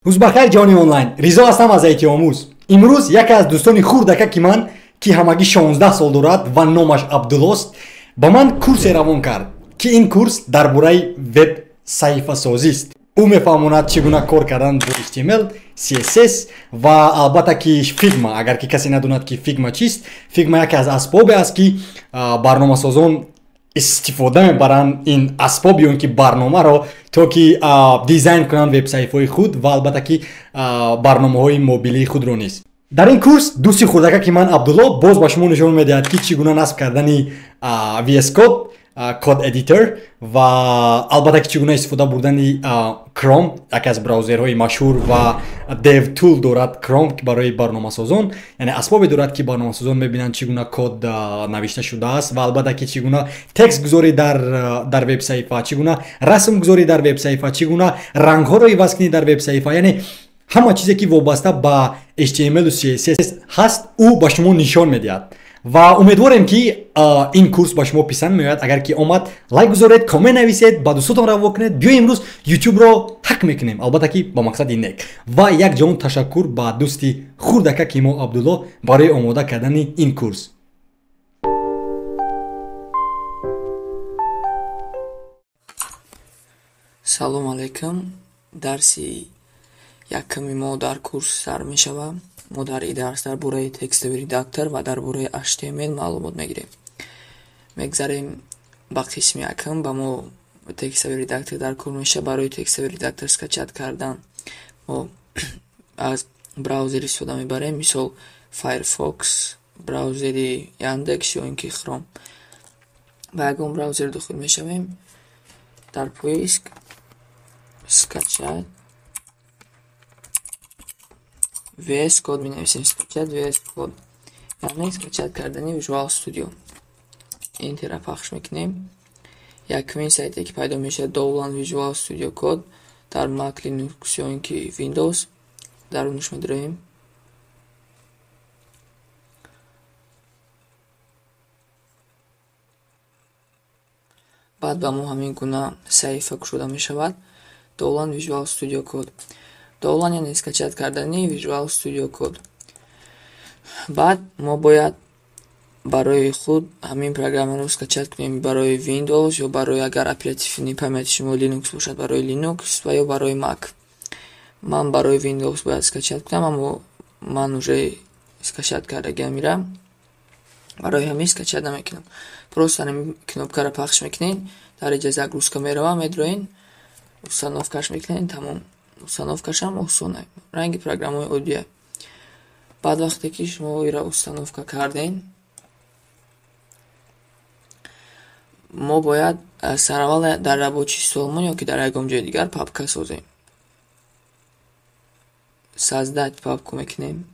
узбахар ҷони онлайн ризо ҳастам аз айти омӯз. имрӯз яке аз дӯстони хурдакаки ман ки ҳамагӣ 16 сол дорад ва номаш абдуллост ба ман курсе равон кард ки ин курс дар бораи веб саҳифасозист. ӯ мефаҳмонад чӣ гуна кор кардан бо html css ва албатта ки figma. агар ки касе надонад ки figma чист, figma яке аз асбобе аст ки барномасозон истифода мебаранд ин асбоб ё ин ки барномаро то ки дизайн кунанд вебсайфҳои худ ва албатта ки барномаҳои мобилии худро низ. дар ин курс дӯсти хурдакаки ман Абдулло боз ба шумо нишон медиҳад ки чӣ гуна насб кардани VS Code, Code Editor ва албатта ки чӣ гуна истифода бурдани Chrome, яке аз браузерҳои машҳур ва DevTool дорад Chrome барои барномасозон, яъне асбобе дорад ки барномасозон мебинанд чӣ гуна код навишта шудааст ва албатта ки чӣ гуна текст гузорӣ дар вебсайфа, чӣ гуна расм гузорӣ дар вебсайфа, чӣ гуна рангҳоро иваз кунӣ дар вебсайфа, яъне ҳама чизе ки вобаста ба HTML ва CSS ҳаст ӯ ба шумо нишон медиҳад. ва умедворем ки ин курс ба шумо писанд меояд. агар ки омад лайк гузоред, комент нависед, ба дӯстотон раво кунед. биё имрӯз YouTube-ро ҳак мекунем, албатта ки ба мақсади нек. ва якҷон ташаккур ба дӯсти хурдакаки мо Абдулло барои омода кардани ин курс. салом алайкум. дарси яками мо дар курс сар мешавад. мо дар ин дарс дар бораи текстовый редактор ва дар бораи HTML маълумот мегирем. мегзарем ба қисми якам. ба мо текстовый редактор дар кор меша. барои текстовый редактор скачат кардан мо аз браузер истифода мебарем, мисол Firefox, браузери Яндекс ё ин ки Chrome. ба ягон браузер дохил мешавем. дар поиск скачат VS Code менависем. скачат VS Code, яъне скачат кардани Visual Studio. Энтера пахш мекунем. якумин сайте ки пайдо мешавад Download Visual Studio Code дар Mac, Linux ё ин ки Windows. дарунаш медироем. баъд ба мо ҳамин гуна саҳифа кушода мешавад. Download Visual Studio Code. Download яъне скачат кардани Visual Studio Code. баъд мо бояд барои худ ҳамин программаро скачат кунем барои Windows ё барои агар оперативни памяти шумо Linux бошад барои Linux ва ё барои Mac. ман барои Windows бояд скачат кунам, аммо ман уже скачат кардагиам мирам. барои ҳамин скачат намекунам. просто ҳамин кнопкаро пахш мекунед, дараҷаи загрузка мерава, медроин, установкаш мекунед, тамом. установкашам осона. ранги программаи оддия. баъд вақте ки шумо иро установка карден, мо бояд сараввал дар рабочий столмон ё ки дар ягон ҷои дигар папка созем. создать папку мекунем.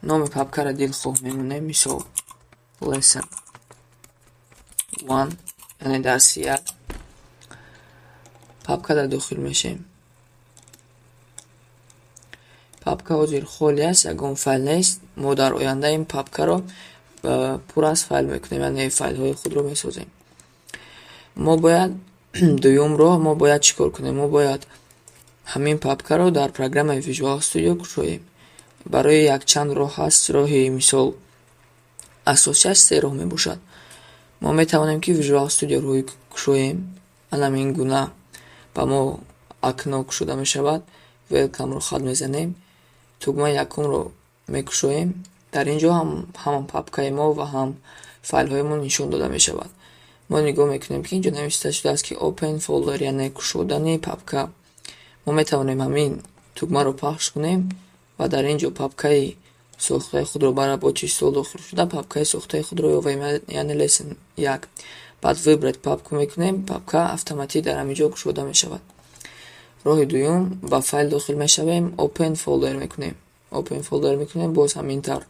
номи папкаро дилхоҳ мемонем, мисол lesson 1, яъне дарси 1. папкада дохил мешем. папка ҳозир холӣ аст, ягон файл нест. мо дар оянда ин папкаро пур аз файл мекунем, яъне файлҳои худро месозем. мо бояд дуюм роҳ мо бояд чӣ кор кунем? мо бояд ҳамин папкаро дар программаи Visual Studio кушоем. барои якчанд роҳ ҳаст. роҳи мисол асосиаш 3 роҳ мебошад. мо метавонем ки Visual Studio-ро кушоем. ҳамин гуна ба мо акно кушода мешавад. Welcome-ро хат мезанем. тугмаи якумро мекушоем. дар ин ҷо ҳам папкаи мо ва ҳам файлҳои мо нишон дода мешавад. мо нигоҳ мекунем ки ин ҷо нависта шудааст ки Open Folder, яъне кушодани папка. мо метавонем ҳамин тугмаро пахш кунем ва дар ин ҷо папкаи сохтаи худро ба рабочий стол дохил шуда папкаи сохтаи худро ёвем, яъне lesson 1. баъд выбрать папку мекунем. папка автоматик дар ҳамин ҷо кушода мешавад. роҳи дуюм, ба файл дохил мешавем. Open Folder мекунем. Open Folder мекунем, боз ҳамин тавр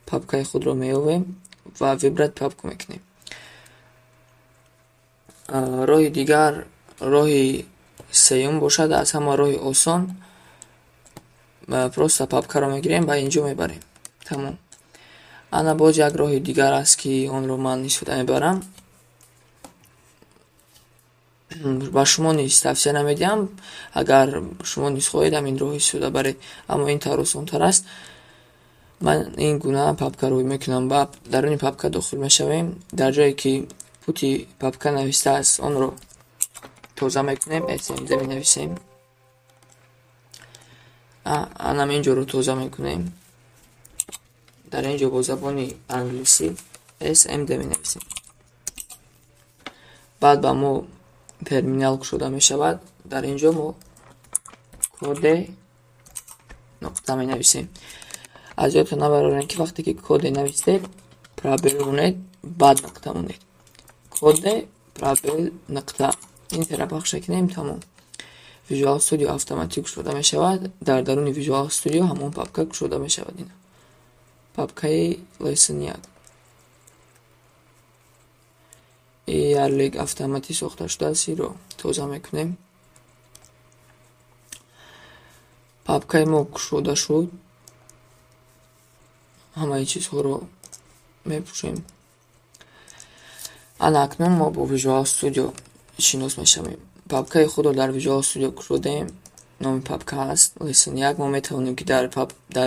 папкаи худро меёвем ва выбрать папку мекунем. роҳи дигар, роҳи сеюм бошад, аз ҳама роҳи осон. просто папкаро мегирем, ба ин ҷо мебарем. тамом. ана боз як роҳи дигар аст ки онро ман истифода мебарам. ба шумо низ тавсия намедиҳам, агар шумо низ хоҳед ҳамин роҳи истифода баред, аммо ин тавр осонтар аст. ман ин гуна папкаро мекунам. ба даруни папка дохил мешавем. дар ҷое ки пути папка навистааст, онро тоза мекунем. SMD менависем. анам инҷоро тоза мекунем. дар инҷо бо забони англисӣ SMD менависем. баъд ба мо терминал кушода мешавад. дар инҷо мо коде нуқта менависем. аз ёдтон набарорем ки вақте ки коде навистед, пробел монед, баъд нуқта монед. коде пробел нуқта. интера пахш мекунем. тамом. Visual Studio автоматик кушода мешавад. дар даруни Visual Studio ҳамон папка кушода мешавад. ин папкаи lesson 1. ярлик автоматик сохта шудааст. инро тоза мекунем. папкаи мо кушода шуд. ҳамаи чизҳоро мепӯшем. ана акнун мо бо Visual Studio шинос мешавем. папкаи худро дар Visual Studio кушодем. номи папка ҳаст lesson 1. мо метавонем ки дар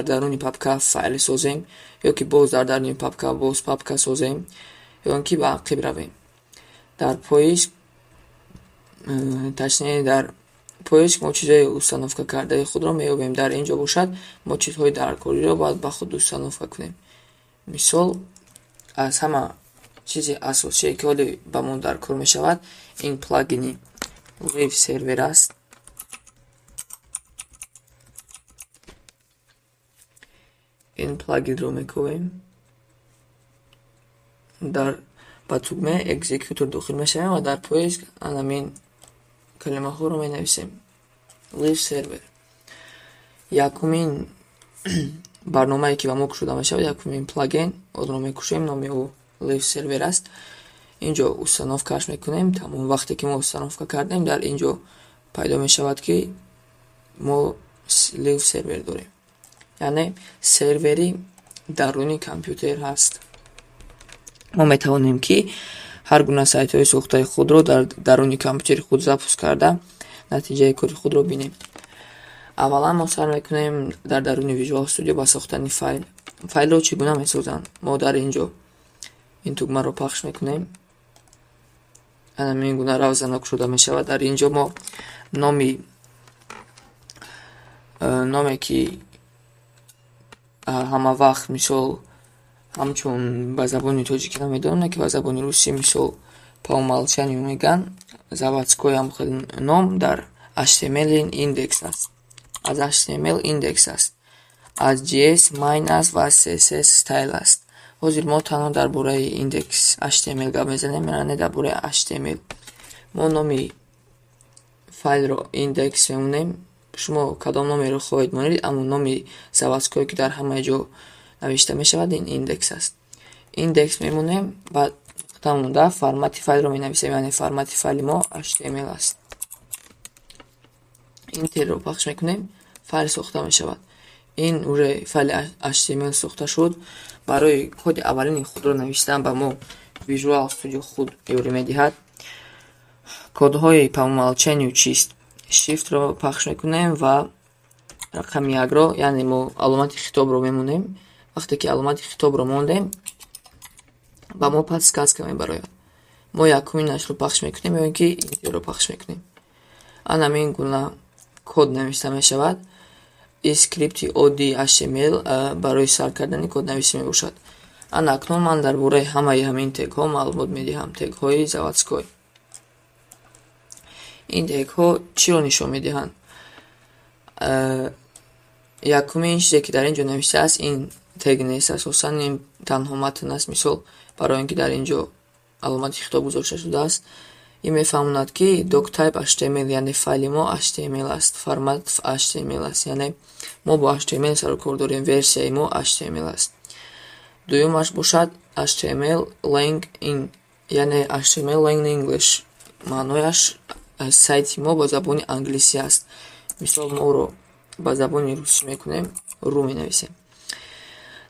даруни папка файл созем, ё ки боз дар даруни папка боз папка созем, ё ин ки ба ақиб равем. дар поиск ташни дар поиск мо чизҳои установка кардаи худро меёбем. дар инҷо бошад мо чизҳои даркориро бояд ба худ установка кунем. мисол аз ҳама чизи асосие ки ҳоле ба мо даркор мешавад, ин плагини Live сервер аст. ин плагинро мекӯбем. дар ба тугма экзекютор дохил мешавем ва дар поиск анамин калимаҳоро менависем. Live сервер. якумин барномае ки ба мо кушода мешавад, якумин плагин, онро мекушем. номи ӯ Live сервер аст. инҷо установкааш мекунем. тамом. вақте ки мо установка кардем, дар инҷо пайдо мешавад ки мо Live сервер дорем. яъне сервери даруни компютер ҳаст. мо метавонем ки ҳар гуна сайтҳои сохтаи худро дар даруни компютери худ запуск карда натиҷаи кори худро бинем. аввалан мо сар мекунем дар даруни Visual Studio ба сохтани файл. файлро чӣ гуна месозанд? мо дар инҷо ин тугмаро пахш мекунем. ин гуна равзана кушода мешавад. дар инҷо мо номе ки ҳама вақт мисол ҳамчун ба забони тоҷикӣ намедонам, ки ба забони русӣ мисол по умолчанию меган заводской ном дар HTML индекс аст. аз HTML индекс аст. аз JS main аст ва CSS style аст. ҳозир мо танҳо дар бораи индекс HTML гап мезанем, яъне дар бораи HTML. мо номи файлро индекс мемонем. шумо кадом номеро хоҳед монед, аммо номи заводской ки дар ҳама ҷо навишта мешавад, ин индекс аст. индекс мемонем. баъд нуқтамонда формати файлро менависем, яъне формати файли мо HTML аст. интерро пахш мекунем. файл сохта мешавад. ин уже файли HTML сохта шуд. барои коди аввалини худро навиштан ба мо Visual Studio худ ёрӣ медиҳад. кодҳои по умолчанию чист? Shiftро пахш мекунем ва рақами 1ро, яъне мо аломати хитобро мемонем. вақте ки аломати хитобро мондем, ба мо подсказка мебарояд. мо якуминашро пахш мекунем, ё ин ки интерро пахш мекунем. анамин гуна код навишта мешавад. скрипти oddi HTML барои сар кардани коднависӣ мебошад. ана акнун ман дар бораи ҳамаи ҳамин тегҳо маълумот медиҳам. тегҳои заводской. ин тегҳо чиро нишон медиҳанд? якумин чизе ки дар инҷо навиштааст, ин тег нест. асосан ин танҳо матн аст. мисол барои ин ки дар инҷо аломати хитоб гузошта шудааст, ин мефаҳмонад ки doctype HTML, яъне файли мо HTML аст. формат HTML аст, яъне мо бо HTML сару кор дорем. версияи мо HTML аст. дуюмаш бошад HTML lang in, яъне HTML lang in English. маънояш сайти мо ба забони англисӣ аст. мисол моро ба забони русӣ мекунем, ру менависем.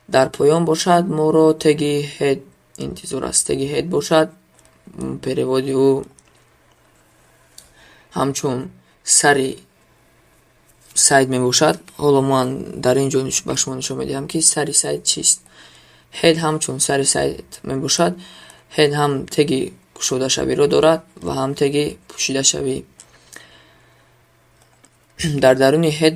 дар поён бошад моро теги head интизор аст. теги head бошад, переводи ӯ ҳамчун сари сайт мебошад. ҳоло ман дар ин ҷо ба шумо нишон медиҳам ки сари сайт чист. ҳед ҳамчун сари сайт мебошад. ҳед ҳам теги кушодашавиро дорад ва ҳам теги пӯшидашавӣ. дар даруни ҳед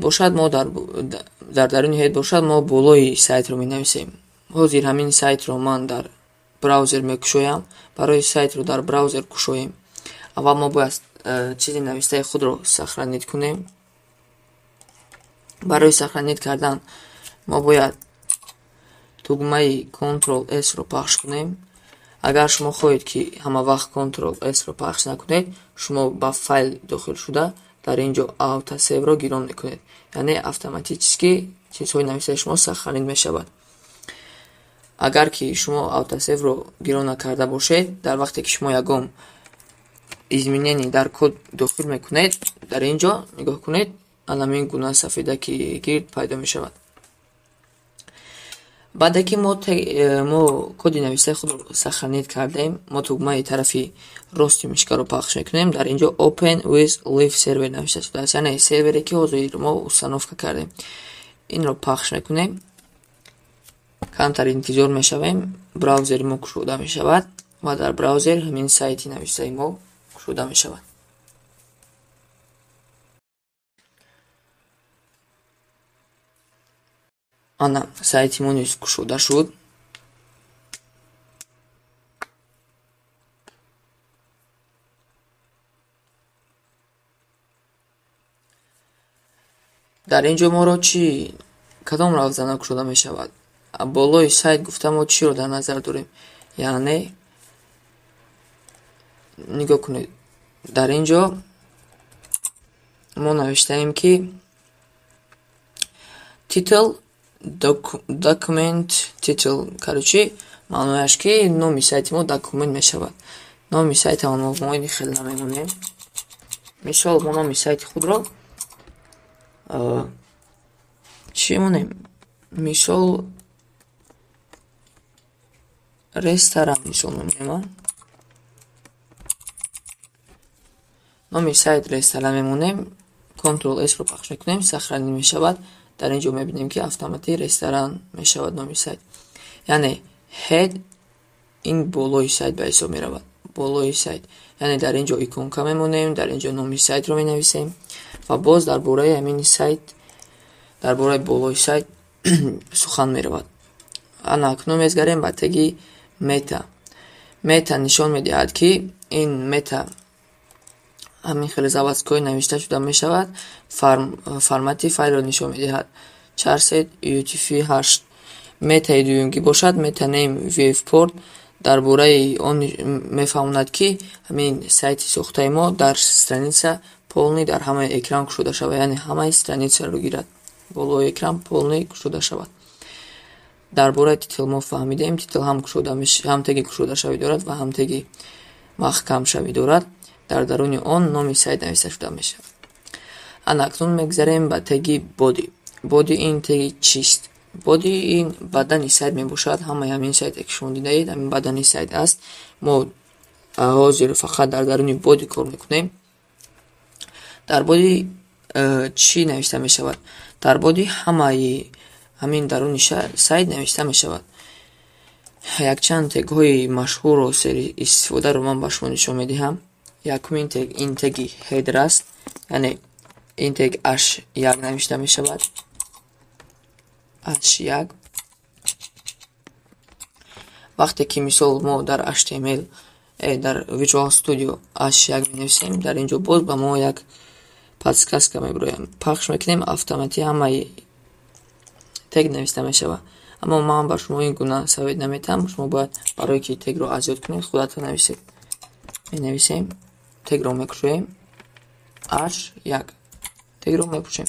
бошад мо болои сайтро менависем. ҳозир ҳамин сайтро ман дар браузер мекушоям. барои сайтро дар браузер кушоем, аввал мо бояд чизи навистаи худро сахранид кунем. барои сахранид кардан мо бояд тугмаи Ctrl+S-ро пахш кунем. агар шумо хоҳед ки ҳама вақт Ctrl+S-ро пахш накунед, шумо ба файл дохил шуда дар ин ҷо автосейвро гирон мекунед, яъне автоматически чизҳои навистаи шумо сахранид мешавад. агар ки шумо автосейвро гирон накарда бошед, дар вақте ки шумо ягон изменение дар код дохил мекунед, дар ин ҷо нигоҳ кунед, анамин гуна сафедаки гирд пайдо мешавад. баъде ки мо коди навистаи худро сахранид кардем, мо тугмаи тарафи рости мишкаро пахш мекунем. дар ин ҷо Open with Live Server навишта шудааст, яъне сервере ки ҳозир мо установка кардем. инро пахш мекунем. камтар интизор мешавем. браузери мо кушода мешавад ва дар браузер ҳамин сайти навистаи мо кушода мешавад. ана сайти мо низ кушода шуд. дар ин ҷо моро кадом равзана кушода мешавад? болои сайт гуфта мо чиро дар назар дорем, яъне нигоҳ кунед, дар ин ҷо мо навиштаем ки титл документ титл, карочи маънояш ки номи сайти мо документ мешавад. номи сайтамон мо моини хел намемонем. мисол мо номи сайти худро чӣ монем? мисол ресторан мисол мемонем. номи сайт ресторан мемонем. Ctrl+S-ро пахш мекунем, сахранид мешавад. дар ин ҷо мебинем ки автоматӣ ресторан мешавад номи сайт. яъне ҳед ин болои сайт ба ҳисоб меравад. болои сайт, яъне дар ин ҷо иконка мемонем, дар ин ҷо номи сайтро менависем ва боз дар бораи ҳамин сайт, дар бораи болои сайт сухан меравад. ана акнун мезгарем ба теги мета. мета нишон медиҳад ки ин мета ҳамин хеле заводскои навишта шуда мешавад. формати файлро нишон медиҳад. Charset UTF-8 метаи дуюмгӣ бошад. метанейм viewport дар бораи он мефаҳмонад ки ҳамин сайти сохтаи мо дар страница полный дар ҳамаи экран кушода шавад, яъне ҳамаи страницаро гирад, болои экран полный кушода шавад. дар бораи титл мо фаҳмидем, титл ҳам теги кушодашавӣ дорад ва ҳам теги маҳкамшавӣ дорад. дар даруни он номи сайт нависта шуда мешавад. ана акнун мегзарем ба теги body. body ин теги чист? body ин бадани сайт мебошад. ҳамаи ҳамин сайте ки шумо дидаед ҳамин бадани сайт аст. мо ҳозир фақат дар даруни body кор мекунем. дар body чӣ навишта мешавад? дар body ҳамаи ҳамин даруни сайт навишта мешавад. якчанд тегҳои машҳуру сериистифодаро ман ба шумо нишон медиҳам. якумин тег ин теги header аст, яъне ин тег h1 навишта мешавад. h1 вақте ки мисол мо дар HTML дар Visual Studio h1 менависем, дар ин ҷо боз ба мо як подсказка мебирояд. пахш мекунем, автоматӣ ҳамаи тег нависта мешавад. аммо ман ба шумо ин гуна совет наметам. шумо бояд барое ки тегро азёд кунед, худатон нависед. менависем, тегро мекушоем, h1 тегро мепушем.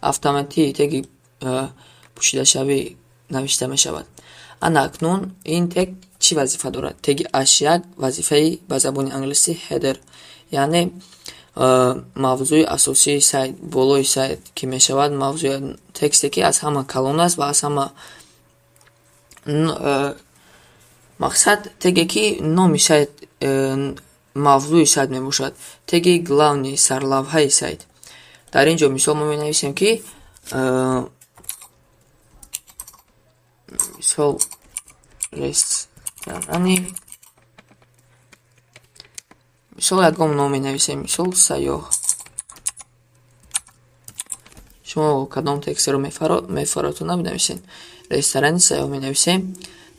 автоматӣ теги пӯшидашавӣ навишта мешавад. ана акнун ин тег чӣ вазифа дорад? теги h1 вазифаи ба забони англиси header, яъне мавзӯи асосии сайт, болои сайт ки мешавад, мавзӯи тексте ки аз ҳама калон аст ва аз ҳама мақсад теге ки номи сайт мавзӯи сайт мебошад. теги главни сарлавҳаи сайт. дар ин ҷо мисол мо менависем ки мисол ресторани мисол ягон ном менависем, мисол сайёҳ. шумо кадом текстро мефароатона бинависен. ресторани сайёҳ менависем,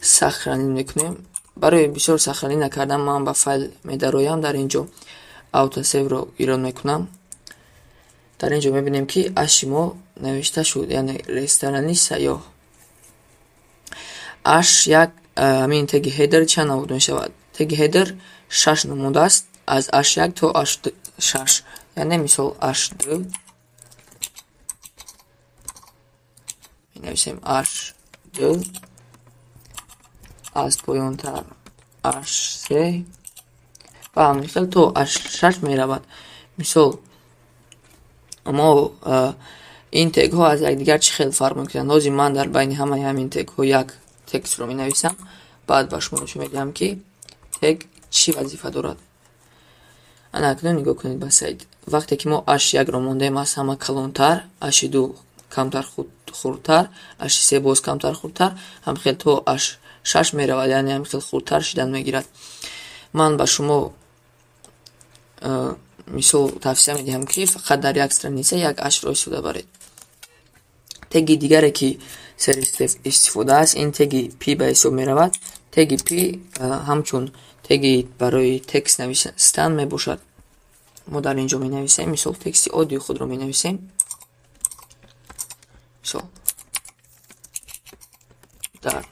сахранӣ мекунем. барои бисёр сахранӣ накардан ман ба файл медароям. дар ин ҷо автосейвро ирон мекунам. дар ин ҷо мебинем ки аши мо навишта шуд, яъне ресторани сайёҳ. аш як ҳамин теги хедер чанд намуд мешавад. теги хедер 6 намуд аст, аз h1 то h6, яъне мисол h2 менависем h2, аз поёнтар h3 ва ҳамин хел то h6 меравад. мисол мо ин тегҳо аз якдигар чӣ хел фарқ мекунанд. ҳозир ман дар байни ҳамаи ҳамин тегҳо як текстро менависам, баъд ба шумо нишон медиҳам ки тег чӣ вазифа дорад. ана акнун нигоҳ кунед ба сайт. вақте ки мо h1-ро мондаем аз ҳама калонтар, h2 камтар хурдтар, h3 боз камтар хурдтар, ҳамхел то h6 меравад, яъне ҳамхел хурдтар шидан мегирад. ман ба шумо мисол тавсия медиҳам ки фақат дар як страница як h-ро истифода баред. теги дигаре ки сер истифода аст, ин теги p ба ҳисоб меравад. теги p ҳамчун теги барои текст навистан мебошад. мо дар ин ҷо менависем, мисол тексти оддии худро менависем. мисол дар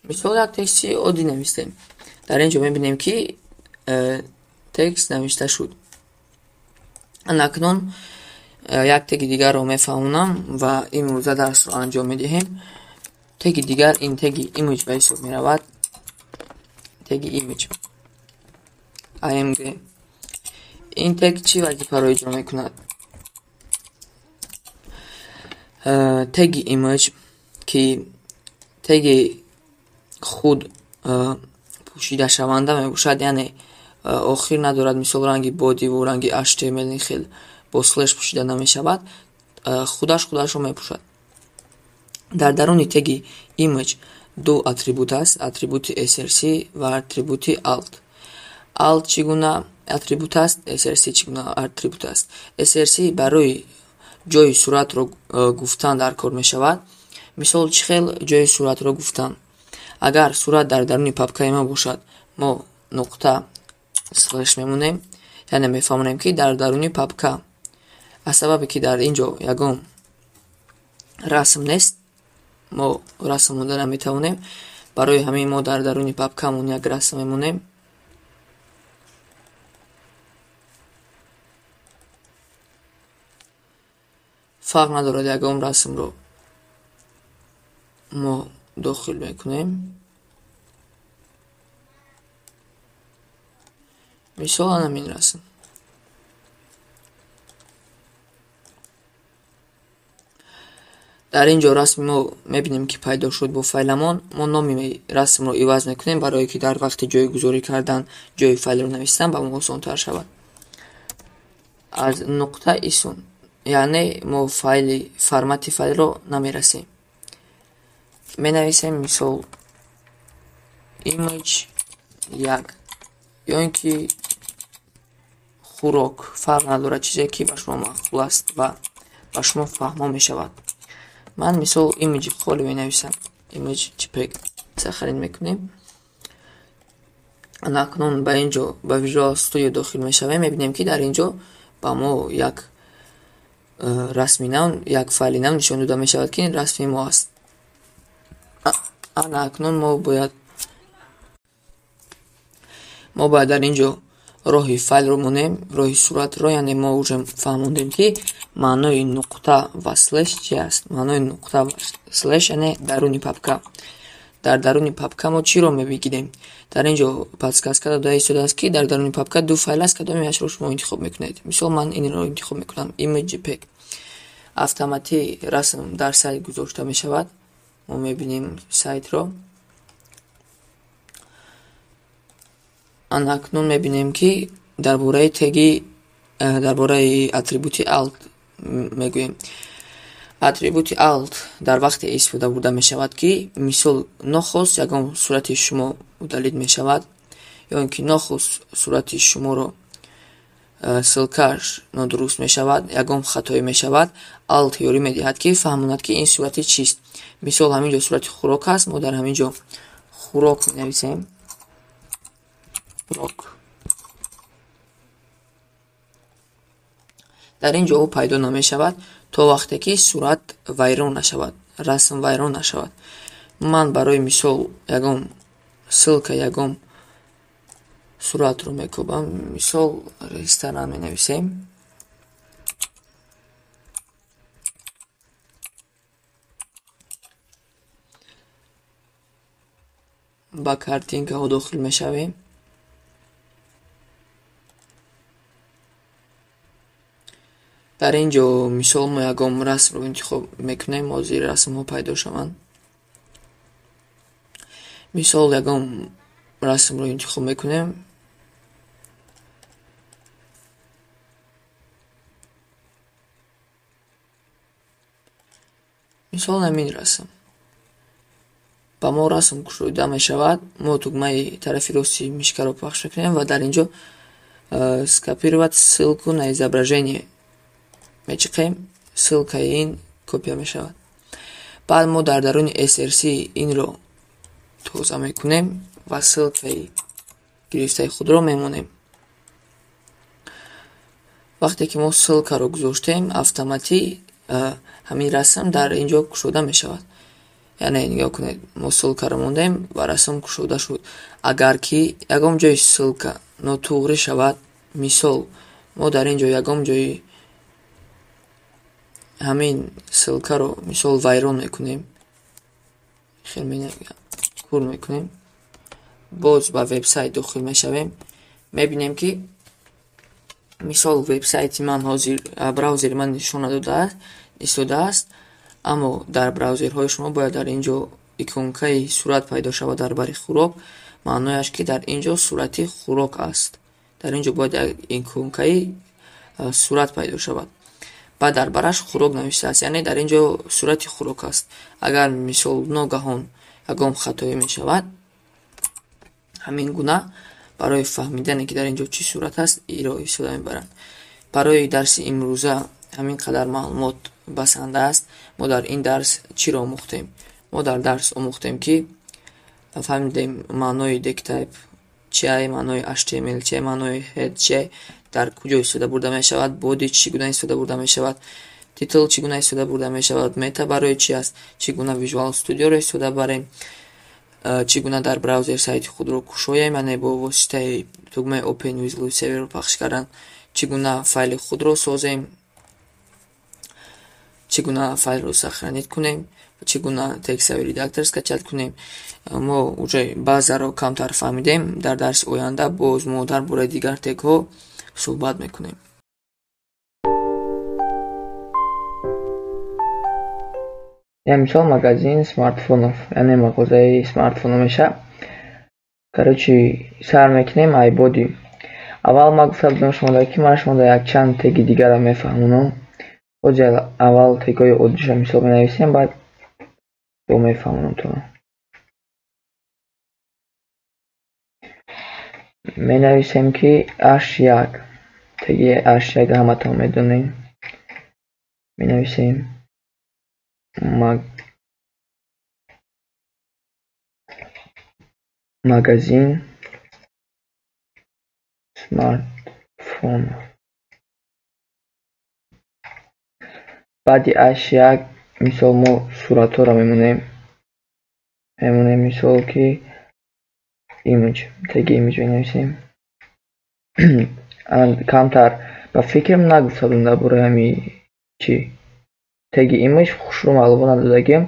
мисол як тексти оддӣ навистем. дар ин ҷо мебинем ки текст навишта шуд. акнун як теги дигарро мефаҳмонам ва имрӯза дарсро анҷом медиҳем. теги дигар ин теги image ба ҳисоб меравад. теги image img. ин тег чӣ вазифаро иҷро мекунад? теги image ки теги худ пӯшидашаванда мебошад, яъне охир надорад, мисол ранги бодиву ранги html хел бо слеш пӯшида намешавад, худашро мепӯшад. дар даруни теги image ду атрибут аст, атрибути src ва атрибути alt. alt чӣ гуна атрибут аст, src чӣ гуна атрибут аст. src барои ҷои суратро гуфтан дар кор мешавад. мисол чӣ хел ҷои суратро гуфтан? агар сурат дар даруни папкаи ма бошад, мо нуқта слеш мемонем, яъне мефаҳмонем ки дар даруни папка. аз сабабе ки дар ин ҷо ягон расм нест, мо расм монда наметавонем. барои ҳамин мо дар даруни папкамон як расм мемонем. фарқ надорад, ягон расмро мо дохил мекунем. мисол ҳамин расм. дар ин ҷо расми мо мебинем ки пайдо шуд бо файламон. мо номи расмро иваз мекунем, барое ки дар вақти ҷойгузорӣ кардан ҷои файлро навистан ба мо осонтар шавад. аз нуқта исун, яъне мо формати файлро намерасем. менависем мисол image 1 ё ин ки хӯрок, фарқ надорад, чизе ки ба шумо маъқул аст ва ба шумо фаҳмо мешавад. ман мисол image холӣ менависам. image jpeg сахрин мекунем. акнун ба ин ҷо ба Visual Studio дохил мешавем. мебинем ки дар ин ҷо ба мо як расми нав, як файли нав нишон дода мешавад ки ин расми мо аст. акнун мо бояд дар ин ҷо роҳи файлро монем, роҳи суратро, яъне мо уже фаҳмондем ки маънои нуқта ва слеш чи аст. маънои нуқта ва слеш яъне даруни папка. дар даруни папка мо чиро мебигирем? дар ин ҷо подсказка дода истодааст ки дар даруни папка ду файл аст, кадомеашро шумо интихоб мекунед. Мисол ман инро интихоб мекунам, image.jpg. автоматӣ расм дар сайт гузошта мешавад. мо мебинем сайтро. анакнун мебинем ки дар бораи теги дар бораи атрибути alt мегӯем. атрибути alt дар вақте истифода бурда мешавад ки мисол нохост ягон сурати шумо мудаллид мешавад ё ин ки нохост сурати шуморо ссилкааш нодуруст мешавад, ягон хатое мешавад, alt ёрӣ медиҳад ки фаҳмонад ки ин сурати чист. мисол ҳамин ҷо сурати хӯрок аст, мо дар ҳамин ҷо хӯрок менависем. дар ин ҷо ӯ пайдо намешавад то вақте ки сурат вайрон нашавад, расм вайрон нашавад. ман барои мисол ягон ссилка ягон суратро мекӯбам. мисол ресторан менависем. ба картинкаҳо дохил мешавем. дар ин ҷо мисол мо ягон расмро интихоб мекунем, ҳозир расмҳо пайдо шаванд. мисол ягон расмро интихоб мекунем. мисол ҳамин расм. ба мо расм кушода мешавад. мо тугмаи тарафи рости мишкаро пахш мекунем ва дар ин ҷо скопировать ссылку на изображение мечиқем. ссилкаи ин копия мешавад. баъд мо дар даруни src инро тоза мекунем ва ссилкаи гирифтаи худро мемонем. вақте ки мо ссилкаро гузоштем, автоматӣ ҳамин расм дар ин ҷо кушода мешавад. яъне нигоҳ кунед, мо ссилкаро мондем ва расм кушода шуд. агар ки ягон ҷои ссилка нотуғри шавад, мисол мо дар ин ҷо ягон ҷои ҳамин ссилкаро мисол вайрон мекунем, кур мекунем, боз ба вебсайт дохил мешавем, мебинем ки мисол вебсайти ман ҳозир браузери ман нишона истодааст, аммо дар браузерҳои шумо бояд дар ин ҷо иконкаи сурат пайдо шавад дар бари хӯрок. маънояш ки дар ин ҷо сурати хӯрок аст. дар ин ҷо бояд иконкаи сурат пайдо шавад. баъд дар бараш хӯрок навиштааст, яъне дар ин ҷо сурати хӯрок аст. агар мисол ногаҳон ягон хатое мешавад, ҳамин гуна барои фаҳмидане ки дар ин ҷо чӣ сурат аст, иро истифода мебаранд. барои дарси имрӯза ҳамин қадар маълумот басанда аст. мо дар ин дарс чиро омӯхтем? мо дар дарс омӯхтем ки фаҳмидем маънои dictype чие, маънои html чие, маънои head чие, дар куҷо истифода бурда мешавад, боди чӣ гуна истифода бурда мешавад, титл чӣ гуна истифода бурда мешавад, мета барои чи аст, чӣ гуна Visual Studioро истифода барем, чӣ гуна дар браузер сайти худро кушоем, яъне бо воситаи тугмаи Open with Live Server пахш кардан, чӣ гуна файли худро созем, чӣ гуна файлро сохранид кунем, чӣ гуна текстави редактор скачат кунем. мо уже баъзаро камтар фаҳмидем. дар дарси оянда боз мо дар бораи дигар тегҳо суҳбат мекунем. мисол магазин смартфонов, яъне мағозаи смартфоно меша. короче сар мекунем айбоди. аввал ма гуфта будам шумода ки ман шумода якчанд теги дигарро мефаҳмонам. ҳозир аввал тегҳои оддиша мисол менависем, баъд бо мефаҳмонам то менависем ки h1 теги h1 ҳаматон медонем. менависем магазин смартфон. баъди h1 мисол мо суратҳоро мемонем мисол ки image, теги image менависем. камтар ба фикрам нагуфта будам дар бораи ҳами чи теги image хушрӯ маълумот надодагем.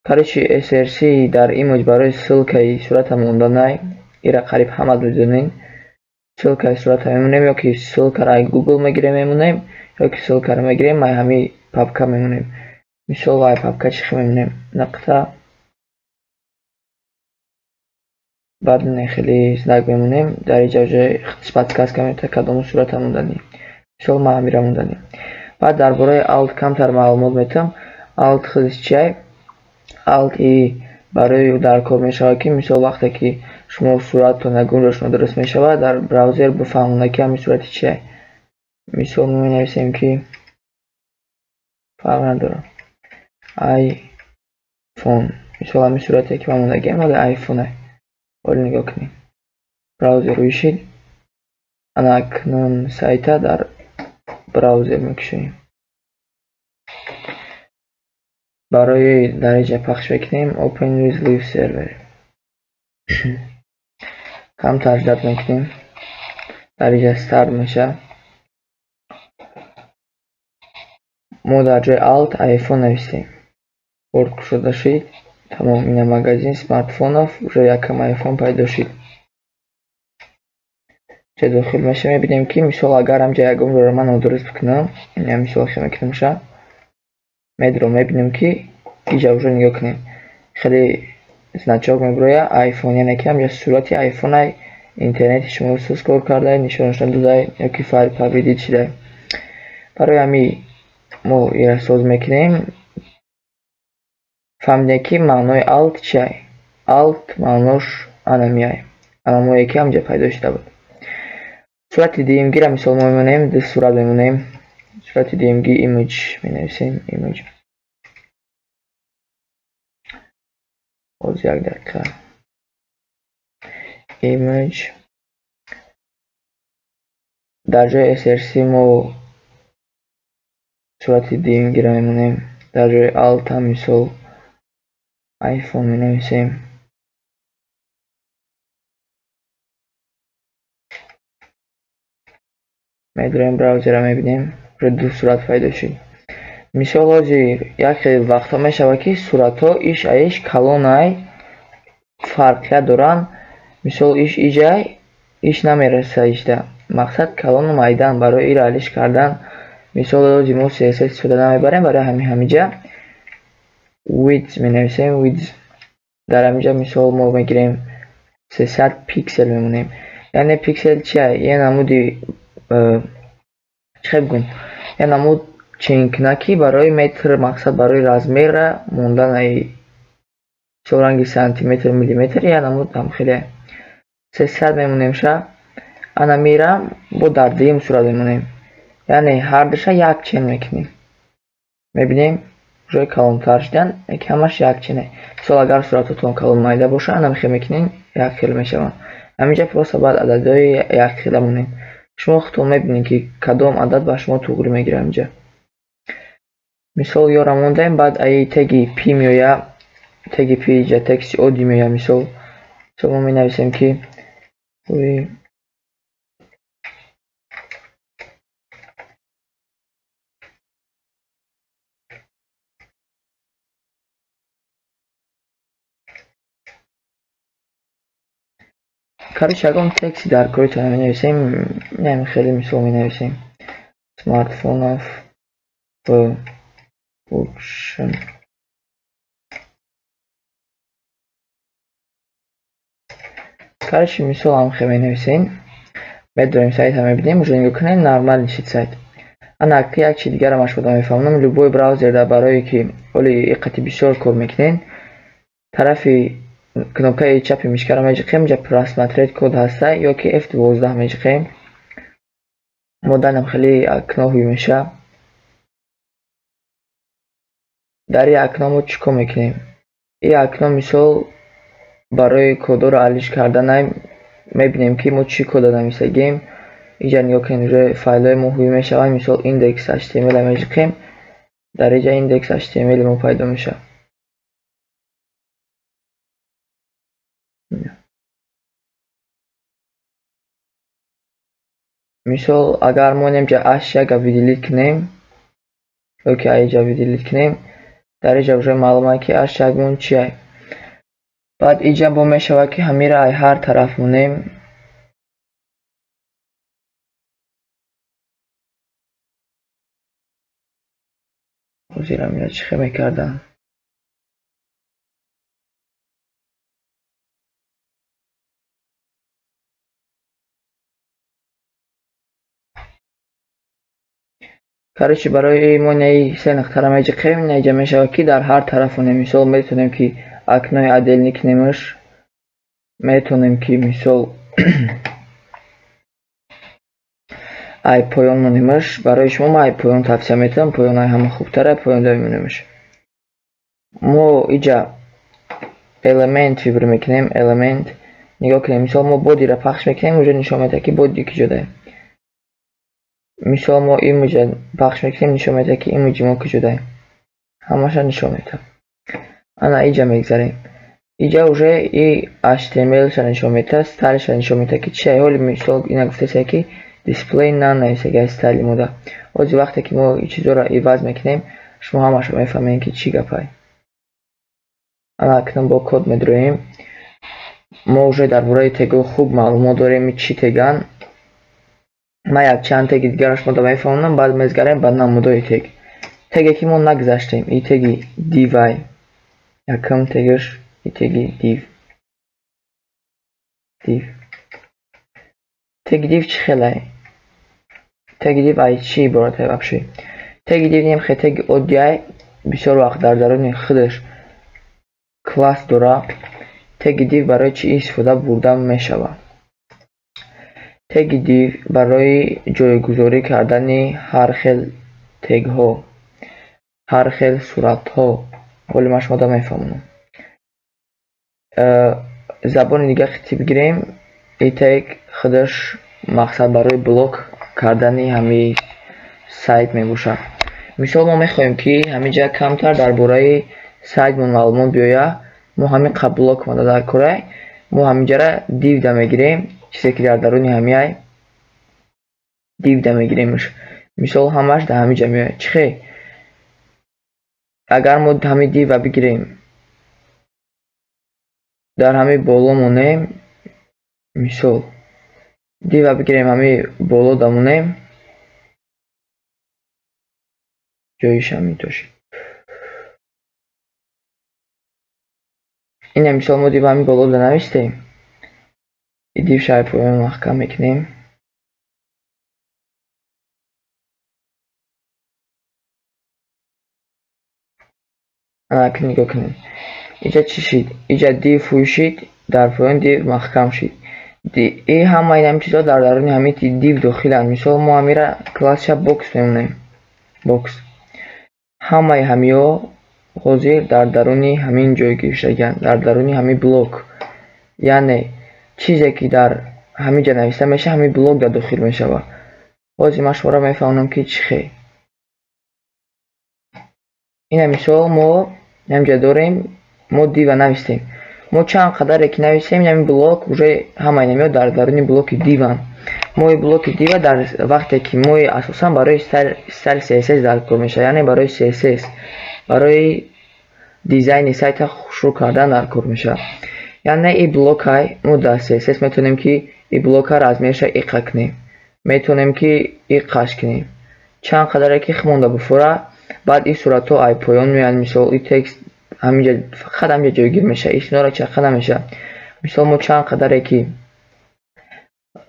Короче, SRC дар имоҷ барои ссилкаи сурата монданай, ира қариб ҳама медонен. Ссилкаи сурата мемонем, ё ки ссилкаро ай Google мегирем мемонем, ё ки ссилкаро мегирем ай ҳамин папка мемонем. Мисол ай папка чӣ мемонем? Нақта баъд хеле знак мемонем. Дар инҷа уже подсказка мемонем кадом сурата мондани. Мисол ман ҳамира мондани. Баъд дар бораи alt камтар маълумот метам. Alt хизиш чӣ? Alt и барои дар кор мешавад ки мисол вақте ки шумо суратон ягон ҷо шумо дуруст мешавад, дар браузер бифаҳмонад ки ҳамин сурати чӣ. Мисол менависем ки фарқ надорад iPhone. Мисол ҳамин сурате ки ман мондагиам вале iPhone. Оли нигоҳ кунед. Браузер ӯшид. Ана акнун сайта дар браузер мекушоем. барои дар инҷа пахш мекунем open with live server. камтар ҷад мекунем. дар инҷа старт меша. мо дар ҷои alt iPhone нависем. борд кушода шид. тамом ина магазин смартфонов уже якам iPhone пайдо шид. ҷа дохил меша мебинем ки мисол агар ҳамҷа ягон ҷоро ман нодуруст бикунам, ина мисол хе мекунем ша. медро мебинем ки инҷа уже нигоҳ кунем. хеле значок мебирояд iPhone, яъне ки ҳамҷа сурати iPhone ай интернети шумо сӯз кор кардаи нишонашон додай ё ки файл повредит шидай. барои ҳамин мо ира соз мекунем. фаҳмидем ки маънои alt чиай? Alt маънош ана миай. ана мое ки ҳамҷа пайдо шуда буд. сурати дуюмгира мисол мо мемонем, ду сурат мемонем. сурати дуюмги image менависем. image. боз як дақиқа. image. дар ҷои src мо сурати дуюмгира мемонем. дар ҷои alt ҳам мисол iPhone менависем. медроем браузера мебинем. уже ду сурат пайдо шуд. мисол ҳозир як хел вақтҳо мешавад ки суратҳо иш аиш калонай фарқият доранд. мисол иш иҷай иш намереса ишда. мақсад калону майдан барои ира алиш кардан. мисол ҳозир мо CSS истифода намебарем. барои ҳамиҷа width менависем. width дар ҳамиҷа мисол мо мегирем 300 пиксел мемонем. яъне пиксел чиай? я намуди чӣ бигӯм? я намуд ченкна ки барои метр, мақсад барои размера мондан ай мисол ранги сантиметр миллиметр я намуд ҳам хеле 300 мемонем ша. ана мирам бо дар дуюм сурат мемонем. яъне ҳардуша як чен мекунем. мебинем ҷои калонтар шудан яки ҳамаш як чене. мисол агар суратотон калон майда боша ана мехел мекунем як хел мешаванд. ҳаминҷа просто баъд ададҳои як хела монем. шумо худтон мебинед ки кадом адад ба шумо туғри мегирад инҷа. мисол ёра мондаем. баъд аи теги p меояд. теги p ҷа тексти оди меояд. мисол мо менависем ки короче ягон тексти дар коритон менависем. нами хеле мисол менависем. смартфонов function. короче мисол ҳам хеле менависем. медорем сайта мебинем. уже нигоҳ кунем нормал шид сайт. ана як чи дигарам ашуда мефаҳмонам. любой браузер дар барое ки оли иққати бисёр кор мекунен, тарафи кнопкаи чапи мишкаро меҷиқем. ҷа просмотреть код ҳаста ё ки F12 меҷиқем. модданам хеле акноҳуй меша. дар ин акно мо чӣ кор мекунем? ин акно мисол барои кодоро алиш карданай мебинем ки мо чӣ кода намисагем. инҷа нигоҳ кунед уже файлҳои мо ҳуй мешаванд. мисол index.html меҷиқем. дар инҷа index.html мо пайдо меша. мисол агар мо инҷа h1 виделит кунем ё ки аиҷа виделит кунем, дар инҷа уже маълума ки аз чагмон чия. баъд инҷа бо мешава ки ҳамира ай ҳар тараф монем. ҳозир ҳамира чӣ хе мекардам. короче барои мо сенахтара меҷиқем инҷа мешава ки дар ҳар тараф монем. мисол метонем ки акной адел никнемаш, метонем ки мисол ай поён монемаш. барои шумо ман ай поён тавсия метавам. поён ай ҳама хубтара, поён дамонемаш. мо инҷа элемент вибр мекунем. элемент нигоҳ кунем. мисол мо бодиро пахш мекунем, уже нишон медиҳад ки боди ки ҷудае. мисол мо имиҷа пахш мекунем, нишон медиҳад ки имиҷи мо ки ҷудае. ҳамаша нишон медиҳад. ана инҷа мегзарем. инҷа уже и html-ша нишон медиҳад, стайлша нишон медиҳад ки чи ай. ҳоли мисол ина гуфтасе ки display none нависаги стайли мода. ҳозир вақте ки мо ин чизоро иваз мекунем, шумо ҳамаша мефаҳмем ки чӣ гапай. ана акнун бо код медроем. мо уже дар бораи тего хуб маълумот дорем чӣ теган. ман як чанд теги дигараш мода мефаҳмонам, баъд мезгарем ба намудои тег. теге ки мо нагзаштем, и теги div-ай якум тегаш, и теги div. теги div чӣ хелае? теги div ай чӣ иборатае вообще? теги div немхе теги оддиай бисёр вақт дар даруни худаш класс дора. теги div барои чӣ истифода бурда мешавад? теги div барои ҷойгузорӣ кардани ҳар хел тегҳо, ҳар хел суратҳо. ҳоли ман шумо мефаҳмонам. забони дигари хити бигирем. ин тег худаш мақсад барои блок кардани ҳамаи сайт мебошад. мисол мо мехоҳем ки ҳаминҷа камтар дар бораи сайтмон маълумот биёяд. мо ҳамин қабл блок мода дар кора. мо ҳаминҷара div-да мегирем. чизе ки дар даруни ҳамиай div-да мегиремш. мисол ҳамаш дар ҳаминҷа меояд. чӣ хе? агар мо ҳамин div-ва бигирем, дар ҳамин боло монем, мисол div-ва бигирем, ҳамин боло дамонем, ҷоиш ҳамин тошид. ина мисол мо div ҳамин боло навистем. div шай поён маҳкам мекунем. акн нигоҳ кунем. инҷа чӣ шид? инҷа div фурӯшид, дар поён div маҳкам шид. ин ҳама ин ҳамин чизҳо дар даруни ҳамин div дохиланд. мисол мо ҳамира классша бокс мемонем. бокс. ҳамаи ҳамиҳо ҳозир дар даруни ҳамин ҷой гирифтагианд, дар даруни ҳамин блок. яъне чизе ки дар ҳаминҷа нависта мешавад, ҳамин блокда дохил мешавад. ҳозир ман шуморо мефаҳмонам ки чӣ хе. ина мисол мо ҳаминҷа дорем, мо div-ва навистем. мо чанд қадаре ки нависем, ҳамин блок уже ҳама инамиҳо дар даруни блоки div-анд. мои блоки div-ва дар вақте ки мои асосан барои стайл css дар кор мешавад, яъне барои css, барои дизайни сайта хушрӯ кардан дар кор мешавад. яъне ин блокай мо дар css метонем ки ин блока размерша иқа кунем, метонем ки иқаш кунем. чанд қадаре ки монда буфора, баъд ин суратҳо ай поён меоянд. мисол ин текст ҳаминҷа фақат ҳаминҷа ҷойгир мешавад, исмиҳоро чақа намешавад. мисол мо чанд қадаре ки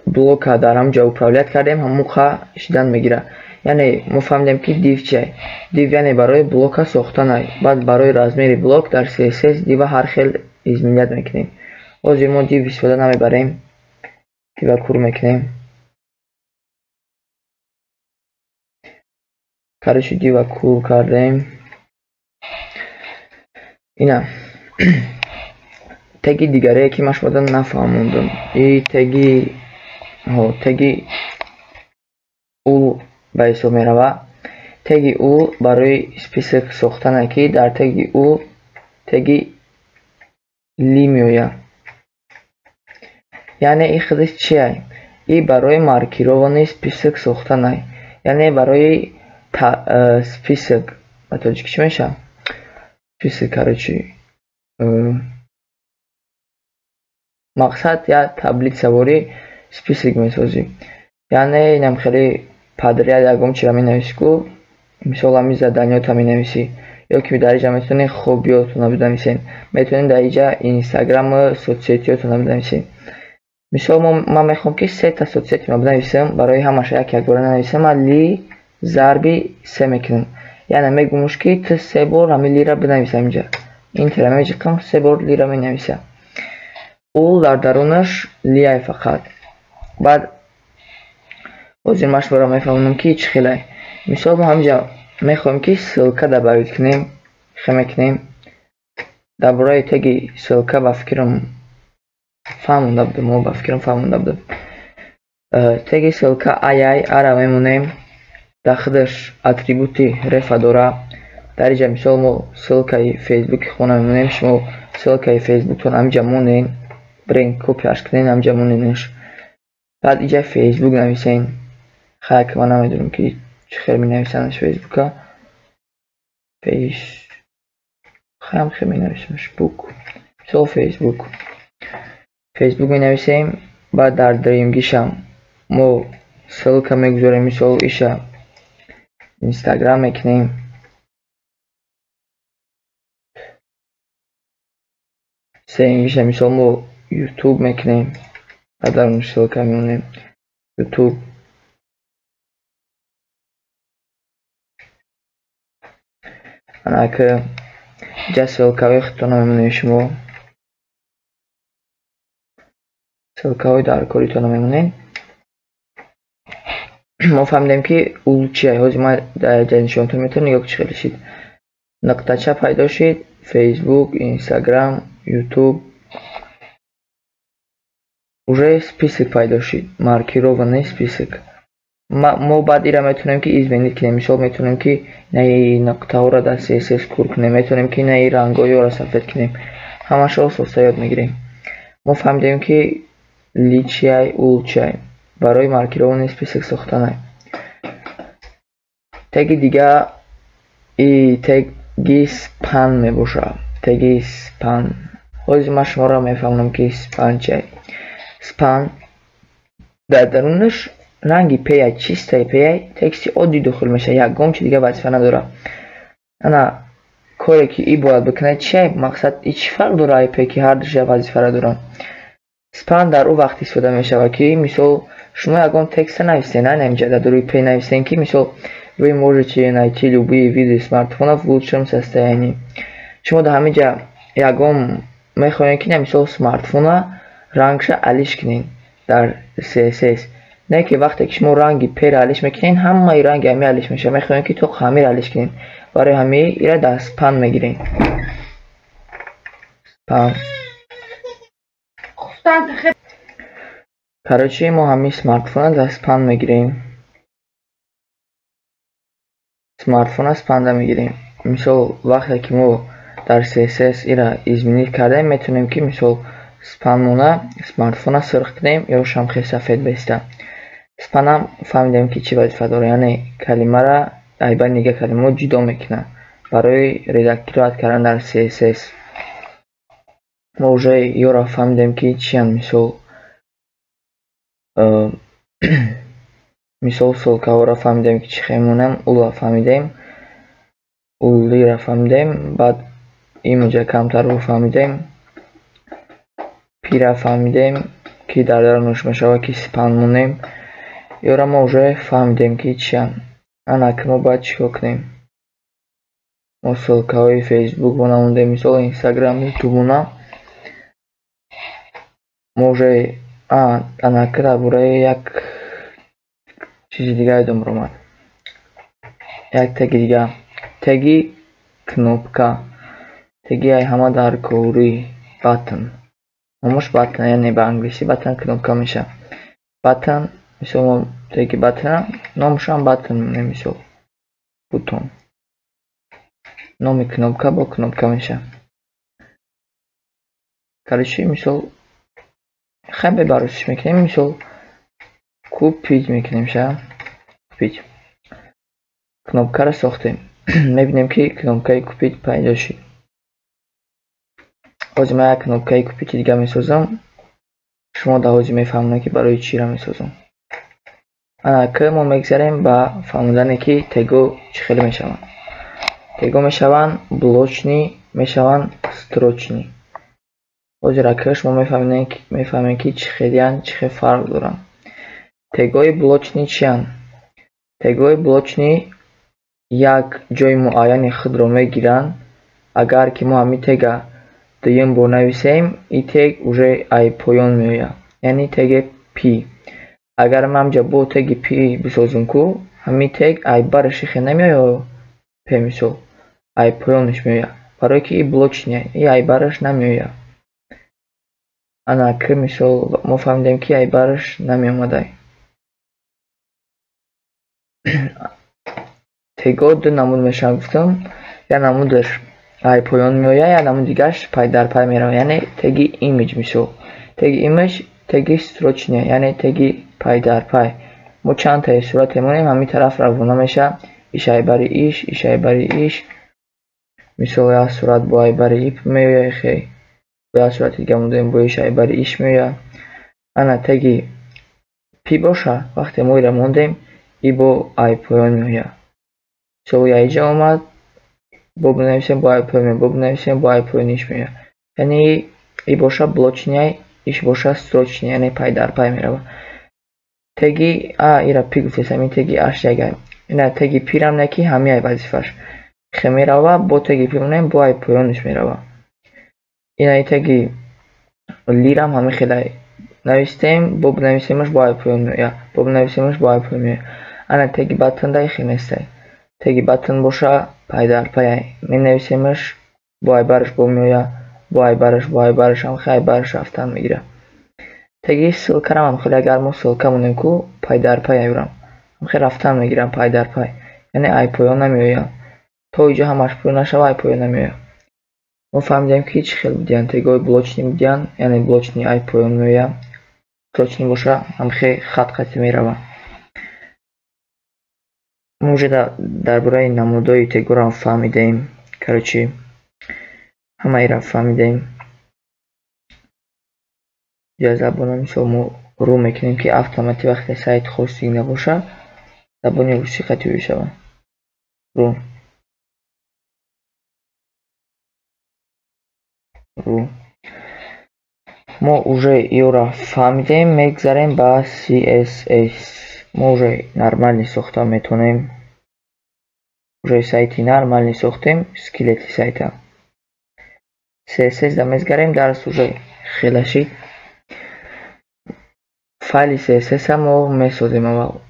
блока дар ҳаминҷа управлят кардем, ҳамуқа шидан мегирад. яъне мо фаҳмидем ки div чиай. div яъне барои блока сохтанай. баъд барои размери блок дар css div-ва ҳар хел изменият мекунем. ҳозир мо div истифода намебарем. div-ва кур мекунем. короче div-ва кур кардем. ина теги дигаре ки ман шумода нафаҳмондам. ин теги ул ба ҳисоб меравад. теги ул барои список сохтане ки дар теги ул теги ли меояд. яъне ин худаш чиай? ин барои маркировани список сохтанай. яъне барои список ба тоҷики чӣ мешавад? список, короче, мақсад я таблицавори список месозӣ. Яъне инам хеле падрия ягом чира менависӣ ку мисол ҳамин заданиёта менависӣ ё ки дар инҷа метавонед хобиётона бинависед, метавонед дар инҷа инстаграм соцсетиётона бинависед. мисол ман мехоҳам ки 3 та соцсетиро бинависам, барои ҳамаша якбора нанависам, ман ли зарби 3 мекунам. яъне мегумуш ки ту 3 бор ҳамин лира бинависам инҷа. Интера мечиқам 3 бор лира менависа. ул дар дарунаш лияй фақат. баъд ҳозир машвара мефаҳмонам ки чӣ хелай. мисол мо ҳаминҷа мехоҳем ки ссилка добавить кунем, хе мекунем. дар бораи теги ссилка ба фикрам фаҳмонда будам. теги ссилка ай ара мемонем. дар худаш атрибути рефа дора. дар инҷа мисол мо ссилкаи фейсбуки хона мемонем. шумо ссилкаи фейсбуктон ҳаминҷа монед, брен копияш кунед, ҳаминҷа монедаш. баъд инҷа фейсбук нависен. хайк ман намедонам ки чӣ хел менависандаш фейсбука. хе менависамш бук. мисол фейсбук менависем. баъд дар даримгишам мо ссилка мегузорем, мисол иша инстаграм мекунем. сеюмгиша мисол мо ютуб мекунем. баъд дар он ссилка мемонем ютуб. анака инҷа ссилкаҳои худтона мемонем. шумо ссилкаҳои дар коритона мемонем. мо фаҳмидем ки ул чия. ҳозир ман дар инҷа нишонатон метавонам нигоҳ чӣ хел шид. нуқтача пайдо шид. фейсбук, инстаграм, ютуб. уже список пайдо шид. маркированный список. мо баъд ира метавонем ки изменить кунем. мисол метавонем ки наи нуқтаҳоро дар css кур кунем. метавонем ки наи рангҳоро сафед кунем. ҳамаша ососта ёд мегирем. мо фаҳмидем ки ли чияй, ул чияй. барои маркированный список сохтанай. теги дига теги спан мебошад. теги спан. ҳозир ман шуморо мефаҳмонам ки спан чияй. спан дар дарунаш ранги пяй, чистай пяй, тексти оддӣ дохил мешавад. ягон чиз дига вазифа надорад. ана коре ки и бояд бикунад чияй. мақсад и чӣ фарқ дора айпе ки ҳар душа вазифаро доранд. спан дар он вақт истифода мешавад ки мисол шумо ягон текстро нависед, инҷа дар руи пяй нависед ки мисол вы можете найти любые виды смартфонов в лучшем состоянии. шумо дар ҳаминҷа ягон мехоҳем ки мисол смартфона рангша алиш кунед дар css. не ки вақте ки шумо ранги пяйро алиш мекунед, ҳамаи ранги ҳамин алиш мешавад. мехоҳем ки то ҳамиро алиш кунед. барои ҳамин ира дар спан мегирем. спан. короче мо ҳамин смартфона дар спан мегирем. смартфона спанда мегирем. мисол вақте ки мо дар css ира изменит кардем, метавонем ки мисол спанмона смартфона сирх кунем ё шамхи сафед беста. спанам фаҳмидем ки чӣ вазифа дорад. яъне калимаро айба нига калимаҳо ҷудо мекунад барои редактировать кардан дар css. мо уже ёро фаҳмидем ки чиянд. мисол ссилкаҳоро фаҳмидем ки чӣ хел мемонанд. улро фаҳмидем. уллиро фаҳмидем. баъд имиҷа камтарро фаҳмидем. пира фаҳмидем ки дар дарунаш мешавад ки спан монем. ёро мо уже фаҳмидем ки чиянд. анаки мо бояд чикор кунем. мо ссилкаҳои фейсбук намондем, мисол инстаграм, ютубона. мо уже анаки дар бораи як чизи дига ёдам омад. як теги дига. теги кнопка. теги ай ҳама дар кори баттон. номаш баттон, яъне ба англиси баттон кнопка меша. баттон мисол мо теги баттона номашам баттон мемонем. мисол бутон. номи кнопка бо кнопка меша. короче мисол хеле баросиш мекунем. мисол купить мекунем ша. купить. кнопкаро сохтем. мебинем ки кнопкаи купить пайдо шид. ҳозир ман як кнопкаи купити дига месозам. шумо дар ҳозир мефаҳмонед ки барои чиро месозам. ана ки мо мегзарем ба фаҳмондане ки теги чӣ хеле мешаванд. Теги мешаванд блочни, мешаванд строчни. ҳозир ака шумо мефаҳмед ки чӣ хелиянд, чӣ хел фарқ доранд. тегои блочни чиянд? тегои блочни як ҷои муайяни худро мегиранд. агар ки мо ҳамин тега дуюм бор нависем, ин тег уже ай поён меояд, яъне теги пи. агар ман ҳамҷа бо теги пи бисозам ку ҳамин тег ай бараши хел намеояд, пе мисол ай поёнаш меояд, барое ки ин блочни ин ай бараш намеояд. ана ки мисол мо фаҳмидем ки ай бараш намеомадай. тега ду намуд мешаванд гуфтам. як намудаш ай поён меояд, як намуд дигараш пай дар пай меравад, яъне теги image. мисол теги image, теги строчни, яъне теги пай дар пай. мо чандтаи сурате монем, ҳамин тараф равона мешавад. иш ай бари иш, иш ай бари иш. мисол як сурат бо ай бари ип меояд, хе як сурати дига монем бо иш ай бари иш меояд. ана теги пи боша, вақте мо ира мондем, и бо ай поён меояд. мисол я иҷа омад, бо бинависем бо ай поён меояд, бо бинависем бо ай поёниш меояд. яъне и боша блочни, иш боша строчни, яъне пай дар пай меравад. теги ира пи гуфтесам, ин теги h1 ина теги пирам не ки ҳамин ай вазифаш хе меравад, бо теги пи монем бо ай поёниш меравад. ина ин теги лирам ҳамин хеле навистем, бо бинависемаш бо ай поён меояд, бо бинависемаш бо ай поён меояд. ана теги баттанда хе нестай. теги баттан боша пай дар пай менависемаш, бо ай бараш бо меояд, бо ай бараш ҳам хе ай бараш рафтан мегирад. теги ссилкарам ҳам хеле, агар мо ссилка монем ку пай дар пай аёрам, ҳам хе рафтан мегирам пай дар пай, яъне ай поён намеояд. то иҷо ҳамаш пур нашава ай поён намеояд. мо фаҳмидем ки чӣ хел будиянд. тегои блочни будиянд, яъне блочни ай поён меояд, строчни боша ҳам хе хат қатӣ меравад. мо уже дар бораи намудҳои тегоро фаҳмидем. короче ҳамаиро фаҳмидем. ҷа забона мисол мо рӯ мекунем ки автоматӣ вақте сайт хостинг набоша, забони русӣ қатӣ бишавад. рӯ мо уже иёро фаҳмидем. мегзарем ба css. мо уже нормални сохта метонем. уже сайти нормални сохтем, скелети сайта. css да мезгарем. дарс уже хела шид. файли css мо месозем. аввал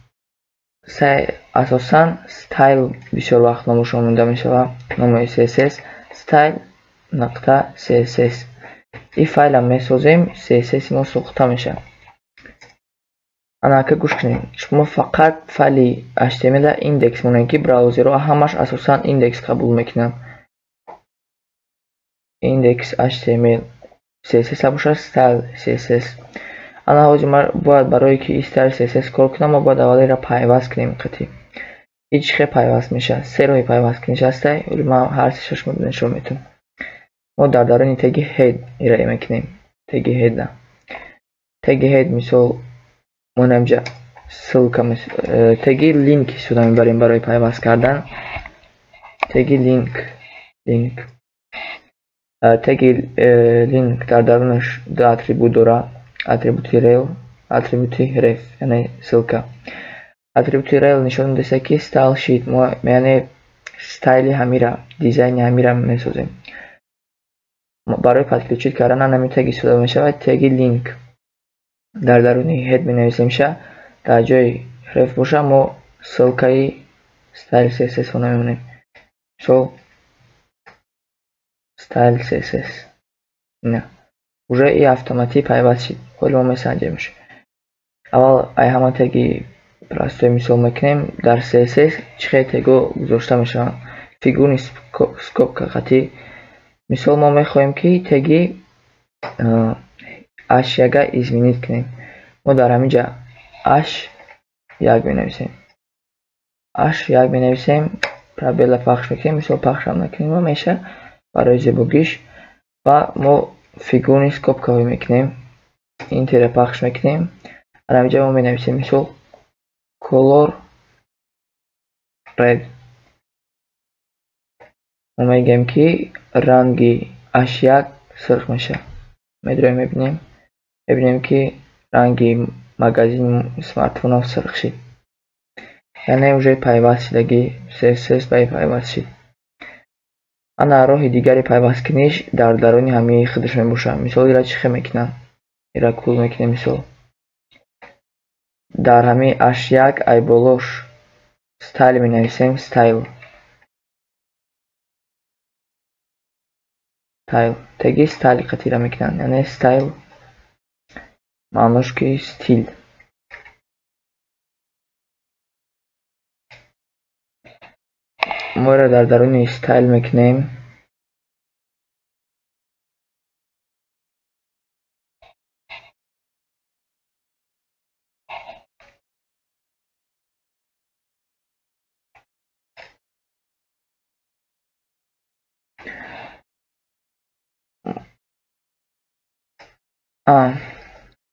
асосан стайл бисёр вақт номашон монда мешавад. номи css style.css. ин файла месозем, css мо сохта мешавад. ана ка гӯш кунем. шумо фақат файли html индекс монем ки браузерҳо ҳамаш асосан индекс қабул мекунанд. индекс html css бошад, style css. ана ҳозир ма бояд барое ки style css кор кунам, мо бояд аввал ира пайваст кунем. қатӣ ин чӣ хел пайваст мешавад? се роҳи пайваст ки нишастай, вале ман ҳар сешаш нишон метавонам. мо дар дарони теги head ира мекунем. теги head да теги head мисол мо намҷа ссилка теги линк истифода мебарем барои пайваст кардан. теги линк теги линк дар дарунаш ду атрибут дорад. атрибути rel, атрибути ref, яъне ссилка. атрибути rel нишон медиҳад ки style sheet, мо яъне стайли ҳамира, дизайни ҳамира месозем. барои подключить кардан ҳамин тег истифода мешавад. теги link дар даруни head менависем ша, дар ҷои ref боша мо ссилкаи style css ро намемонем. so style css ина уже и автоматӣ пайваст шид. ҳоли мо месанҷемш. аввал ай ҳама теги простой мисол мекунем. дар css чӣ хел tego гузошта мешаванд. фигурни скобка қатӣ. мисол мо мехоҳем ки теги h1 изменит кунем. мо дар ҳамин ҷа h1 менависем. h1 менависем, пробела пахш мекунем. мисол пахшам накунем, меша барои зебогиш. و ما فیگورنی سکوبکاوی میکنیم، اینطور پخش میکنیم. الان اینجا ما مینویسیم مثل color red. ما میگیم که رنگی اشیاء سرخ میشه. میدونیم ببینیم که رنگی مگزین سمارت فون سرخ شد. یعنی уже پیوست شدگی CSS به پیوست شد. انا راه دیگری پیوست کنیش در درون همه خودش میباشه. مثال ایرا چی میکنن؟ ایرا کول میکنه. مثال در همه اشیاء ای بولوش ستایل می نویسیم. ستایل تگی ستایل قطیره میکنن. یعنی ستایل معناش که ستیل. ما را در درون ستایل میکنیم.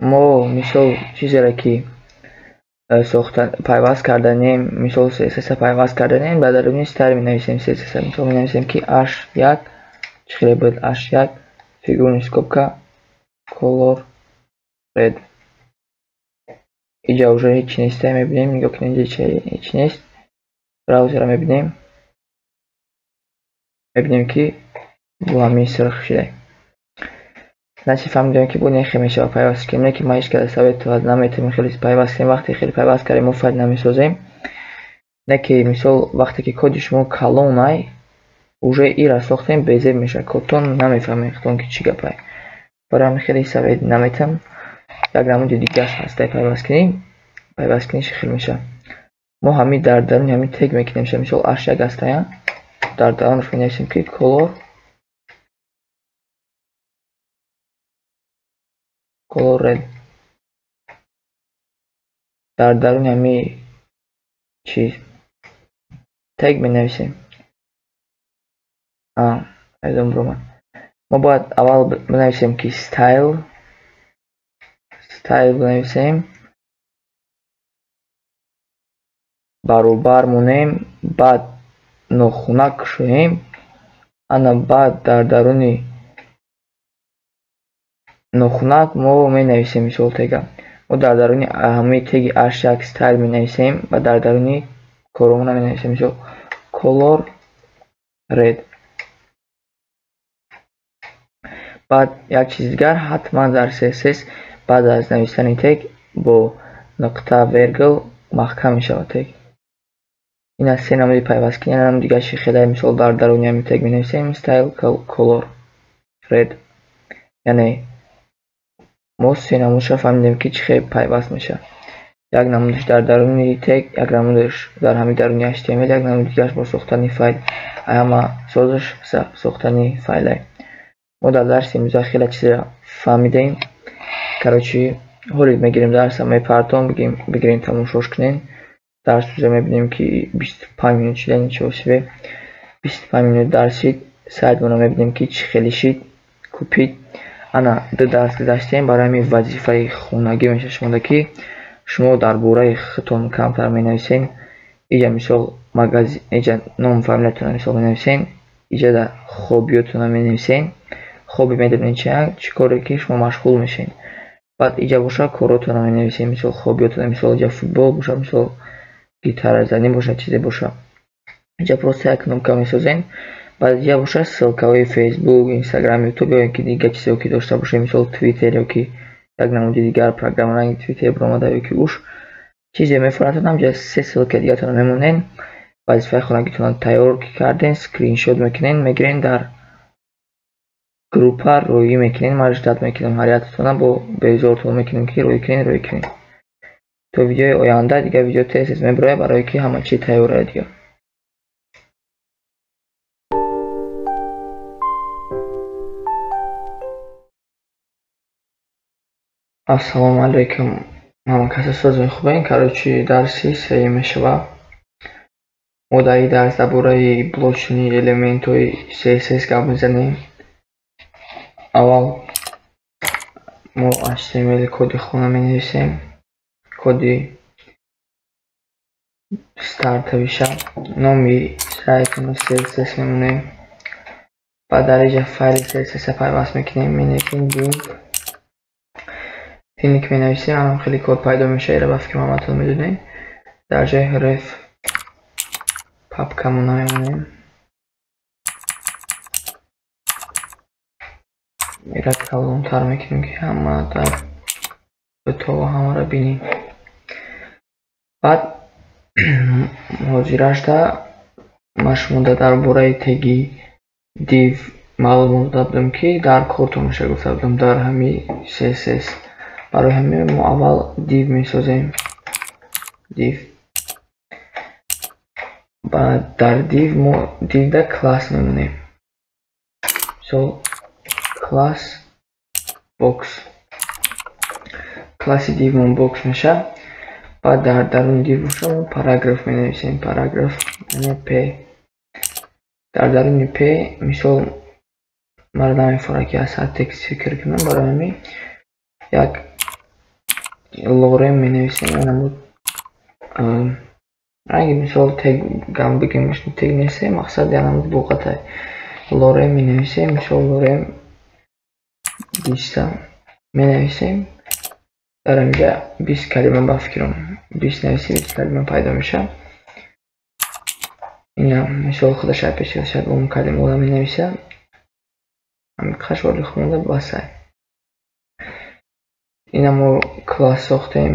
ما مثال چیزی را که پیوست کردنیم، مثال CSS پیوست کردنیم، بعد درون ستایل می نویسیم. CSS مثال می نویسیم که h1 چخیره بود h1 فیگورنی سکوبکا color red. اینجا уже هیچ نیست. میبینیم نگاه کنید اینجا هیچ نیست. براوزر میبینیم که بو همین سرخ شده. نشی فهمیدیم که بو نخی میشه پیوست کنیم که ما هیچ کده ثابت تو نمیتونیم خیلی پیوست کنیم. وقتی خیلی پیوست کردیم مفید نمیسازیم. نه که مثال وقتی که کدش ما کلونای уже ایرا ساختیم بیزه میشه. کدتون نمیفهمیم خودتون که چی گپای. برای همین خیلی ثابت نمیتونم. یک نمود دیگه هسته پیوست کنیم. پیوست کنیش خیلی میشه. ما همین در درون همین تگ میکنیم. مثال اشیاء هسته در درونش مینویسیم که color red. در درون همین چیز تگ مینویسیم. ازم برو ما باید اول بنویسیم که ستایل بنویسیم، برابر مونیم، بعد نخونک شویم. انا بعد در درون نخونک ما می نویسیم. مثال تگم ما در درون همه تگ اشیاء ستایل می نویسیم و در درون کارمون می نویسیم. مثال color red. بعد یک چیز دیگر حتما در CSS بعد از نوشتن تگ با نقطه ویرگل محکم می شود تگ. این از سه نمودی پیوست کنیم. نمود دیگه خیلی مثال در درون همین تگ می نویسیم style color red. یعنی ما سه نمودش را فهمیدیم که چی خیلی پیوست میشه. یک نمودش در درون تگ، یک نمودش در همین درون HTML، یک نمود دیگه با ساختن فایل. اما سازش ساختن فایل. ما در درس امروز خیلی چیزا فهمیدیم. کراچی حالی میگیریم درس هم میپرتم بگیریم تماشاش کنین. درس رو میبینیم که 25 مینوت شده. چه واسه 25 مینوت درس شد. ساعت منو میبینیم که چی خیلی شد کپید. انا دو درس گذاشتیم برای همین وظیفه خونگی میشه شما که شما در باره خودتون کمتر مینویسین. اینجا مثال مگزین اینجا نام فامیلتون مثال مینویسین. اینجا در خوبیاتون مینویسین. خوبی میدونین چی کاری که شما مشغول میشین. بعد اینجا باشه کاراتون رو مینویسین. مثال خوبیاتون مثال اینجا فوتبال باشه، مثال گیتار زدن باشه، چیزی باشه. اینجا پروسه یک نمکه میسازین. بعد اینجا باشه سلکه فیسبوک، اینستاگرام، یوتیوب یا اینکه دیگه چیزی که داشته باشه. مثال توییتر یا که یک نمود دیگر پروگرام رنگ توییتر برآمده یا که اوش چیزی میفرستن. اینجا سه سلکه دیگه تون میمونین. وظیفه خونگیتون تیار کردین، اسکرین شات میکنین، میگیرین در گروپ ها روی میکنین، مجدد میکنین حریاتتون با بیزارتون میکنین که روی کنین. تو ویدیو آینده دیگه ویدیو تست میبره برای که همه چی تیاره دیگه. السلام علیکم همه کسی سازم خوبین. کراچی درسی سعی میشه و مدعی درس درباره بلوچنی الیمنت های CSS گپ میزنیم. аввал мо HTML коди хона менависем, коди стартавиша, номи сайтимо CSS мемонем, ба дар инҷа файли CSS пайваст мекунем, менависем линк менависем, ҳам хеле код пайдо меша, ира ба фикрам ҳаматон медонем. Дар ҷои ref папкамона мемонем, ира калонтар мекунем ки ҳама дар ӯтоғ ҳамаро бинем. Баъд ҳозирашда ман шумода дар бораи теги div маълумот дода будам ки дар кортон меша гуфта будам дар ҳами CSS. Барои ҳамин мо аввал div месозем. Div баъд дар div мо divda класс мемонем. Мисол класс box, класси div мо box меша. Баъд дар даруни div боша мо параграф менависем, параграф яъне p. Дар даруни p мисол мара намефора ки аз ҳар текст фикр кунам, барои ҳамин як лорем менависем, яъне мо ранги мисол тег гам бигем тег несе, мақсад яъне мо буғатай лорем менависем, мисол лорем 20 менависем. дар инҷа 20 калима ба фикрам 20 нависем, 20 калима пайдо меша. ина мисол худаш апешка шад он калима ода менависа, ҳамин қашвали хунда басай. ина мо класс сохтем,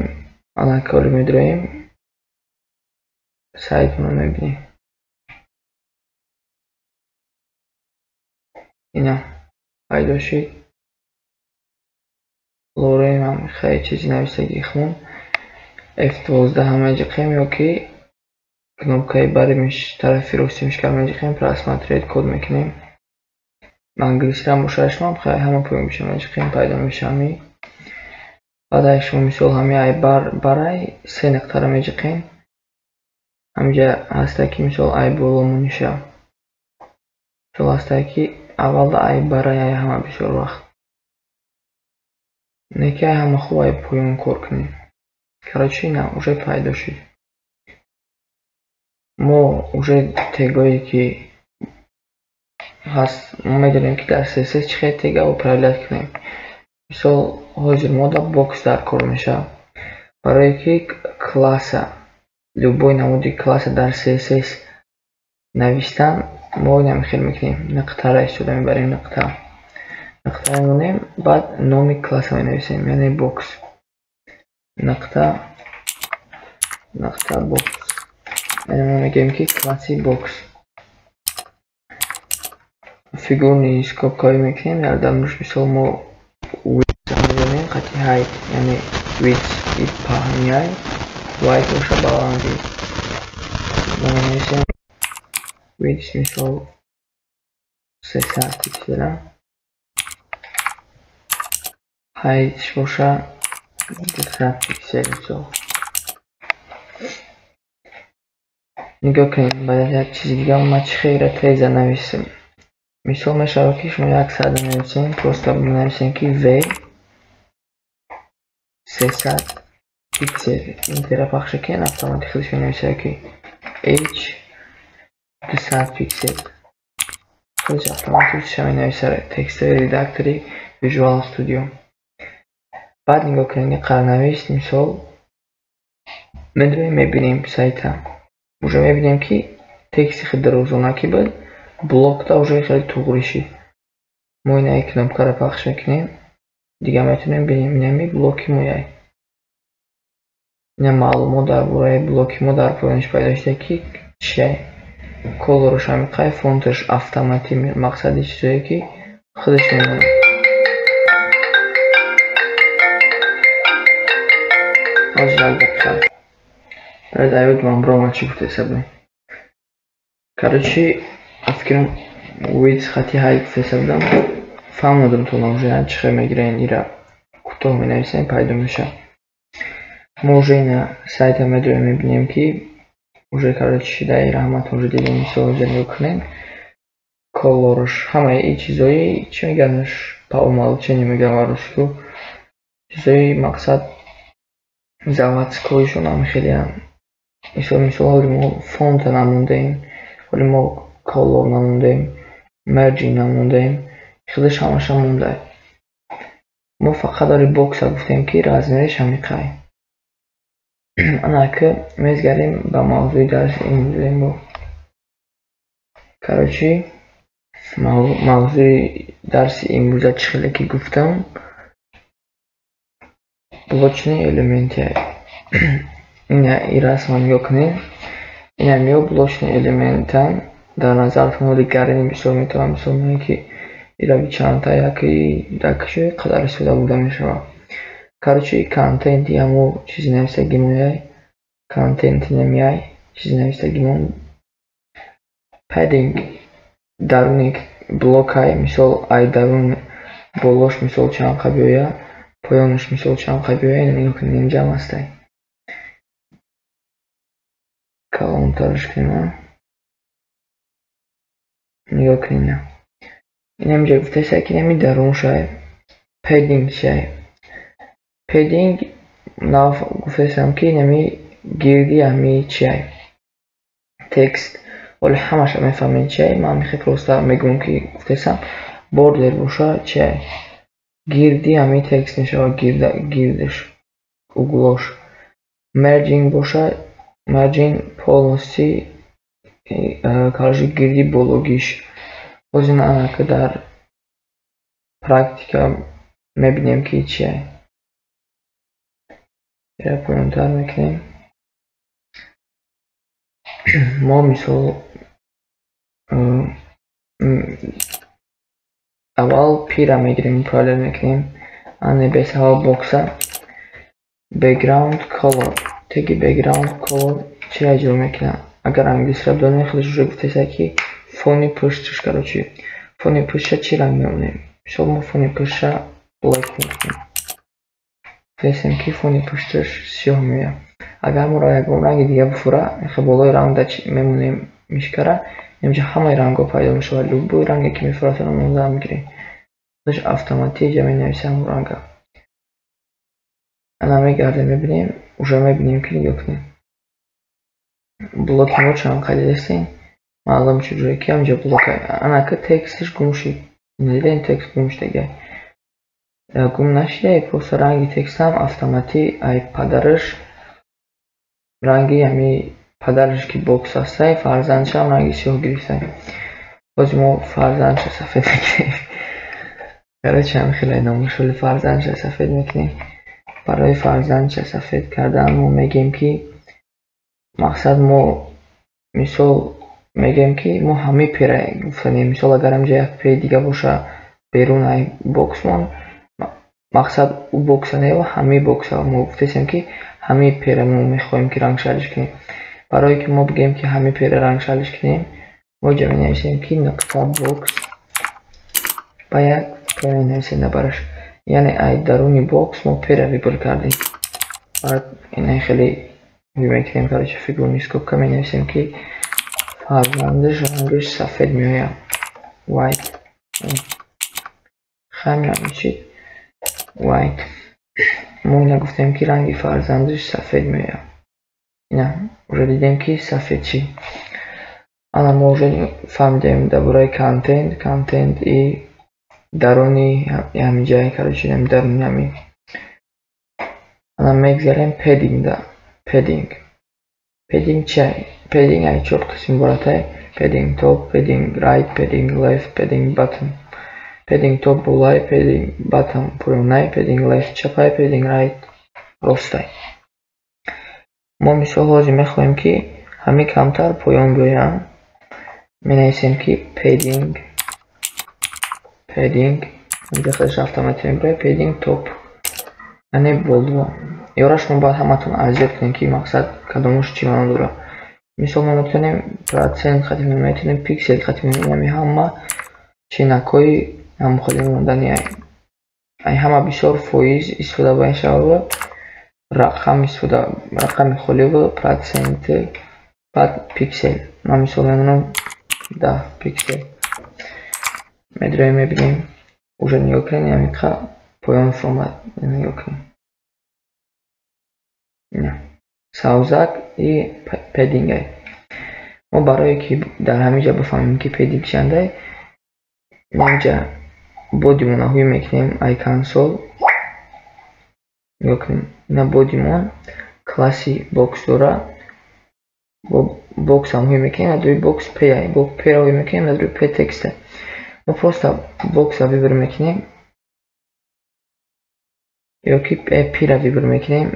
ана коли медроем, сайтмо мебинем. ина пайдо шид. лорем ҳам хеле чизи нависагӣ хун F12 ҳамаҷиқем ёки кнопкаи баримиш тарафи рости мишкал маҷиқем просмотреть код мекунем. англисирам бошаш мам хеле ҳама поём биша маҷиқем пайдо мешами. баъд ай шумо мисол ҳами ай барай се нуқтаро меҷиқем. ҳамҷа ҳаста ки мисол ай боломониша, мисол ҳаста ки аввалда ай барай ай ҳама бисёр вақт неки ай ҳама хуб ай поён кор кунем. короче ина уже пайдо шуд. мо уже тегое ки ҳаст мо медонем ки дар CSS чӣ хел тега управлят кунем. мисол ҳозир мо дар бокс дар кор меша. барое ки класса любой намуди класса дар CSS навистан мо инам хел мекунем, нуқтаро истода мебарем, нуқта мемонем, баъд номи класса менависем, яъне бокс, нуқта бокс, яъне мо мегӯем ки класси бокс. фигурни скобкаҳои мекунем, яъне дар муш мисол мо width мебинем, қати height, яъне width и паҳнияй white боша баланди. мо менависем width мисол 300 пиксела, height боша 200 пиксел мисол. нигоҳ кунед, баъд як чизи дига ма чӣ хелра теза нависем. мисол мешавад ки шумо 100 менависем, просто менависем ки v 300 пиксел интера пахша кен автоматик худаш менависад ки h 200 пиксел худаш автоматик менависад текстови редактори Visual Studio. баъд нигоҳ кунед қарнавист, мисол медроем мебинем сайта, уже мебинем ки тексти хеле дарозонаки буд, блокта уже хеле туғри шид. мо ина кнопкаро пахш мекунем, дига метонем бинем инами блоки мояй. ина маълумот дар бораи блоки мо дар поёниш пайдо шуда ки чияй. колорош ҳамиқай, фонташ автоматӣ, мақсади чизое ки худаш мемонад. ҳозир як дақиқа даёд ман биром чӣ гуфта ҳисабем. короче фикрам width хати height гуфта ҳисабдам, фаҳмидам тона уже чӣ хел мегирен, ира кӯтоҳ менависем пайдо меша. мо уже ина сайта медроем мебинем, ки уже короче шида ира ҳаматон уже дидем. мисол ҳозир нигоҳ кунем, колорш, ҳамаи чизои чӣ меганаш, по-умолчанию мегӯям ва руску, чизои мақсад заводскоишон ҳам хелеам. Мисол мо фонта намондаем, вале мо колор намондаем, мерҷинг намондаем, хелаш ҳамаша мондаем. мо фақат дори бокса гуфтем ки размериш ҳамиқай. Анака мезгарем ба мавзӯи дарси имрӯзаи мо. Короче, мавзӯи дарси имрӯза чӣ хеле ки гуфтам, блочные элементи. Ина и расман нигоҳ кунед. Инам ё блочные элементан. Дар назартон оли гарани мисол метавонам мисол менем ки ирави чанда яки дакшо қадар истифода бурда мешавад. Короче, контенти ҳамо чизи нависагимояй, контенти намияй, чизи нависагимон. Padding даруни блокай, мисол ай дарун болош мисол чанқа биёя, поёнаш мисол чанқа биёя, ин нигоҳ кунед инҷам ҳастай. Калонтараш кунем. Нигоҳ кунед. Инам ҷа гуфтаест ки нами дарун шай. Padding шай. Padding нав гуфтаестам ки нами гирди ҳами чай. Текст. ولی همش میفهمین چیه. من میخوام پروستا میگم که گفتم بوردر باشه چیه. گیردی همی تکست میشه و گیردش углош. Merging باشه. Merging полностью короче гирди бологиш. Оз ин анака дар практика мебинем ки чие. Я поинтар мекунем. мо мисол аввал пира мегирем, параллел мекунем. ане бесавал бокса background color. Теги background color чиро иҷро мекунад. Агар англисиро донем хеле уже гуфтаест ки фони пушташ, короче фони пуштша чӣ ранг мемонем. Мисол мо фони пуштша black мекунем. гуфтаестем ки фони пушташ сиёҳ меояд. Агар моро ягон ранги дига буфура, болои рангда мемонем мишкара, инҷа ҳамаи рангҳо пайдо мешавад. любой ранге ки мефуратад монда мегирем. худаш автоматик ҷа менависам ранга. ана мегардем мебинем, уже мебинем ки нигоҳ кунем. блоки мо чанд қайдадестем. маълум чуҷое ки ҳамҷа блока. анака текстиш гум шид. дидем текст гум шидаги. гум нашида, просто ранги текстам автоматик ай падараш ранги ҳами падараш ки бокс ҳастай, фарзандшам ранги сиёҳ гирифтай. бози мо фарзандша сафед мекунем. короче ҳам хеле номуш, вале фарзандша сафед мекунем. барои фарзандша сафед кардан мо мегем ки мақсад мо мисол мегем ки мо ҳами пера гуфтанем. мисол агар ҳамҷа як пер дига боша берун ай боксмон, мақсад у бокса не ҳами бокса. мо гуфтаем ки ҳами пера мо мехоҳем ки рангшалиш кунем. барое ки мо бигем ки ҳами пера рангшалиш кунем, мо ҷа менависем ки нақта бокс ба як пера менависем бараш. яъне ай даруни бокс мо пера вибр кардем. ина хеле мекунем. короче фигурни скобка менависем ки фарзандиш рангиш сафед меояд. white ҳамин чӣ white. мо ина гуфтем ки ранги фарзандиш сафед меояд. ина уже дидем ки сафед чӣ. ана мо уже фаҳмидем дар бораи контент и даруни ҳамин ҷай. короче даруни ҳамин. ана мегзарем padding да. padding чӣ? padding ай 4 қисм иборатай. padding top, padding right, padding left, padding bottom. padding top болай, padding bottom поёнай, padding left чапай, padding right ростай. мо мисол ҳозир мехоҳем ки ҳами камтар поён биёянд. менависем ки padding инҷа худаш автоматик мебирад. padding top яъне болдо. ёрашмо бояд ҳаматон азият кунем ки мақсад кадомаш чӣ маъно дорад. мисол мо метавонем процент хатм менем, метавонем пиксел хатм менем. ҳами ҳама ченакҳои ҳамхоли мондани ай ҳама бисёр фоиз истифода мешавад. рақами холӣ ва проценти баъд пиксел. ман мисол менонам 10 пиксел. медрои мебинем уже нигоҳ кунед ҳамиқа поён формат нигоҳ кунед саузак и педингай мо барое ки дар ҳамин ҷа бафаҳмем ки пединг чиандай инҷа бодимон ҳуй мекунем ай консол нигоҳ кунем ина бодимон класси бокс дора бокс ҳам ҳуй мекунем надруи бокс пеяй пера ҳуй мекунем надруи пе тексте мо просто бокса вибр мекунем ё ки пира вибр мекунем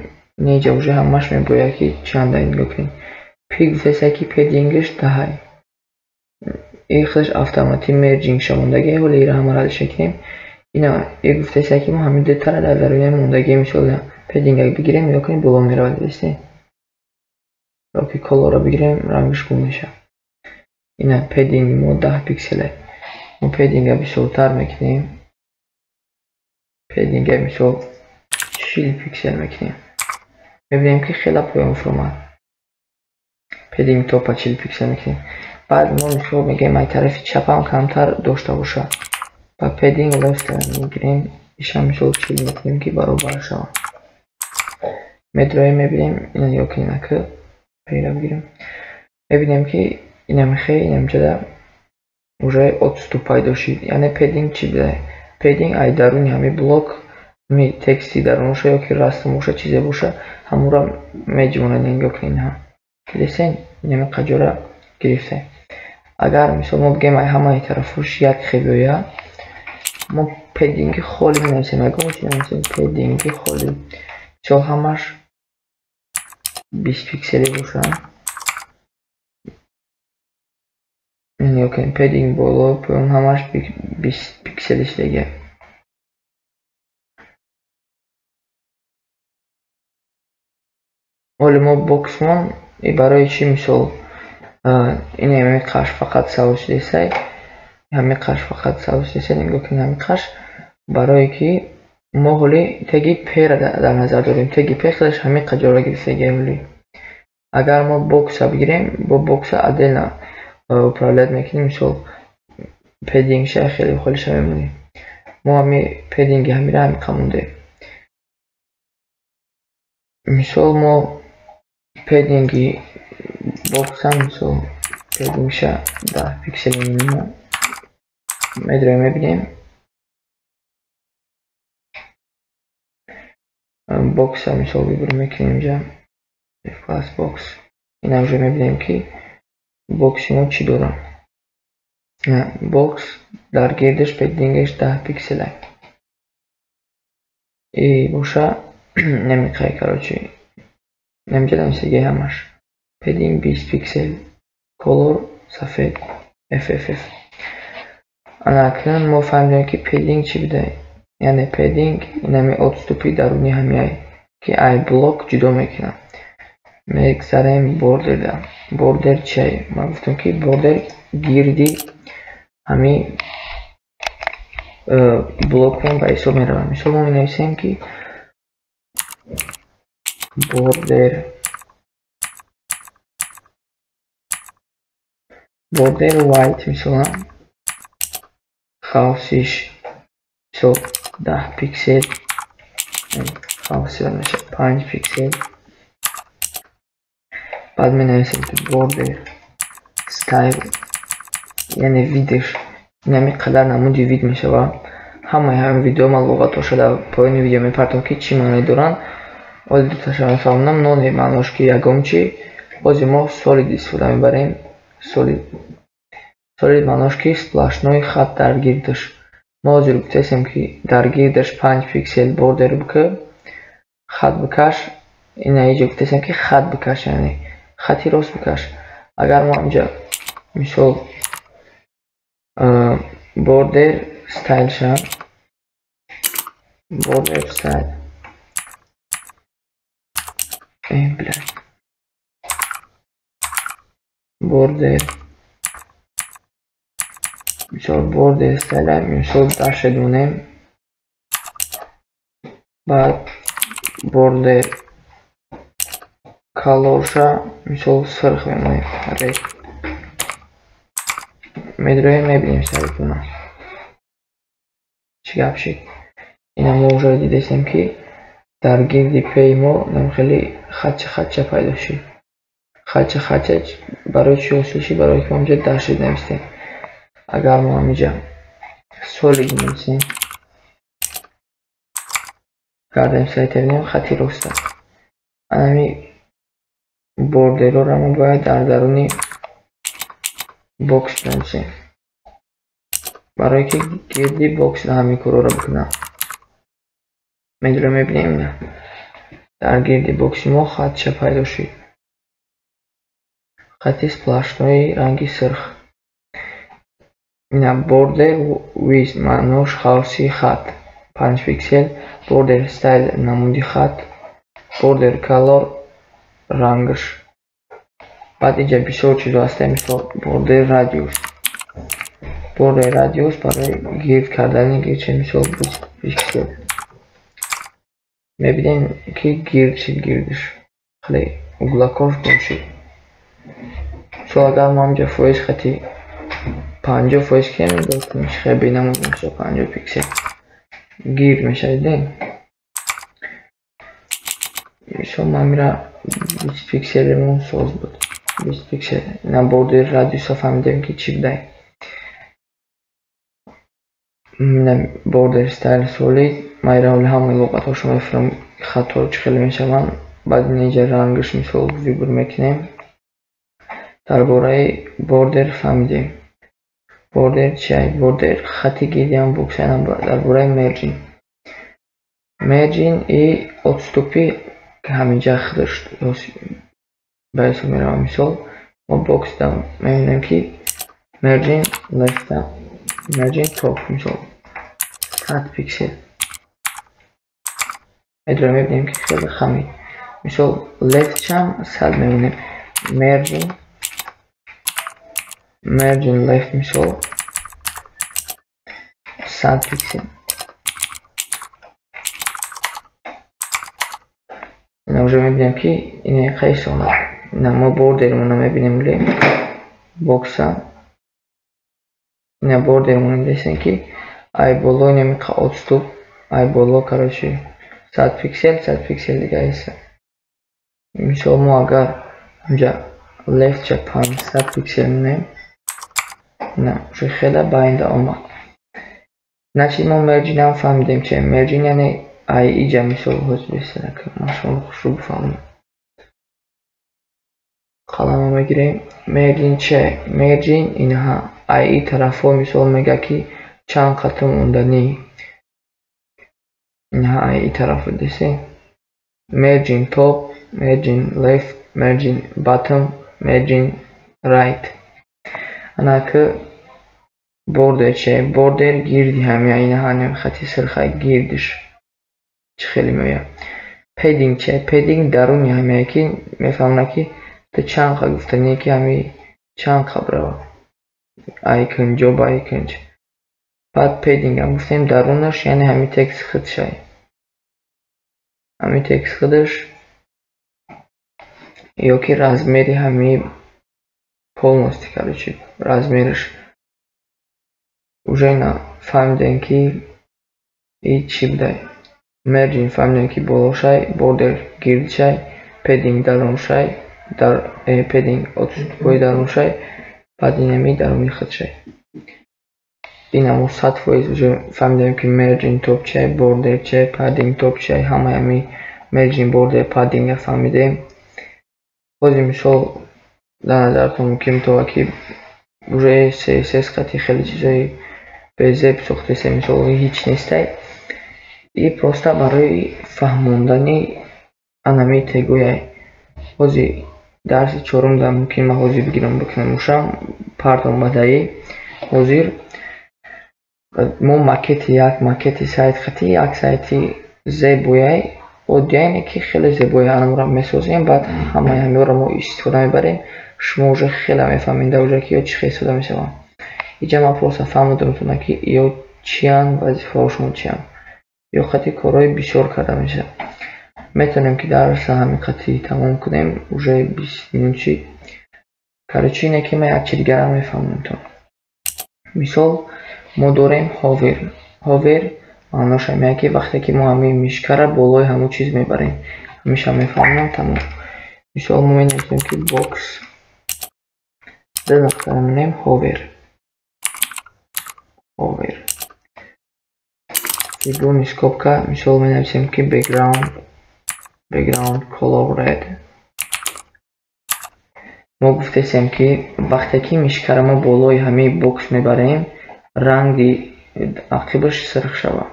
неҷа уже ҳамаш мебояд ки чиандай нигоҳ кунем пи гуфтесае ки педингиш даҳай ин худаш автоматӣ мерҷинг шавондагӣ ҳоли ира ҳамаро ҳалиш мекунем ина ин гуфтесае ки мо ҳамин дутара дар даруни мондагӣ мисол пединга бигирем нигоҳ кунем боло меравад дидистед ё ки колорро бигирем рангиш гум мешавад ина пединги мо 10 пикселе мо пединга бисёртар мекунем пединга мисол 40 пиксел мекунем мебинем ки хела поён формат пединг топа 40 пиксел мекунем баъд мо мисол мегем ай тарафи чапам камтар дошта боша ба пединг ласта мегирем иша мисол 40 мекунем ки баробар шавад медрои мебинем ина нигоҳ кунем ки пейра бигирем мебинем ки ина мехе инамҷада уже отступ пайдо шид яъне пединг чи буда пединг ай даруни ҳами блок ҳами тексти дарун боша ё ки расм боша чизе боша ҳамура меҷмонад нигоҳ кунед ҳам дидисен инами қаҷора гирифте агар мисол мо бигем ай ҳамаи тарафуш як хебиёя мо пединги холи менависем ягон чи менависем пединги холи мисол ҳамаш 20 пиксели боша нигоҳ кунед пединг боло поён ҳамаш 20 пикселиштеги ҳоли мо боксмон и барои чи мисол ин ҳами қаш фақат савус десай ҳами қаш фақат савус десай нигоҳ кунед ҳами қаш барое ки мо ҳоли теги пера дар назар дорем теги пе худаш ҳами қаҷора гирифтеги ҳоли агар мо бокса бигирем бо бокса отдельно управлять мекунем мисол пединг ша хеле холиша мемонем мо ҳами пединги ҳамира ҳамиқа монде мисол мо пединги бокса мисол педингша 10 пиксели минимум медрои мебинем бокса мисол вибр мекунем ҷа класс бокс ина уже мебинем ки бокси мо чӣ дорам бокс дар гирдиш педингаш 10 пикселе и боша намиқай короче намҷа намисаги ҳамаш пединг 20 пиксел колор сафед FFF анакун мо фаҳмидем ки пединг чӣ буда яъне пединг инами отступи даруни ҳамиай ки ай блок ҷудо мекунам мегзарем бордерда бордер чиай ман гуфтам ки бордер гирди ҳами блокон ба ҳисоб меравад мисол мо менависем ки border white мисолан хавсиш мисол 10 пиксел хавсиш 5 пиксел баъд менависем ки border style яъне видиш инами қадар намуди вид мешавад ҳамаи видео ман луғатоша дар поёни видео мепартам ки чӣ маъное доранд оли дуташа мефаҳмонам ноне маънош ки ягон чи бози мо солид истифода мебарем солид маънош ки сплашной хат дар гирдаш мо ҳозир гуфтаистем ки дар гирдаш 5 пиксел бордер бика хат бикаш ина иҷо гуфтаистем ки хат бикаш яъне хати рост бикаш агар мо инҷа мисол border style ша border style border мисол border style мисол дашед монем баъд border color ша мисол сирх мемонем red медрои мебинем сарикуна چی گپشید. اینا ما уже دیدیم که در گردی پی ما خیلی خدچه پیدا شد. خدچه برای چی حاصل شد؟ برای که ما اینجا داشت نوشتیم. اگر ما اینجا سولید نوشتیم کردیم سایترنیم خطی رسته. انمی بوردر رو ما باید در درونی باکس بنویسیم برای که گردی باکس رو همین کارو رو بکنم. میبینیم نه در گردی باکس ما خدچه پیدا شد. خطی سپلاشنوی رنگی سرخ. اینا بوردر ویز معناش خاصی خط 5 پیکسل. بوردر استایل نمودی خط. بوردر کالر رنگش. بعد اینجا بسیار چیزا هسته مثل بوردر رادیوس. بوردر رادیوس برای گرد کردن گرچه مثل 20 پیکسل. میبینیم که گرد شد گردش خیلی گلاکوش باشید. سو اگر ما اینجا فویس خطی 50 فویس کنیم داشتیم خیلی بینمون میشه 50 پیکسل گیر میشه دیدیم. سو ما میره 20 پیکسلمون سوز بود 20 پیکسل. اینا بوردر رادیوس ها فهمیدیم که چی بده. بوردر استایل سولید مایره ولی همه لغت ها شما افرام خط ها چه خیلی میشه من بعد اینجا رنگش مثل ویبر میکنیم. در باره بوردر فهمیدیم بوردر چیه؟ بوردر خطی گیری هم بکسن در باره مرجین ای اتستوپی که همینجا خودش باعث میره مثال ما بوکس دام میبینیم که مرجین لفت دام مرجین توپ مثال 100 پیکسل ادرا میبینیم که خیلی خمید مثال لفت چم 100 میبینیم مرجین لفت مثال 100 پیکسل. اینا اونجا میبینیم که اینه خیلی ساله. اینا ما بوردرمون رو میبینیم روی باکس ها. اینا بوردرمون رو میبینیم که ای بالا اینه میخواه اتستوب ای بالا کراشی 100 پیکسل دیگه ایسا. مثال ما اگر اینجا لفت چه 500 پیکسل مونیم نه خیلی باینده آمد. نچی ما مرجین هم فهمیدیم چه مرجین یعنی اینجا مثال حوض بسیده که ما شما خوش رو بفهمیم. خلامه میگیریم مرجین چه؟ مرجین اینها ای طرف ها مثال میگه که چند قطع موندنی اینها ای طرف دیسه مرجین توپ مرجین لفت مرجین باتم مرجین رایت. انا که بوردر چه؟ بوردر گیردی همه اینها هم خطی سرخه گیردش چه خیلی میگه. پیدینگ چه؟ پیدینگ درونی همه که میفهمونه که تا چند خواهد گفتنیه که همه چند خبره ایکن جوب ایکن. بعد پیدینگ هم گفتیم درونش یعنی همه تکس خود شای همه تکس خودش یا که رزمیری همه پولنستی کرده چی رزمیرش اوجه اینا فهمیدن که ای چی بده. مرجین فهمیدن که بالا شای بوردر گیرد شای پیدینگ درون شای در پیدینگ اتوستوپوی درون شای بعد اینمی درونی خود شای. این همون 100 فویز فهمیدیم که مرجین توپ چه بوردر چه پادینگ توپ چه همه همی مرجین بوردر پادینگ فهمیدیم. بازی مثال در نظرتون ممکن تو که روی CSS خطی خیلی چیزایی به زب سخته سه مثال هیچ نیسته. این پروستا برای فهموندنی انمی تگویه. بازی درس چهارم در ممکن ما حوضی بگیرم بکنم موشم پارتون بدهی حوضیر ما ماکت سایت خطی یک سایتی زبویه و دیگه که خیلی زبویه انم را میسازیم بعد همه را ما استفاده میبریم. شما уже خیلی میفهمین در که یا چی خیلی استفاده میشوم. اینجا ما پروسا فهمیدم تو که یا چیان وظیفه هاشون چیان یا خطی کارهای بسیار کرده میشه. میتونیم که درس همین خطی تمام کنیم уже 20 minut کارچی اینه که من یک چی دیگر هم میفهمم تو. مثال ما داریم هاور hover маънош ҳам яке вақте ки мо ҳамин мишкара болои ҳамон чиз мебарем. ҳамеша мефаҳмам тамом. мисол мо менависем ки box нуқтаро менем hover сигуми скобка мисол менависем ки background color red. мо гуфтесем ки вақте ки мишкара мо болои ҳамаи бокс мебарем ранги ақибаш сирх шава.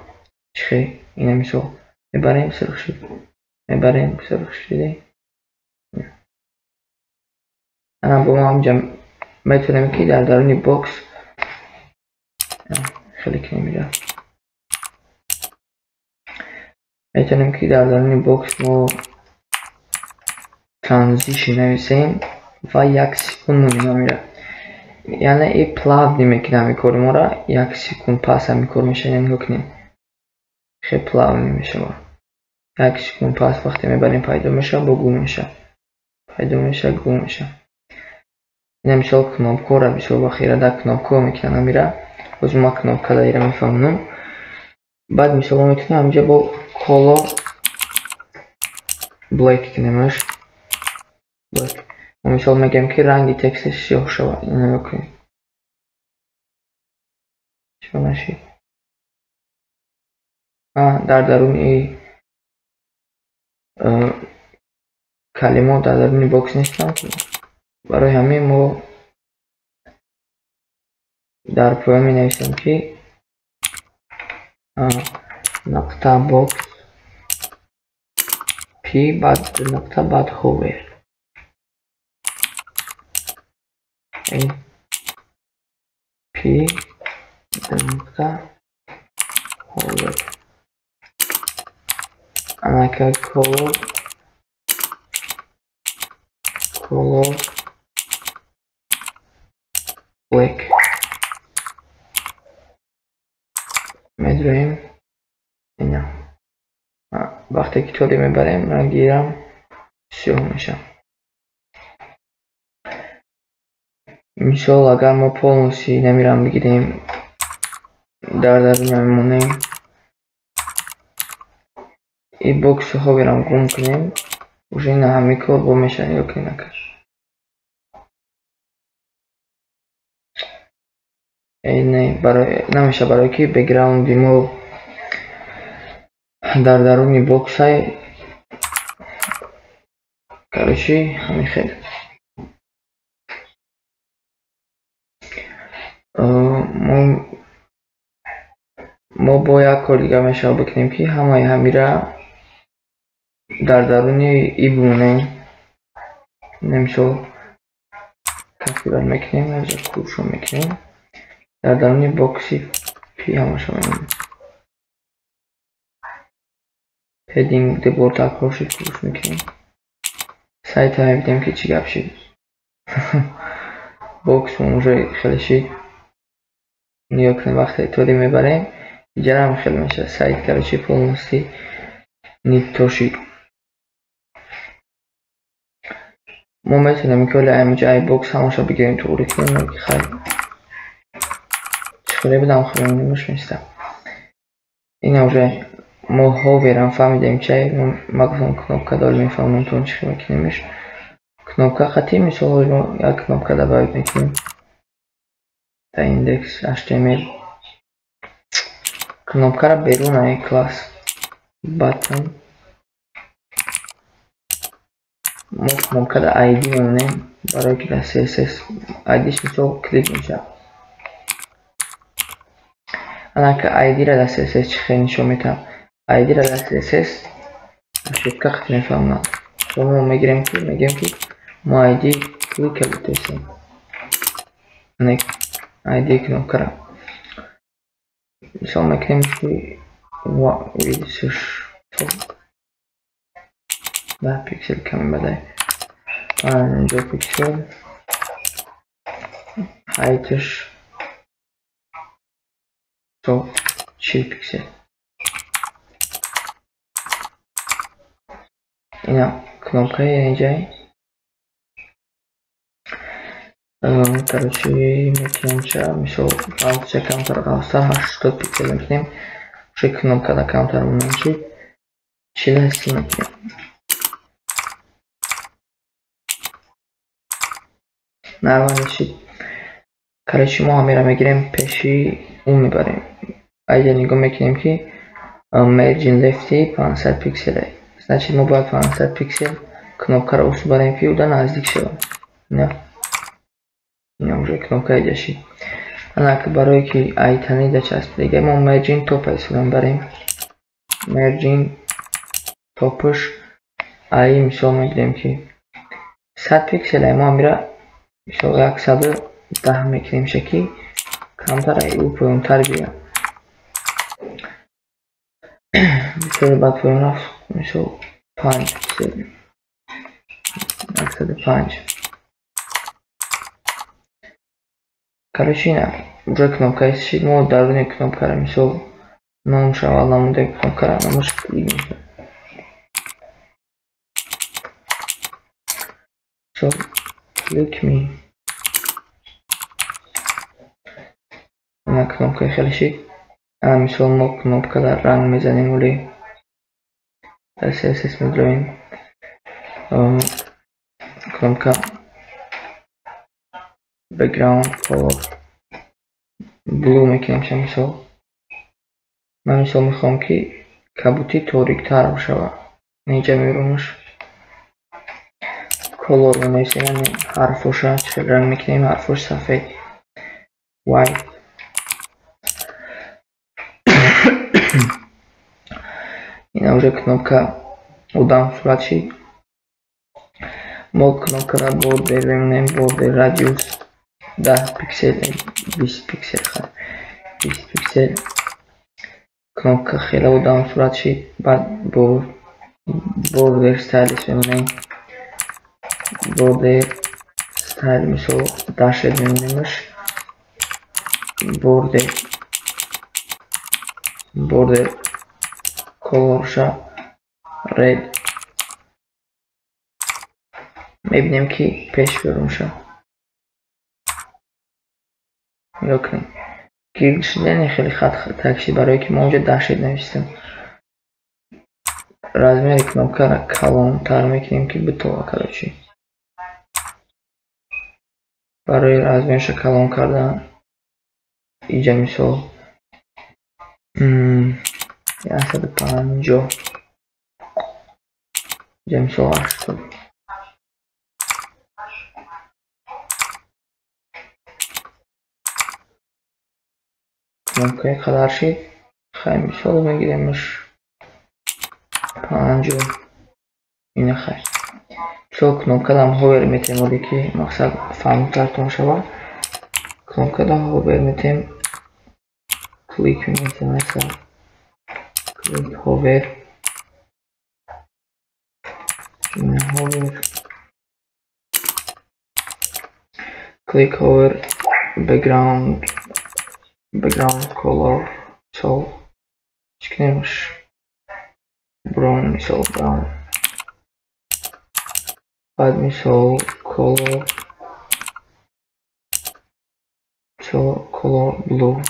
чихе ина мисол мебарем сирх шид. мебарем сирх шиде. ана бо мо ҳамҷа метавонем ки дар даруни бокс хеле ки намерафт. метавонем ки дар даруни бокс мо transition нависем ва 1 секунд мумина мира. яъне и плавни мекунем кори мора 1 секунд пас ҳами кор меша, яъне ҳукнем хе плавни мешава. 1 секунд пас вақте мебарем пайдо меша, бо гум меша, пайдо меша, гум меша. ина мисол кнопкора мисол вахира да кнопка мекунам мира. оз ма кнопка да ира мефаҳмам. баъд мисол мо метавонем ҳамҷа бо color black кунемаш. black мисол мегӯем ки ранги тексташ сиёҳ шавад. ина мекунем. чо нашид? дар даруни калимот дар даруни бокс нестам. барои ҳамин мо дар поён менависем ки нақта бокс p баъд нақта баъд hover. p нақта hover. анака color black медроим. ина вақте ки толи мебарем рангирам сиёҳ меша. мисол агар мо полноси намирам бигирем дар даруни мемонем и боксу ховерам гум кунем уже ина ҳами кор бо меша. ёки накаш намеша барое ки бекграунди мо дар даруни боксай короче ҳамин хел. мо бо як кор дига мешава бикунем ки ҳамаи ҳамира дар даруни и бимонем. мисол кафира мекунем ҷа куршо мекунем дар даруни бокси пи ҳамаша менем. heading дебор такроши курш мекунем. сайта мебинем ки чӣ гап шид. бокс уже хеле шид. ниё кунем вақте толи мебарем ҷарам хеле меша. сайт короче полностью нитто шид. мо метавонем коли ҳаминҷа ай бокс ҳамаша бигирем туғри кунем. хай чиқуре будам хеле немуш места. ина уже мо ховерам фаҳмидем чай. ма гуфтам кнопка дори мефаҳмам то чӣ мекунемш. кнопка хати мисол мо як кнопка добавить мекунем. та index html кнопкара берун ай класс button. мо кнопкада id мемонем барое ки дар css idш мисол клик мешавад. анака id-ра дар css чӣ хел нишон метавам. id-ра дар css ошибка хат мефаҳмам. мо мегирем ки мо id клик кардем. id кнопкара мисол мекунем ки видишш да пиксел каме бадай. инҷо пиксел ҳайтш 40 пиксел. ина кнопкаи инҷай Короче, мекнемча, мисол, алтча камтар қалса, 80 пиксель мекнем. Уже кнопкада камтар уменьшить. 40 мекнем. Нормально шит. Короче, мы амира мегирем пеши ум мебарем. Айда нигоh мекнем ки margin left 500 пиксель. Значит, мы باید 500 пиксель кнопка رو بریم که اون نزدیک شد. نه. اینا уже кнопка ایجاشی. الان برای که ایتانی دچسب دیگه ما margin top استفاده بریم. margin topش ای مثال میگیم که 100 پیکسل ما میره مثال 110 میکنیم شکی کمتر ای او پایین‌تر بیاد. مثال بعد پایین رفت مثال 5 پیکسل 105. Короче, уже кнопка есть, но даже кнопка ремесо, но шавал нам де кнопка, нам уж кликнуть. So, click me. На кнопка خلشي. مثل ما кнопка در رنگ میزنیم ولی در CSS میدرویم. کنopka background color blue میکنیم مثال من مثال میخوام که کبوتی تاریک تر باشه اینجا میرومش color میسیم یعنی حرفوش چه رنگ میکنیم حرفوش سفید white اینا уже кнопка удам сурачи Mod knapplarna border benimle border radius 10 piksel 20 piksel 20 piksel knopka خیلی udam surat شید بعد border style benimle border style مثل داشت benimlemiş border color şa red میبینیم که پیش برون شد یا کنیم گیرد شدن خیلی خط تکشید برای که ما اونجا داشت نوشتیم размер кнопка را کلان تر میکنیم که بتوه короче برای размерش کلان کردن اینجا مثال 150 اینجا مثال 80 Knopkaya kadar şey kaymış olma gidemiş 50 yine kay çok knopkadan hover metem oldu ki maksat fanlar tonşava knopkadan hover metem click metem mesela click hover yine hover click hover background color so çıkmış brown misal brown add misal color so color blue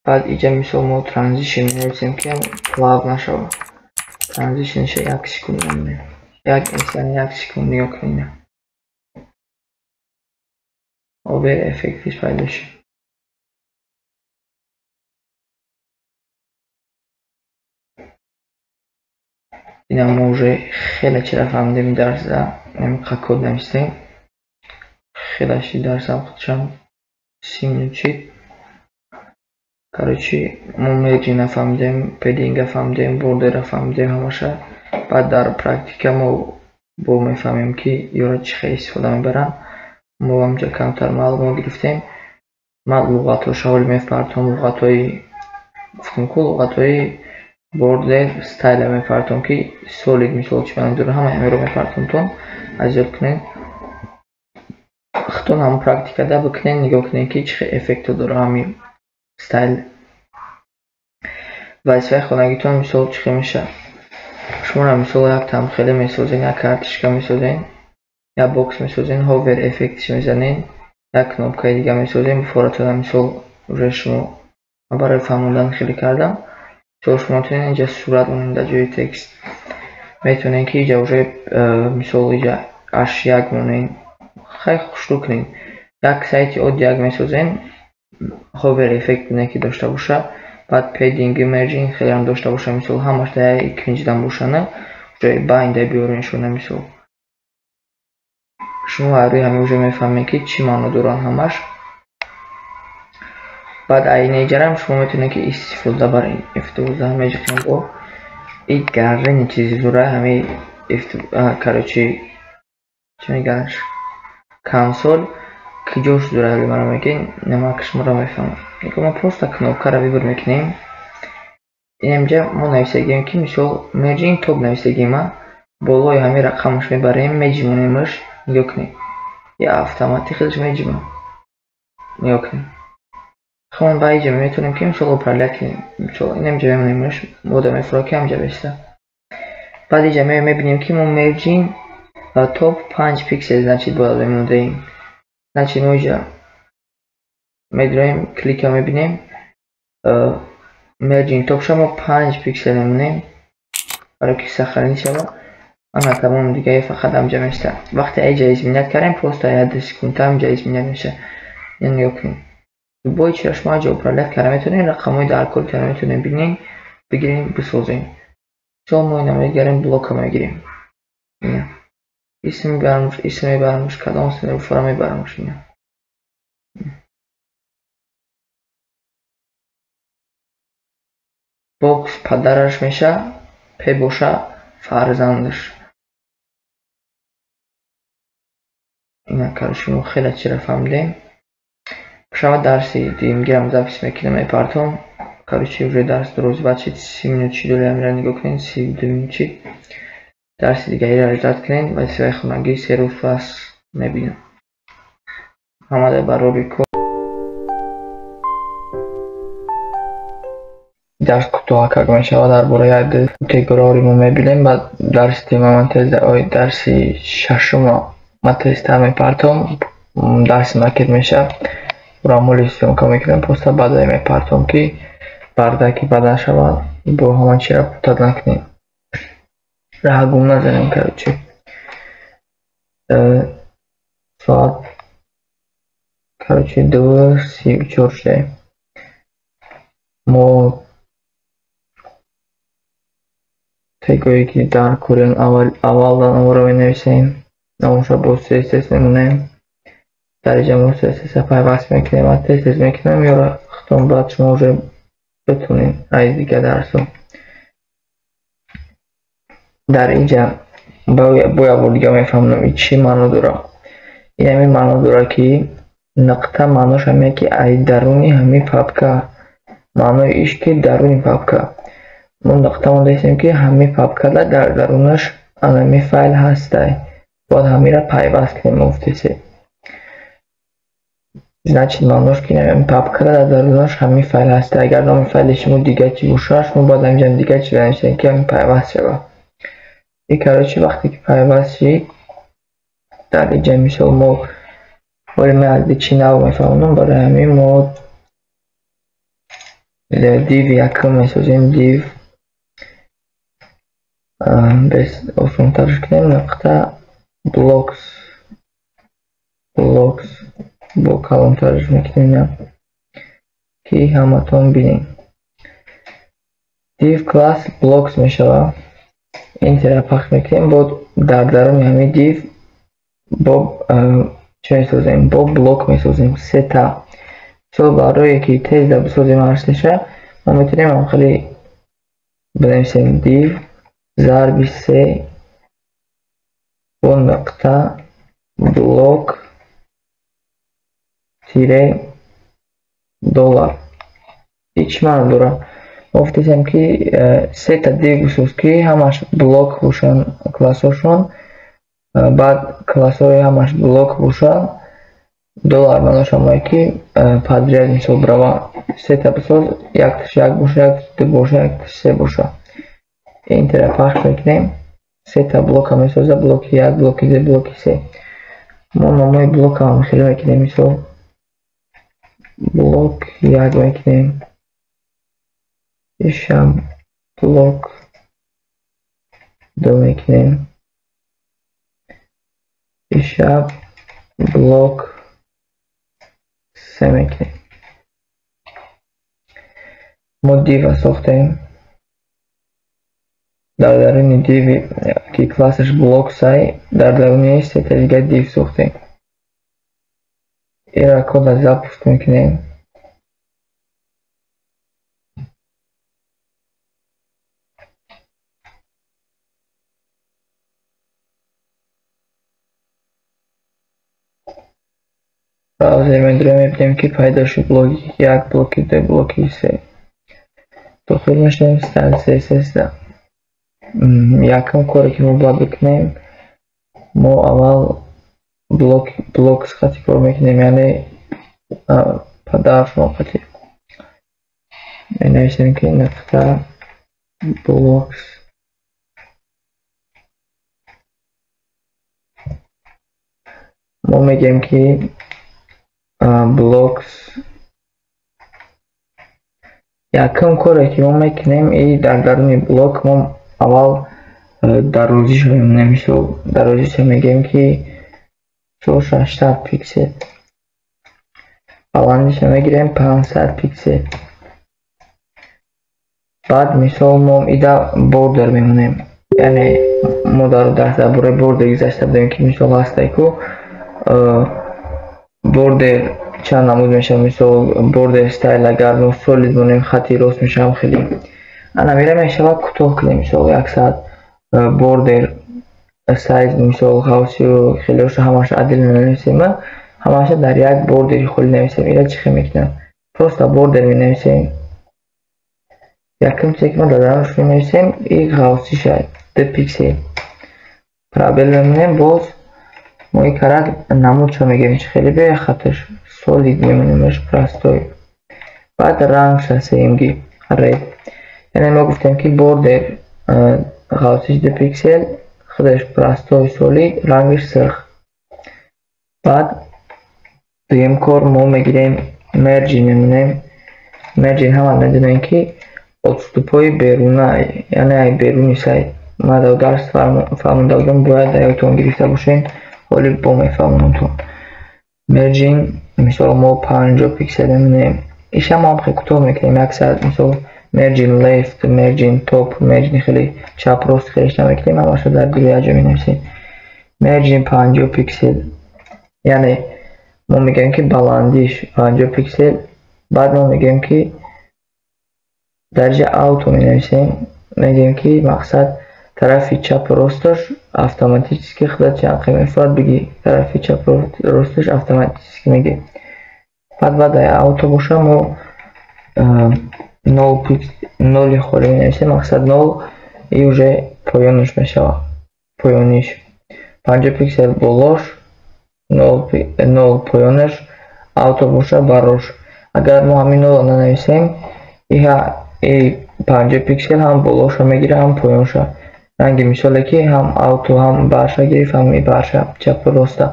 add iyice misal mo transition hepsini ki plawna şava transition şey eksik kullanmıyor eksik yok yine o bir efektif paylaşım. اینا ما уже خیلی چرا فهمیدیم درس نمیخواد کد نمیستیم خیلیشی درس هم خودشم 30 minut شد короче ما مرجی نفهمیدیم پدینگ فهمیدیم بوردر فهمیدیم همشه بعد در پرکتیکا ما با میفهمیم که یورا چی خیلی استفاده میبرن ما همجا کمتر معلومات گرفتیم من لغاتش حاول میفرتم لغاتای گفتم که لغاتای border style میفرتم که solid مثال چی بندر همه رو میفرتم تون از کنین خطون هم پرکتیکا دا بکنین نگاه کنین که چه افکت داره همین style واسه خونگیتون مثال چی میشه شما مثال یک تم خیلی میسازین یک کارتشکا میسازین یا بوکس میسازین هاور افکتش میزنین یک کانال دیگه میسازین بفورت مثال روی شما برای فهموندن خیلی کردم شما میتونین اینجا صورت اون در جای تکست میتونین که اینجا روی مثال اینجا اشیاء مونین خیلی خوش رو کنین یک سایت اودیاگ میسازین هاور افکت نکی داشته باشه بعد پیدینگ مرجینگ خیلی هم داشته باشه مثال همش در ikinciden boşanı روی bind'e بیارینشونه مثال شما روی همه وجه میفهمین که چی معنی دارن همش بعد اینجا هم شما میتونین که استفاده برین افتوزه همه جکنین با این گرین چیزی دوره همه کارچی چی میگنش کانسول که جوش دوره هلی مرا میگین نماکش مرا میفهمم یکو ما پروستا کنوکا رو بیبر میکنیم اینجا ما نویسگیم که مثال مرجینگ توب نویسگیم بالای همه رقمش میبریم مجمونیمش نگاه کنیم یا автоматик خودش میجمه نگاه کنیم خب با اینجا میتونیم که مثال اپرالت کنیم مثال این اینجا میمونیمش مودم افراکی همجا بسته بعد اینجا میبینیم که ما مرجینگ توب 5 پیکسل значит باید بمونده ایم значит ما اینجا میدرویم کلیک ها میبینیم مرجینگ توب شما 5 پیکسل میمونیم برای که سخرانی شما اما تمام دیگه فقط همجا میشته وقتی اینجا ازمینت کردیم پروستا یا 10 سکونده همجا ازمینت میشه یعنی نگاه کنیم باید چرا شما اینجا اپرالت کرده میتونین رقم های در کل کرده میتونین بینین بگیرین بسازین چون ما اینو میگیریم بلوک ها میگیریم اسم میبرمش کدام اسم رو فرا میبرمش اینه بوکس پدرش میشه پی باشه فرزندش اینا کارشون خیلی چرا فهمیدیم شما درسی دیگه میگیرم запись میکنم میپرتم کارچی روی درس درست بچید 30 minut چی دوله میره نگاه کنین 32 minut چی درسی دیگه ایره رجدت کنین و سوی خونگی 3 روز پس میبینم همه برای بیکن درس کوتاه که میشه در برای کاتگوری ما میبینیم بعد درس تیم من تز درسی ششم ما تست هم میپرتم درس مکت میشه برامولی سیونکا میکنم پوستا بعد میپرتم که بردکی بدن شود با همان چی را پوتاد نکنیم راه گم نزنیم کارچی ساعت کارچی 2:34 شه ما تگویی که در کورین اولدان او رو نویسیم نموشا با سیستس میمونیم درجه ما سیستس پیوست میکنیم و تستس میکنیم یا ختم بعد شما رو بتونیم از دیگه درسو در اینجا باید دیگه میفهمم این چی معنی داره این همین معنی داره که نقطه معنیش همه که ای درونی همین پاپکا معنی ایش که درونی پاپکا ما نقطه مونده ایستیم که همین پاپکا در درونش همین فایل هسته باید همین را پیوست کنیم مفتیسی значит معنیش که همین پاپکا در درونش همین فایل هسته اگر نام فایلش ما دیگه چی باشه شما باید همینجا دیگه چی بنویسیم که همین پیوست شده این کارچی وقتی که پیوست شید در اینجا میشه ما برای من چی نو میفهمونم برای همین ما دیو یکم میسازیم دیو بس اصلا ترش کنیم نقطه بلوکس با کلام ترش میکنیم که همتون بینیم دیو کلاس بلوکس میشه این طرح پخش میکنیم با در درون همین دیو با چه میسازیم با بلوک میسازیم 3 تا سو برای که تیز در بسازیم هستشه ما میتونیم هم خیلی بنویسیم دیو ضرب 3 با نقطه بلوک تیره دلار هیچ معنی داره گفتیم که 3 تا دیو بساز که همش بلوک باشن کلاساشون بعد کلاسای همش بلوک باشن دلار منوش همایی که پادریاد میشه برای 3 تا بساز یک باشه یک باشه یک 3 باشه این طرح پخش میکنیم 3 تا بلوک هم میسازه بلوک 1 بلوک 2 بلوک 3 ما نامای بلوک هم خیلی میکنیم. مثال بلوک یک میکنیم، ایشم بلوک دو میکنیم، ایشم بلوک سه میکنیم. ما دیو ساختیم. در درون دیوی که کلاسش بلوک سای در درونش سه تا دیگه دیو ساختیم. این را کد از زاپوست میکنیم. براوزر مندره میبینیم که پیدا شد بلوکی یک، بلوکی دو، بلوکی سه. داخل میشیم استایل CSS ده. یکم کاری که ما باید بکنیم، ما اول بلوک خطی کار میکنیم، یعنی پدرش موقتی می نویسیم که نقطه بلوکس ما میگیم که بلوکس یکم کاری که ما میکنیم این در درون بلوک ما اول در روزیش نمیشه. در روزیش میگیم که 180 پیکسل، بلندش میگیریم 500 پیکسل. بعد مثال ما ایده بوردر میمونیم، یعنی ما در زبور بوردر گذاشته بودیم که مثال هسته که بوردر چند نمود میشه. مثال بوردر استایل اگر ما سولید مونیم خطی راست میشه هم خیلی انا میره میشه و کوتاه کنیم. مثال 100 بوردر سایز مثال خاصی و خیلی روش همش عدل نمیسیم، همش در یک بوردری خیلی نمیسیم. ایره چی میکنم پروستا بوردر می نمیسیم، یکم چکم در درانش می نمیسیم. این خاصی شاید 2 پیکسل پرابل میمونیم. باز ما این کرد نمود چه میگیم چه خیلی به خطش سولید میمونیمش پرستوی. بعد رنگ شسیمگی رید، یعنی ما گفتیم که بوردر خاصیش 2 پیکسل، خودش پرستوی سولید، رنگش سرخ. بعد دویم کار ما میگیریم مرجین میمونیم. مرجین هم ندونیم که odstupuje بیرونه، یعنی بیرونی سایت. ما در درس فهمونده بودم باید یادتون گرفته باشین، ولی با میفهمونتون. مرجین مثال ما 50 پیکسل میمونیم. ایش هم خیلی کوتاه میکنیم. اکثر مثال مرجین لیفت، مرجین توپ، مرجین خیلی چپ راست خیلیش نمیکنیم، همش در گروه اجا مینویسیم. مرجین 50 پیکسل، یعنی ما میگیم که بلندیش 50 پیکسل. بعد ما میگیم که درجه اوتو می نویسیم، میگیم که مقصد طرفی چپ راستش اتوماتیکی خودت چند قیمه فرد بگی طرفی چپ راستش اتوماتیکی میگی. بعد اوتو باشه ما 0 خوری می نویسیم، مقصد 0 ایوژه پایانش میشه. پایانیش 50 پیکسل بالاش 0 پایانش اوتو باشه براش. اگر ما همین 0 ننویسیم ای 50 پیکسل هم بالاش میگیره هم پایانش. رنگی مثاله که هم اوتو هم برشه گرفت هم ای برشه چپ و راسته.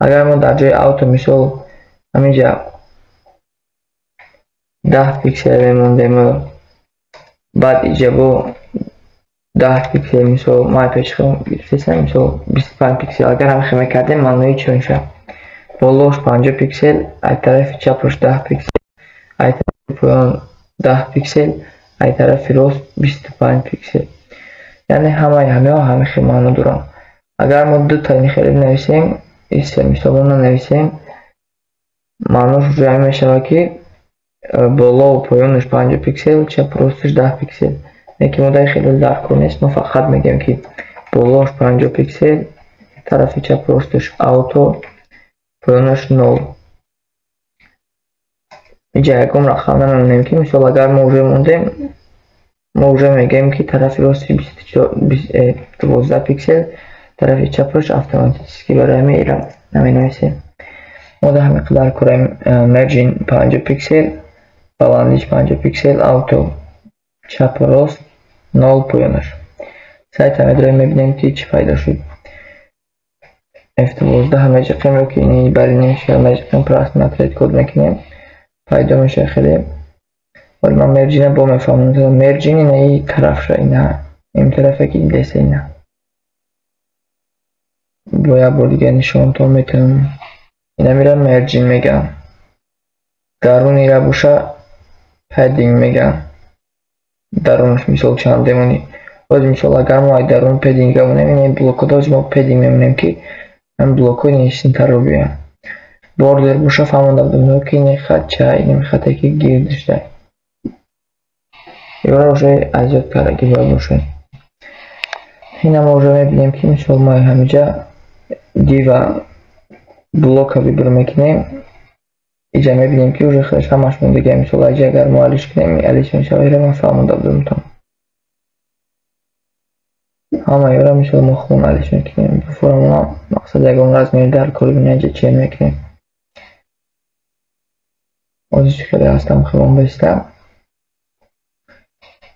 اگر ما در جای اوتو مثال همینجا 10 پیکسل میمونده، بعد اینجا با 10 پیکسل مثال ما پیش خواهم گرفتیم مثال 25 پیکسل. اگر هم خیمه کردیم منوی چون شه بالاش 50 پیکسل، ای طرف چپش 10 پیکسل، ای طرف پایان 10 پیکسل، ای طرف راست 25 پیکسل. یعنی همه خیلی معنی دارن. اگر ما دو تا این خیلی نویسیم، این سه مثال نویسیم، معنیش جای میشه که بالا و پایانش 50 پیکسل، چپ راستش 10 پیکسل. یکی مدای خیلی درک کنیست، ما فقط میگیم که بالاش 50 پیکسل، طرف چپ راستش اوتو، پایانش 0. اینجا یکم رقم نمونیم که مثال اگر موجه موندیم، موجه میگیم که طرف راستی 12 پیکسل، طرف چپش اتوماتیکی برای میرم نمینویسیم. ما ده مقدار کنیم مرجین 50 پیکسل، بلندیش 50 پیکسل، اوتو چپ راست 0 پایانش. سایت هم ادرای میبینیم که چی پیدا شد. F12 همه رو که اینی برای نمیشه همه پراس نترید کد میکنیم پیدا میشه خیلی ولی من مرجینه با مفهوم مرجین اینه ای طرف شد اینه این طرفه که این دسته اینه باید با دیگه نشون تو میتونم اینه میرم مرجین میگم درون ایره باشه پدینگ میگم درونش مثال چند دمونی باز مثال اگر ما درون پدینگ همونیم این بلوکو داشت ما پدینگ میمونیم که من بلوکو نیستیم تر رو بیام بوردر باشه فهمونده بودم که این خط چه این خطه که گیردش ده یه روشه ازیاد کرده که باید باشه این هم روشه میبینیم که مثال ما همینجا دیو بلوک ها ببر میکنیم اینجا میبینیم که روشه خودش همش موندگه مثال اگر ما علیش کنیم علیش میشه ویره من فهمونده بودم تا همه یورا مثال ما خون علیش میکنیم بفرمونا مقصد اگه راز میره در کل بینجا چین میکنیم اوزش خیلی هستم خیلی بستم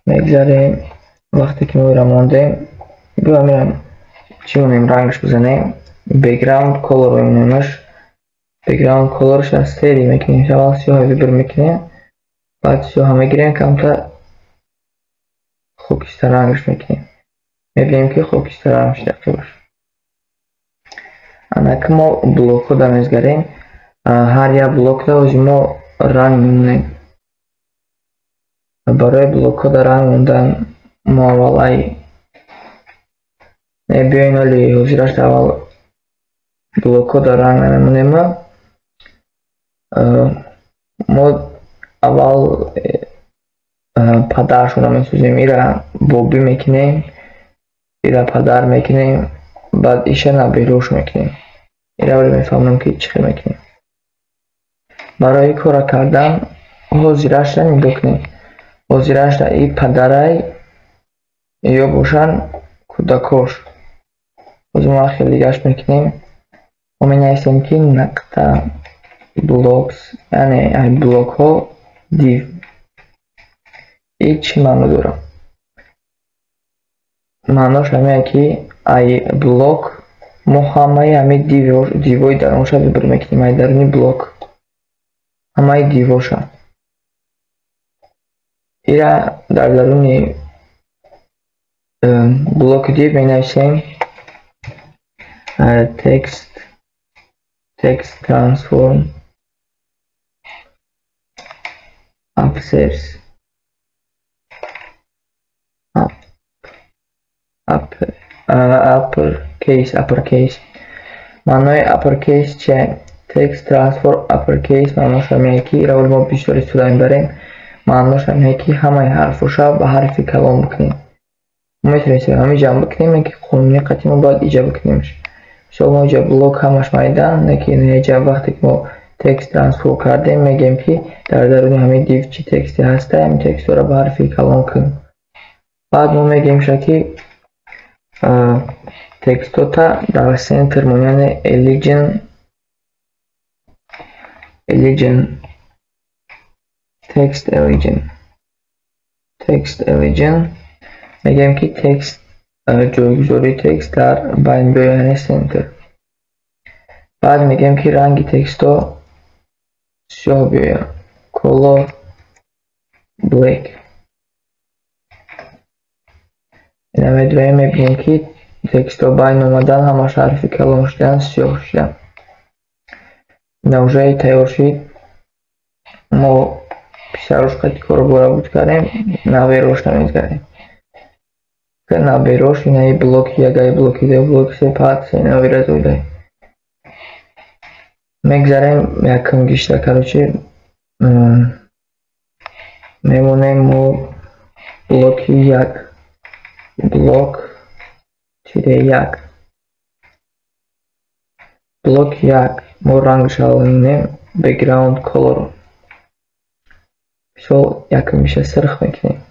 میگذاریم وقتی که میرم ماندیم بیا میرم چی مونیم رنگش بزنیم بگراوند کلر رو میمونیمش بگراوند کلرش از سری میکنیم شوال سیاه ببر میکنیم بعد سیاه میگیریم کمتر خوکیستر رنگش میکنیم میبینیم که خوکیستر رنگش دقیق باشه انا که ما بلوک رو دمیزگاریم هر یک بلوک دا ما رنگ میمونیم برای بلوک ها در رنگ موندن ما اول بیاین ولی حضیرش اول بلوک ها در رنگ نمونیم ما اول پدرشون رو میسوزیم ایره بوبی میکنیم ایره پدر میکنیم بعد ایشه نبیروش میکنیم ایره ولی میفهمم که چی میکنیم برای کار کردن حضیرش رو میدکنیم حضیرش رو ای پدرای یا باشن کودکوش از ما خیلی دیگهش میکنیم و می نویسیم که نقطه بلوکس یعنی این بلوک ها دیو این چی معنی دارم معنیش همه که ای بلوک ما همه همه دیوی درونش ببر میکنیم ای درونی بلوک همه دیوش ایره در درونی بلوک دیو می نویسیم text transform upstairs uppercase معنای uppercase چه text transform uppercase معناش همه که را ما بیشتر استفاده میبریم معناش همه که همه حرفوشا به حرفی کلام بکنیم میتونیم همه جمع بکنیم که خونی قطعی ما باید ایجا بکنیمش شما اینجا بلوک همش میدن نکه اینجا وقتی که ما تکست ترانسفور کردیم میگیم که در درون همه دیو چی تکستی هسته همین تکست رو به حرفی کلام کنیم بعد ما میگیم که تکست تا در سنتر مونیان text origin میگیم که تکست جایگذاری تکست در بین بیان سنتر بعد میگیم که رنگ تکست ها سیاه بیاین color black این همه دوی میبینیم که تکست ها بین اومدن همش حرفی کلام شدن سیاه شدن نوجه تیار شد ما پیشتروش قطعی کارو باره بود کردیم نوی روش نمید کردیم که نوی روش اینه ای بلوکی اگه بلوکی ده بلوک سه پاد سه نوی رزوی ده میگذاریم یکم گیشته کروچی میمونیم مو بلوکی یک بلوک چیده یک بلوک یک مو رنگش آلینیم بگراوند کلر شو یکم میشه سرخ میکنیم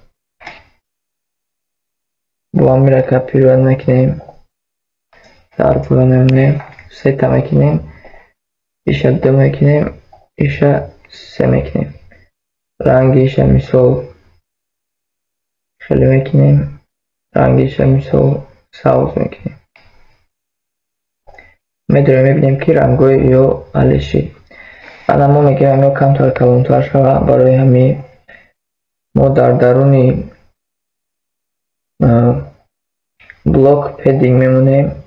با هم میره که پیروان میکنیم در پولان میمونیم سیتا میکنیم ایشه دو میکنیم ایشه سه میکنیم رنگیشه مثل خیلی میکنیم رنگیشه مثل ساوز میکنیم میبینیم که رنگای یا الشی بعد ما میگیم همه کمتر کلانتر شود. برای همین ما در درون بلاک پدینگ میمونیم.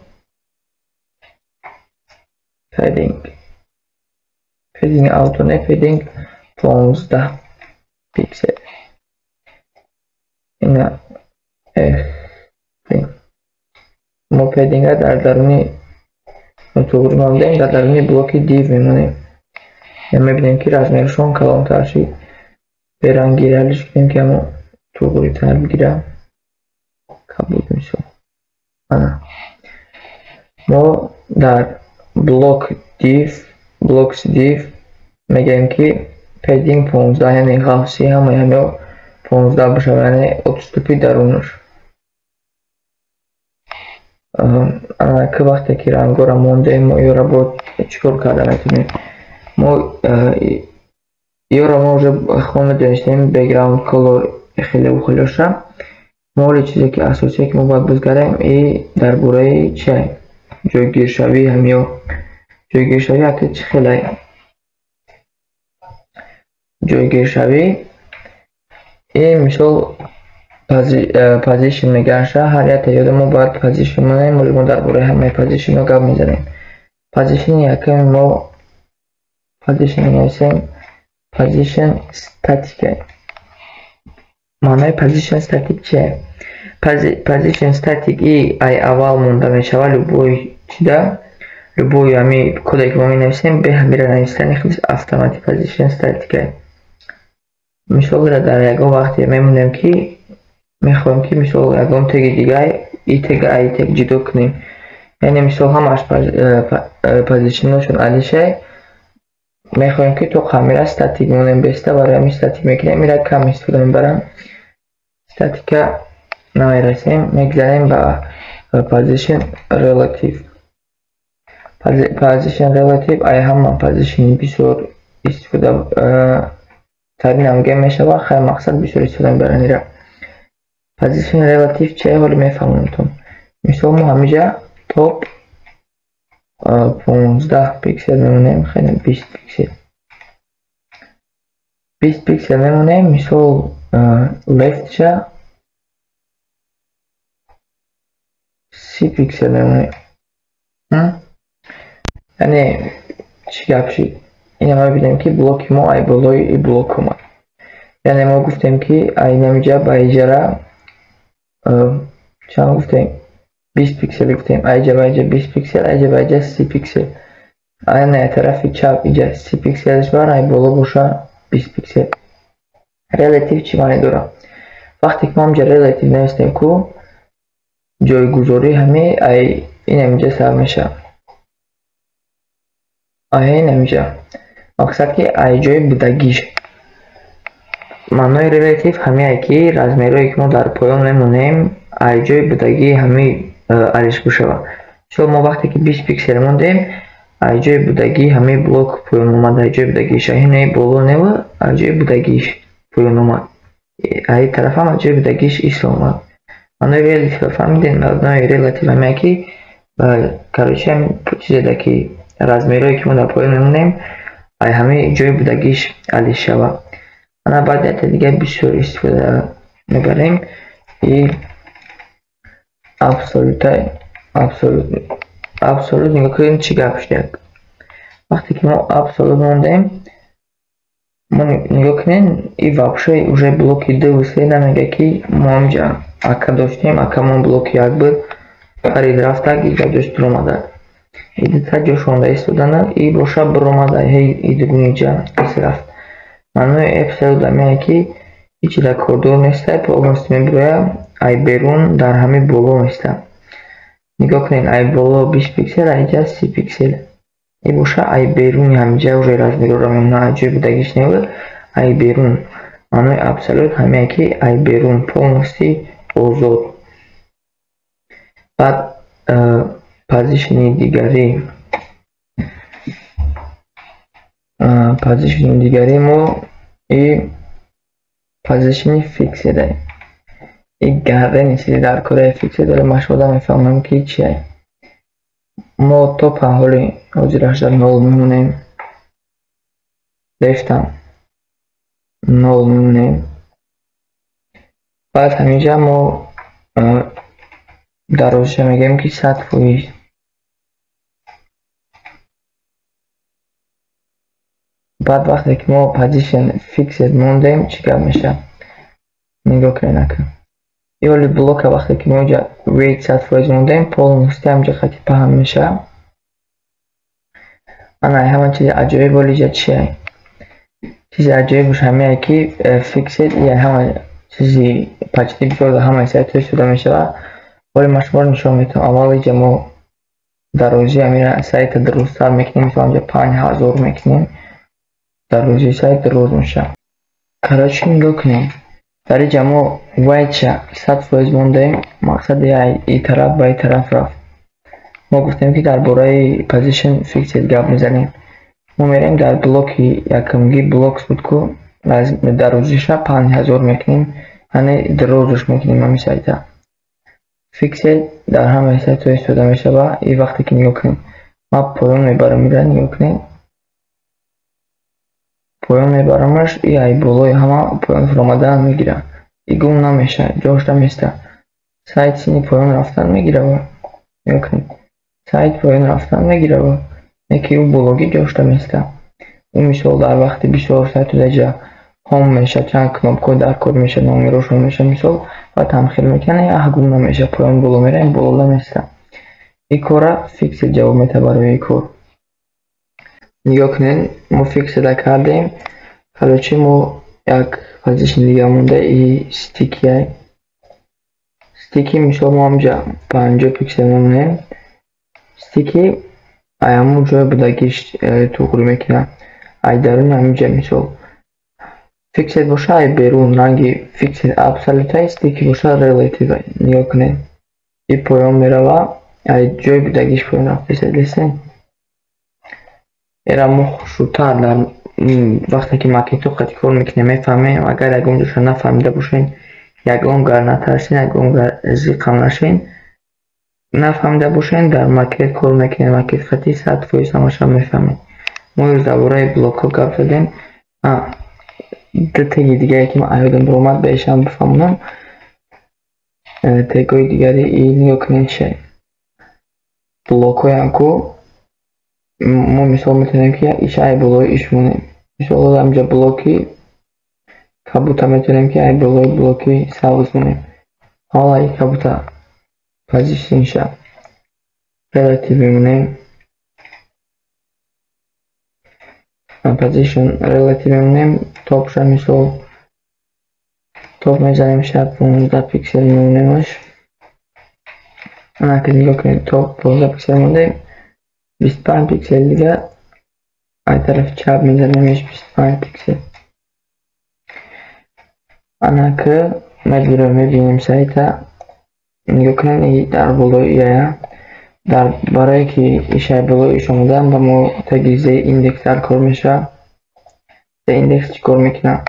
پدینگ آوتونه پدینگ 15 پیکسل. اینا ما پدینگ را در درون توبر ماندیم در درون بلاک دیو میمونیم. میبینیم که رزمیرشون کلانتر شید. به رنگی رلیش کنیم که ما توبری تر بگیرم قبول میشه. ما در بلاکس دیو میگیم که پدینگ 15 یعنی خاصی همه 15 باشه یعنی 32 درونش. که وقتی که رنگا را موندیم ما یا را با چکار کرده میتونیم. ما یا را ما خونه داشتیم بگراوند کلور خیلی شد. ما چیزی که اساسی که ما باید بزگریم ای در باره چه جایگیر شوی هم یا جایگیر شوی اگه چه خیلی جایگیر شوی ای مثال پوزیشن میگرشه. هر یک تعداد ما باید پوزیشن منیم ولی ما در باره همه پوزیشن رو گپ میزنیم. پوزیشن یکی ما پوزیشن میگرسیم پوزیشن ستاتیکه. معنای پوزیشن ستاتیک چیه؟ پوزیشن ستاتیک ای اول مونده میشه و لبوی چیده لبوی همی کدی که ما می نویسیم به همی را نویستن خیلی автомати پوزیشن ستاتیکه. مثال را در یکم وقتی میمونیم که میخوایم که مثال یکم تگ دیگه ای تگ جدا کنیم. یعنی مثال همش پوزیشنشون علیشه میخوایم که تو خمیره ستاتیک مونیم بسته برای همی ستاتیک میکنیم میره کم استفاده میبرم. ستاتیک نمیرسیم میگذاریم با پوزیشن ریلیتیو. پوزیشن ریلیتیو ای هم پوزیشن بسیار استفاده ترین همگه میشه و خیلی مقصد بسیار استفاده میبرن ایره. پوزیشن ریلیتیو چه حالی میفهمونتون. مثال ما همیجا توپ 15 پیکسل میمونیم خیلی 20 پیکسل 20 پیکسل میمونیم. مثال لیفت چه 30 پیکسل میمونیم. یعنی چی گپ شد این ما ببینیم که بلوک ما ای بالای ای بلوک اومد. یعنی ما گفتیم که ای نمیجا با ایجاره چند گفتیم 20 پیکسل گفتیم ایجا با ایجا 20 پیکسل ایجا با ایجا 30 پیکسل. این طرف چپ ایجا 30 پیکسلش بار ای بالا باشه 20 پیکسل. ریلیتیو چی معنی داره؟ وقتی که ما اینجا ریلیتیو نوشتیم که جایگذاری همه ای این اینجا سر میشه. این اینجا مقصد که ای جای بودگیش. معنای ریلیتیو همه ای که رزمیرایی که ما در پایان نمونیم ای جای بودگی همه علیش بشه. چون ما وقتی که 20 پیکسل موندیم ای جای بودگی همه بلوک پایان اومد. ای جای بودگیش این بالا نو ای جای بودگیش پایان اومد. ای طرف هم ای جای بودگیش ایسا اومد. معنای ریلیتیو فهمیدین؟ معنای ریلیتیو همه که کارچه هم چیزی ده که رزمیرایی که ما در پایان نمونیم ای همه جای بودگیش علیش شود. انا بعد دیگه بسیار استفاده میبریم ای ابسولوت نگاه کنیم چی گپ شده. وقتی که ما ابسولوت موندیم ما نگاه کنیم ای вообще уже блоки 2 و 3 نمیگه که ما اینجا اکا داشتیم اکا ما بلوک یک بود خرید رفت اینجا داشت برامده ای دیتا جاشونده استودانه ای باشه برامده ای دیگون اینجا کسی رفت. معنای ابسولوت همه که هیچی در کوردور نیسته پروگرامست میبروه ای بیرون در همه بالا نیسته. نگاه کنین ای بالا 20 پیکسل اینجا 30 پیکسل ای باشه ای بیرون همینجا و غیر از میرو را میمونه ای جای بودگیش نیول ای بیرون. معنای ابسولوت همه که ای بیرون پولنستی آزاد. بعد پوزیشن دیگری ما ای پوزیشن فیکس ده. ای گرده نیستی در کره فیکس داره مشهوده میفهمم که چیه. мо то паҳоли ҳозираш дар 0 мемонем. лефтам 0 мемонем. баъд ҳаминҷа мо дарозиша мегӯем ки 100%. баъд вақте ки мо position fixed мондем чӣ гап меша? нигоҳ кунед ака. ёли блока вақте ки мо инҷа weight 100% мондем полностью ҳаминҷа хати паҳн меша. ана ҳама чизи аҷоиб олиҷа чие? чизи аҷоибаш ҳамае ки fixed я ҳама чизи почти бисёр ҳамаи сайтҳо истифода мешавад. вале ман шуморо нишон метавонам. аввал инҷа мо дарози ҳамира сайта дурусттар мекунем. мисол инҷа 5000 мекунем. дарози сайт дуруз меша. короче нигоҳ кунем. дар инҷа мо weightша 100% мондем. мақсади ин тараф ба ин тараф рафт. мо гуфтем ки дар бораи position fixed гап мезанем. мо мерем дар блоки якумги блокс буд ку аз дарозиша 5000 мекунем. яъне дурузш мекунем ҳамин сайта. fixed дар ҳамаи сайтҳо истифода мешавад. ин вақте ки нигоҳ кунем ман поён мебарам мира. нигоҳ кунем поён мебарамаш. ин ай болои ҳама поён омадан мегира. ин гум намеша. ҷош наместа. сайт сини поён рафтан мегирава. нигоҳ кунем сайт поён рафтан мегирава. яки ӯ блоги ҷош наместа. ӯ мисол дар вақти бисёр сайтҳо даҷа ҳом меша. чанд кнопкаҳо дар кор меша. номерошон меша мисол ва тамхил мекана. яҳ гум намеша. поён боло мера. ин боло наместа. ин кора fixed ҷавоб мета барои ин кор. нигоҳ кунед мо fixedа кардем. короче мо як position дига монда. ин стикия. стики мисол мо ҳамҷа 50 пиксел мемонем. стики ай ҳамун ҷое буда гишт туғри мекуна. ай дарун ҳаминҷа мисол fixed боша ай берун ранги fixed absolute. стики боша relative. нигоҳ кунед ин поён мерава. ай ҷои буда гишт поён рафтаиста дестем. эра мо хушрӯтар дар вақте ки макетҳо қати кор мекунем мефаҳмем. агар ягон ҷоша нафаҳмида бошен ягон гар натарсен. ягон гар зиқам нашен. нафаҳмида бошен дар макет кор мекунем. макет хати 100% ҳамаша мефаҳмем. мо имрӯз дар бораи блокҳо гап задем. ду теги дигае ки ман ёдам биромад беҳишам бифаҳмонам. тегҳои дигари ин нигоҳ кунед чие? блокҳоям ку мо мисол метавонем ки иш ай болои иш монем. мисол ҳамҷа блоки кабута метавонем ки ай болои блоки сабз монем. ҳола ин кабута позитсионша relative мемонем. position relative мемонем. топша мисол топ мезанем ша 15 пиксел мемонемаш. ана ки нигоҳ кунед топ 15 пиксел мондем. 25 пиксел дига ай тарафи чап мезанемш 25 пиксел. ана ки мебинем сайта. нигоҳ кунед дар болои ия дар барое ки ишай болои иш омадан ба мо таги z индекс дар кор меша. z индекс чӣ кор мекуна?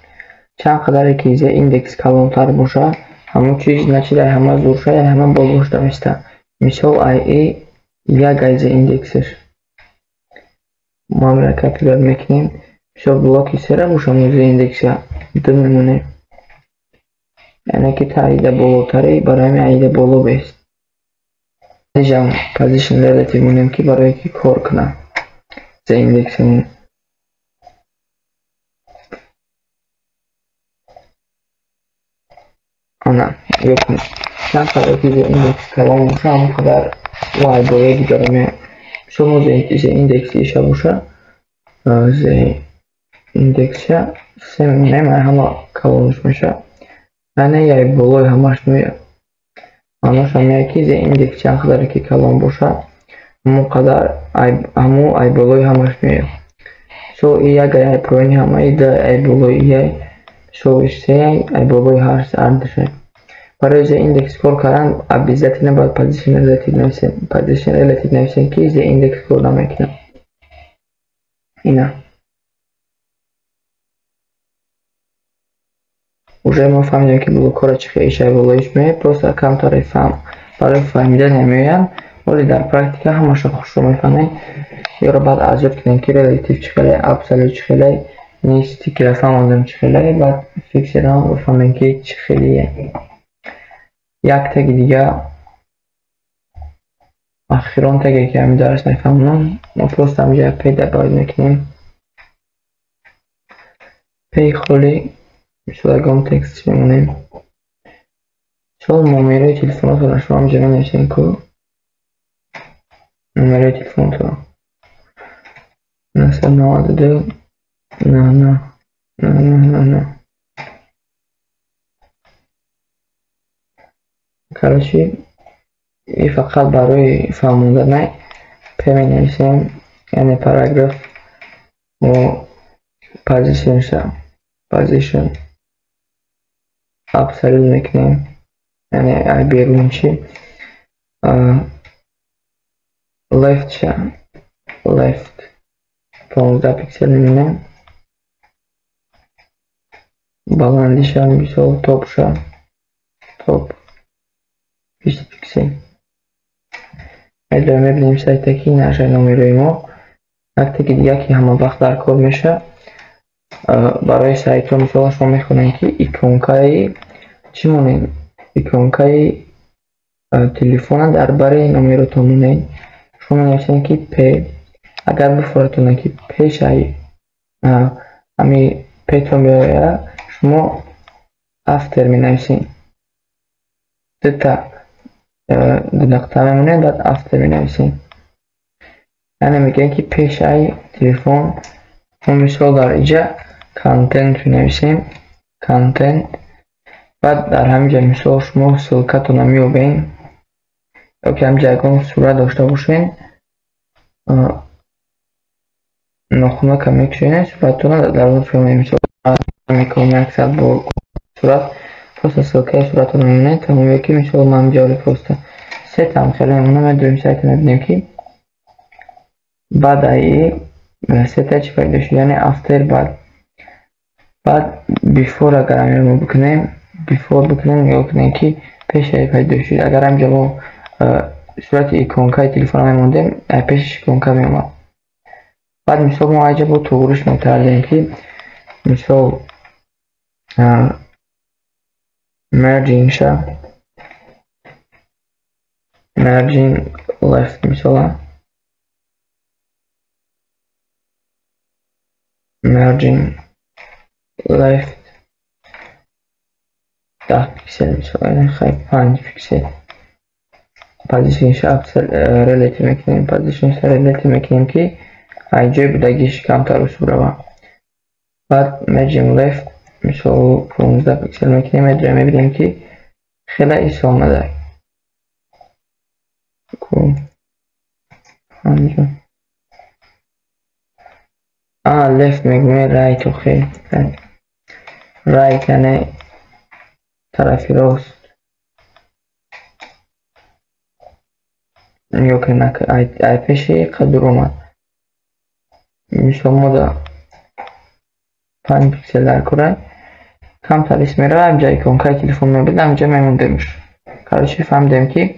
чанд қадаре ки z индекс калонтар боша ҳамон чиз начида ҳама зурша я ҳама болош даместа. мисол ай як ай z индексш мо амра копировать мекунем. мисол блоки сера боша мо z индекса 2 мемонем. яъне ки таъида болотари барои ҳамин аида боло бест. инҷам position relative монем ки барое ки кор кунам z индексамон. ана ёк чанд қадар ки z индекс калон боша ҳамон қадар ай болои дигара меояд. мисол мо z индекс иша боша z индексша 3 мемонем. ай ҳама калонш меша. яъне яй болои ҳамаш меояд. маънош ҳамае ки z индекс чанд қадаре ки калон боша ҳамон қадар ҳамон ай болои ҳамаш меояд. мисол ин як ай поёни ҳамаи да ай болои ия мисолиш се ай болои ҳардушай. барои z индекс кор кардан обязательно бояд position relative нависем. position relative нависем ки z индекс кор намекунад. ина уже мо фаҳмидем ки блокҳоро чӣ хел ишай болоиш меояд. просто камтаре фаҳм барои фаҳмидан меоянд. ولی در پرکتیکا ҳамаша хушро мефаҳмед. ёро баъд азёд кунем ки релатив чӣ хеле, абсолют чӣ хеле, стикера фаҳмондем чӣ хеле, баъд фиксирам бифаҳмем ки чӣ хелие. як таги дига ахирон таге ки ҳамин дарс мефаҳмонам, мо просто ҳамҷа пей добавид мекунем. пей холи мисол ягон текст мемонем. мисол номерои телефонотонро шумо ҳамҷа менависем ку номерои телефонотонро 992 99. короче и фақат барои фаҳмондани пе менависем, яъне параграф мо позишн абсолют мекунем, яъне ай берун чӣ left 15 пиксел мемонем. баландиша мисол топша топ 20 пиксел. ادامه بدیم سایتکی نشه نمره ما. وقتی که دیگه که همه وقت در کار میشه برای سایت ها مثلا شما میخونین که ایکونکای چی مونین؟ ایکونکای تلفن در برای نمره تو مونین. شما نوشتین که پی اگر بفرتونه که پیشای همی پی تو میاره شما افتر می نوشتین دتا دو نقطه میمونه بعد افتر می نویسیم. یعنی میگن که پیش ای تلفن ما مثال در اینجا کانتنت می نویسیم کانتنت. بعد در همینجا مثال شما سلکتون رو میوبین یا که همینجا اگه صورت داشته باشین نخونه که میکشین صورتون رو در اون فیلم مثال میکنم اکثر با صورت پس سلکه صورتون رو میمونه تمام یکی مثال ما همینجا رو پسته ست هم خیلی میمونه. دویم سایت میبینیم که بعد ای ست چی پیدا شد، یعنی افتر بعد بیفور اگر هم بکنیم بیفور بکنیم یا کنیم که پیش ای پیدا شد. اگر هم جمع صورت ایکونکای تلفن میموندیم پیشش ایکونکا میومد. بعد مثال ما اینجا با توگرش متعلیم که مثال merging شه merging left مثلا merging left 10 پیکسل مثلا خیلی 5 پیکسل پوزیشنش ریلیتیو میکنیم. پوزیشنش ریلیتیو میکنیم که اینجا بودگیش کمتر و سوره. بعد merging left مثلا 15 پیکسل میکنیم. ادامه میبینیم که خیلی ایسا آمده همینجا left میگیم right و خیلی right یعنی طرفی راست یا که نکه ای پیشی قدر اومد مثلا ما دا 5 پیکسل در کره کمتر اسمی را همجا ایکونکای تلفن میبینم همجا میموندیمش. کارشی فهمدیم که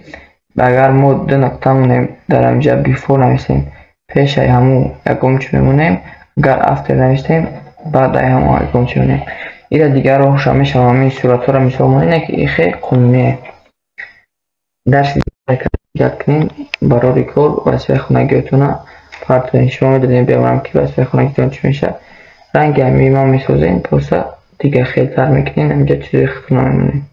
اگر ما دو نقطه مونیم در همجا بیفور نویسیم پیش ای همو یکم چی میمونیم، اگر افتر نویسیم بعد ای همو یکم چی میمونیم. ایره دیگر رو خوش همیشه همین صورت ها را مثال مونینه که ای خیلی قنمیه. درس دیگر کنیم برای ریکورد وصفه خونگیتونه پارتونی شما میدونیم بیامرم که وصفه خونگیتون چی میشه. رنگ همی ما میسازیم پسه دیگه خیلی تر میکنیم همجا چیزی خطونا میمونیم.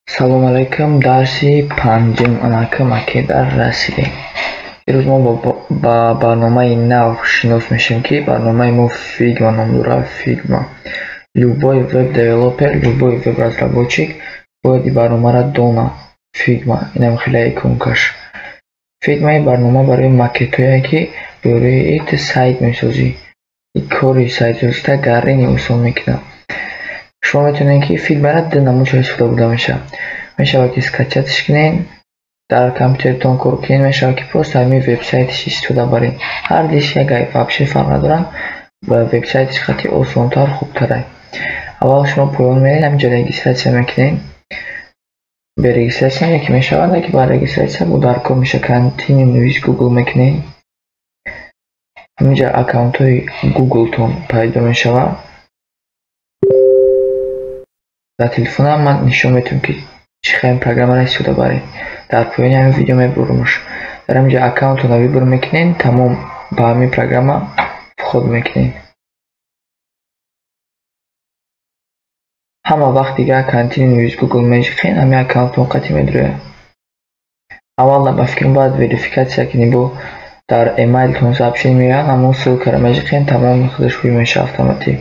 سلام علیکم. درسی پنجم انکم اکی در رسیدیم. امروز ما با برنامه نو شناس میشیم که برنامه ما فیگما نام داره. فیگما любой веб-девелопер, любой веб-разработчик باید این برنامه را دونه. فیگما اینم خیلی ایکونکاش. فیگما این برنامه برای مکتویی که برای ایت سایت میسازی. این کاری سایت سازی گرینی اصول میکنه. شما میتونین که فیگما را دو نمود استفاده بوده میشه. میشه که اسکچتش کنین در کامپیوترتون کار کنین. میشه که پست همین وبسایتش استفاده برین. هر دیش یک وبسایت فرق ندارن و وبسایتش خیلی آسان‌تر خوبتره. аввал шумо поён меред, ҳаминҷо регистратсия мекунед. به رجیستراسیون یکی میشود که برای رجیستراسیون با در کار میشه کانتین نویس گوگل میکنید. همینجا اکانت های گوگل تون پیدا میشود. در تلفن هم من نشون میتونم که چه پروگرام را استفاده برید. در پایین همین ویدیو میبرمش. در همینجا اکانت رو نویبر میکنید، تمام با همین پروگرام خود میکنید. همه وقت دیگه کانتین نویس گوگل میشین همین اکانتون قطعی میدروه. اول با فکرم باید وریفیکاسیا کنی با در ایمیل تون ثبت میگن اما سلک را میشین تمام خودش روی میشه اتوماتیک.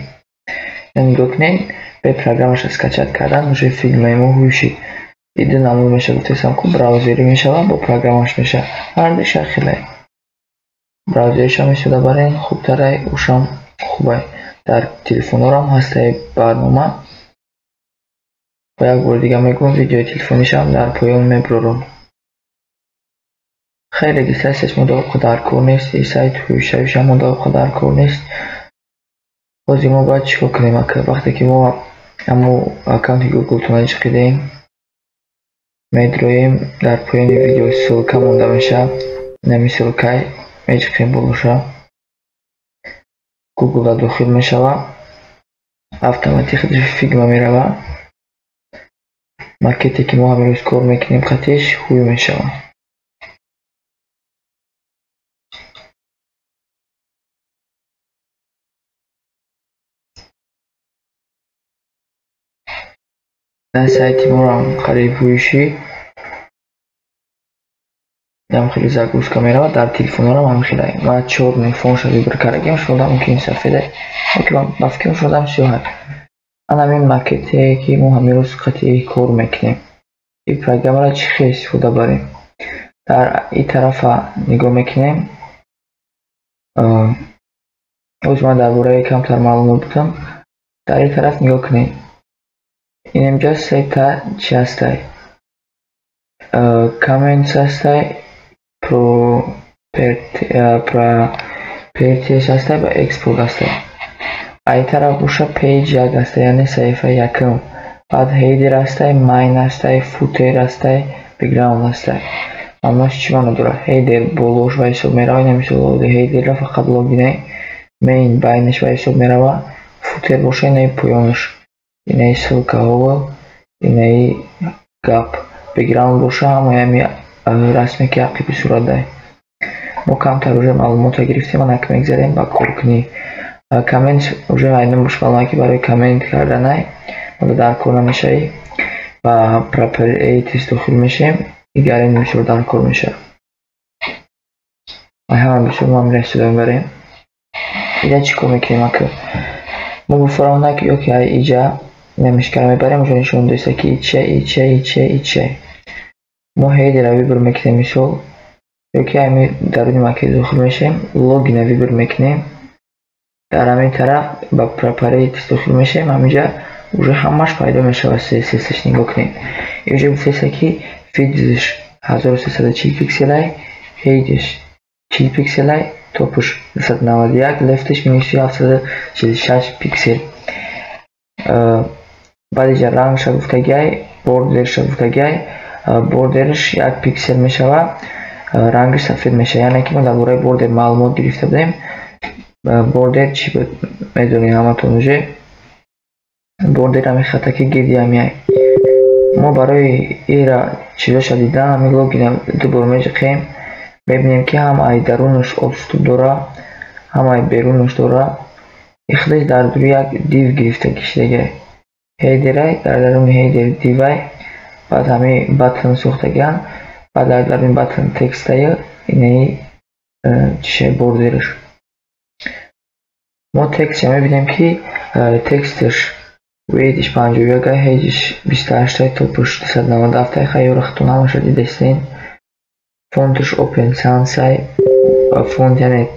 یعنی گفتین به پروگرامش اسکچات کردن میشه فیلم ما هوشی دیدن نمود میشه گفتم که براوزری میشه و با پروگرامش میشه هر دیشه خیلی براوزریش هم میشه دارین خوب تره اوشم خوبه. در تلفن هم هسته برنامه و یک بار دیگه میگم ویدیو تلفنیش هم در پایان میبرم. خیلی رجیستراسیش مداوم در کار نیست. این سایت هوشیش هم مداوم در کار نیست. بازی ما باید چیکار کنیم که وقتی که ما همو اکانت گوگل تون چقیدیم میدرویم در پایان ویدیو سلکه مونده میشه نمی سلکه میچقیم بلوشه گوگل را داخل میشه و اتوماتیک فیگما میره. مارکتی که ما همیشه کار میکنیم خطیش خوی میشه. در سایت ما هم قریب هویشی دم خیلی زگوز کامیرا در تلفن ها هم خیلی ما 4 فون شدی برکارگیم شده ممکن سفیده اکرام بافکیم شدم سیاه. انا همین مارکتی که ما همیشه قطعی کار میکنیم. این پروگرام را چی استفاده بریم. در این طرف نگاه میکنیم. از من درباره کمتر معلومات بودم. در این طرف نگاه کنیم. این اینجا سایت چی هسته؟ کامنتس هسته، پروپرتیز هسته و اکسپورت هسته. این طرف بوشه پیج یک هسته یعنی صفحه یکم. بعد هیدر هسته، مین هسته، فوتر هسته، بگراوند هسته. اماش چی مانو داره؟ هیدر بولوش و ایسو میره نمیشه هیدر را فقط لوگینه مین باینش و ایسو میره و فوتر باشه اینه پایانش. اینه سلکه ها اینه گپ بگراوند باشه همه همی رسمی که عقیبی صورت ده. ما کمتر روژه معلومات گرفتیم و نک میگذاریم با کار کنی. کامنت روژه اینه باشه معلومه که برای کامنت کردنه ما در کار نمیشه و پراپر ایتیس داخل میشیم دیگر این میشه در کار میشه. و همه بسید ما هم رسیدیم بریم. اینجا چی کار میکنیم که ما بفرمونه که اوکی اینجا نمیشکرم میبریم اونجا نشون دوسته که ایچه ما هیدی رو ویبر میکنیم مثال اوکی همی درونی مکه داخل میشیم لوگین ویبر میکنیم در همین طرف با پراپریت داخل میشیم همینجا اونجا همش پیدا میشه و CSSش نگاه کنیم. اینجا بسیسته که فیدزش 1340 پیکسل هیدش 40 پیکسل توپش 291 لفتش میشه 746 پیکسل. بعد اینجا رنگش گفتگی بوردرش گفتگی بوردرش 1 پیکسل میشه و رنگش سفید میشه یعنی که ما درباره بوردر معلومات گرفته بودیم. بوردر چی بود میدونی همتون اونجا بوردر همین خطا که گیدی همیه ما برای ایرا چیزاش دیدن همین لوگین دوباره میجقیم ببینیم که هم ای درونش ابستوب داره هم ای بیرونش داره. اخلاص در دوی یک دیو گرفته کشیده هیدره در درون هیدر دیوی بعد همین بطن سوختگیان بعد در درون بطن تکسته اینه چیشه بوردرش. ما تکست هم میبینیم که تکستش ویدش 51 هیجش 28 توپش 297 خیلی رختون همه شدی دستین فونتش اوپن سانسای فونت یعنی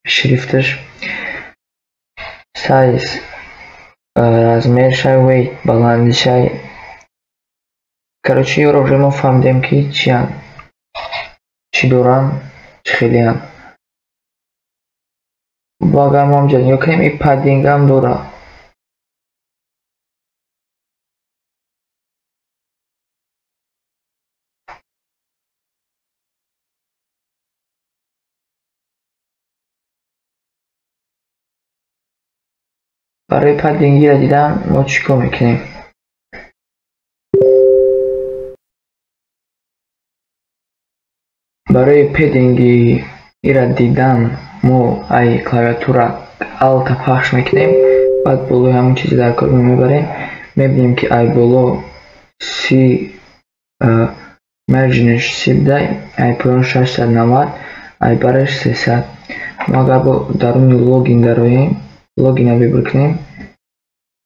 شریفتش سایز размершай ویت баландишай короче رو ما فهمیدیم که چی دارن چی خیلی هم باگر ما هم جنگی کنیم این پادینگ هم داره برای پدینگی را دیدم ما چیکار میکنیم؟ برای پدینگی را دیدم ما ای کلاویاتура алта پخش میکنیم. بعد بالای همون چیزی در کار میبریم. میبینیم که ای بالا سی مرجینش 17 ای پایین 690 ای برش 300. ما اگر با درون لوگین داریم لوگین رو ببرکنیم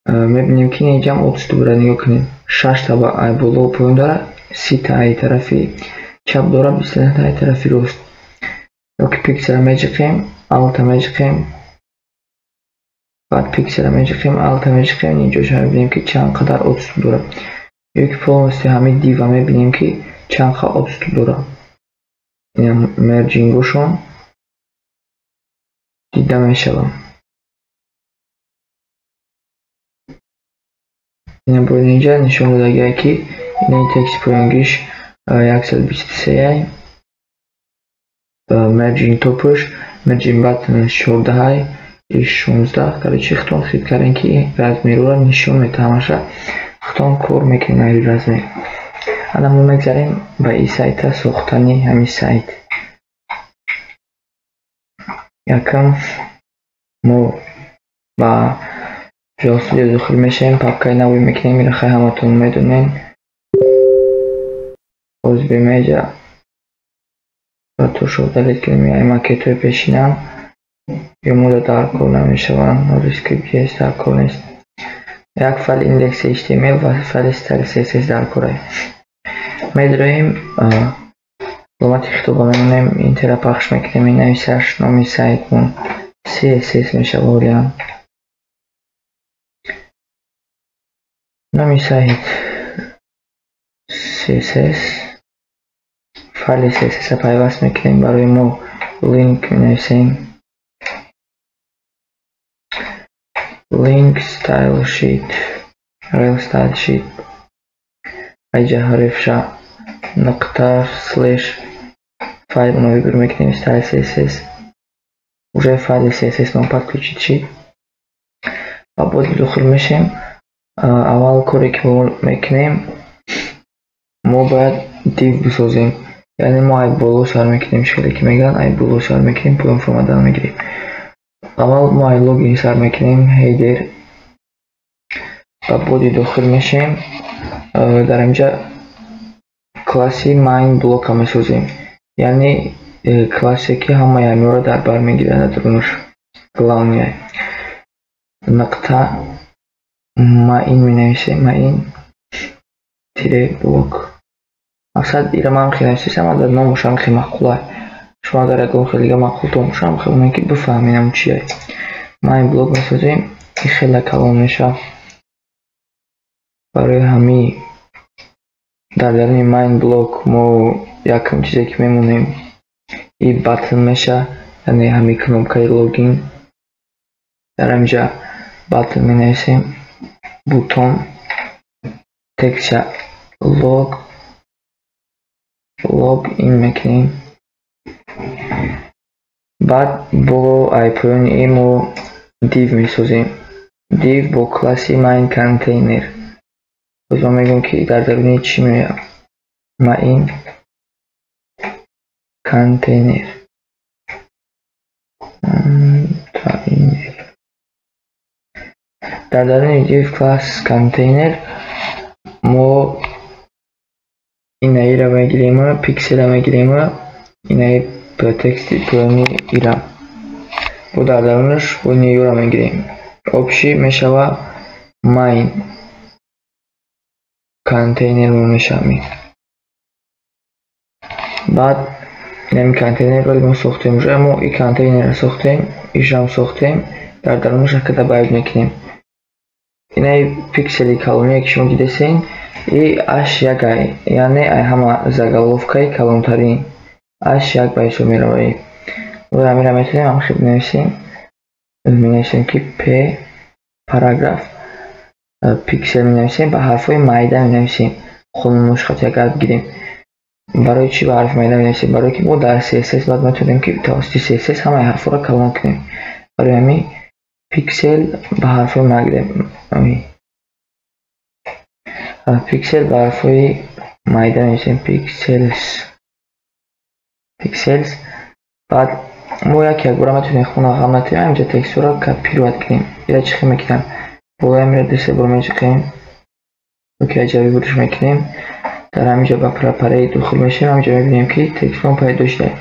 میبینیم که اینجا 32 را نگاه کنیم. 6 تا با ای بالا و پایین داره، 30 تا ای طرفی چپ داره، 20 تا ای طرفی راست. یکی پیکسل میچکیم، alta میچکیم، بعد پیکسل میچکیم، alta میچکیم. اینجا شما میبینیم که چند قدر 32 داره. یک پلوستی همه دیو میبینیم که چند قدر 32 داره. این مرجینگوشون دیده میشوم. این باید اینجا نشون داده که این تکست پوینگیش 123 مرجین توپش مرجین بطنش 14 16. короче хтон хит кардем ки размерро нишон метавонад хтон кор мекунем ин размер. ана мо мегзарем ба ин сайта сохтани ҳамин сайт. якам мо ба Visual Studio дохил мешавем, папкаи навой мекунем. инро хай ҳаматон медонем. озби медиа тушо далит кунем. ай макетҳои пешинам ё мода дар кор намешаванд. JavaScript дар кор нест. як файл index html ва файли style css дар кор аст. медроем аломати хитоба мемонем. интера пахш мекунем. менависаш номи сайтмон css мешавад. номи сайт css файли css пайваст мекунем. барои мо линк менависем. link style sheet rel style sheet айҷа ҳарфша нуқта слеш файл мо выбор мекунем. style css уже файли css мо подключит шид ва боз дохил мешем. аввал коре ки мо мекунем мо бояд div бисозем. яъне мо ай боло сар мекунем. шкале ки мегӯянд ай боло сар мекунем, поён формадан мегирем. аввал мо ай логин сар мекунем. header ба боди дохил мешем. дар инҷа класси main блока месозем. яъне классе ки ҳамаи ҳамиро дар бар мегирад. рунуш главния нуқта main менависем. main тире блок. мақсад ира ман хеле нависам, дар номушам хеле маъқул аст. шумо агар ягон хеле маъқултон бошам хеле ки бифаҳмем чи аст. main блок месозем. ин хеле калон мешавад. барои ҳамин дар даруни main блок мо якам чизе ки мемонем ин батн меша, яъне ҳамин кнопкаи логин. дар инҷа батн менависем. бутон текстча log in мекунем. баъд бо ай поёни ин мо div месозем. div бо класси main container. боз мо мегӯем ки дар даруни чӣ меояд. main container. дар даруни div class container мо инаиро мегирем, пикселро мегирем. инаи тексти поёни ира бо дар дарунаш бо неюро мегирем. общи мешавад main container мешавад. баъд ин контейнерро мо сохтем. уже мо ин контейнерро сохтем, ишам сохтем. дар дарунаш када байд мекунем. инаи пиксели калоне ки шумо дидесен и h1 ай, яъне ай ҳама заголовкаи калонтарин h1 ба ҳисоб меравад. ва ҳаминро метавонем ҳамхел бинависем. менависем ки p параграф пиксел менависем. ба ҳарфҳои майда менависем. хонумош хати агар бигирем. барои чӣ ба ҳарфи майда менависем? барое ки мо дар css бояд метавонем ки тавассути css ҳамаи ҳарфҳоро калон кунем. барои ҳамин Piksel به حرف پیکسل به حرفای مایده میشیم پیکسلز. بعد ما یکی اگه میتونیم خونه غمتی اینجا تکستور رو کپی کنیم. یا چی میکنم بالا میره دسته برو میکنیم اوکی جایی بودش میکنیم. در همینجا با پرپره دخول میشیم. همینجا میبینیم که تکستور پیدا شده.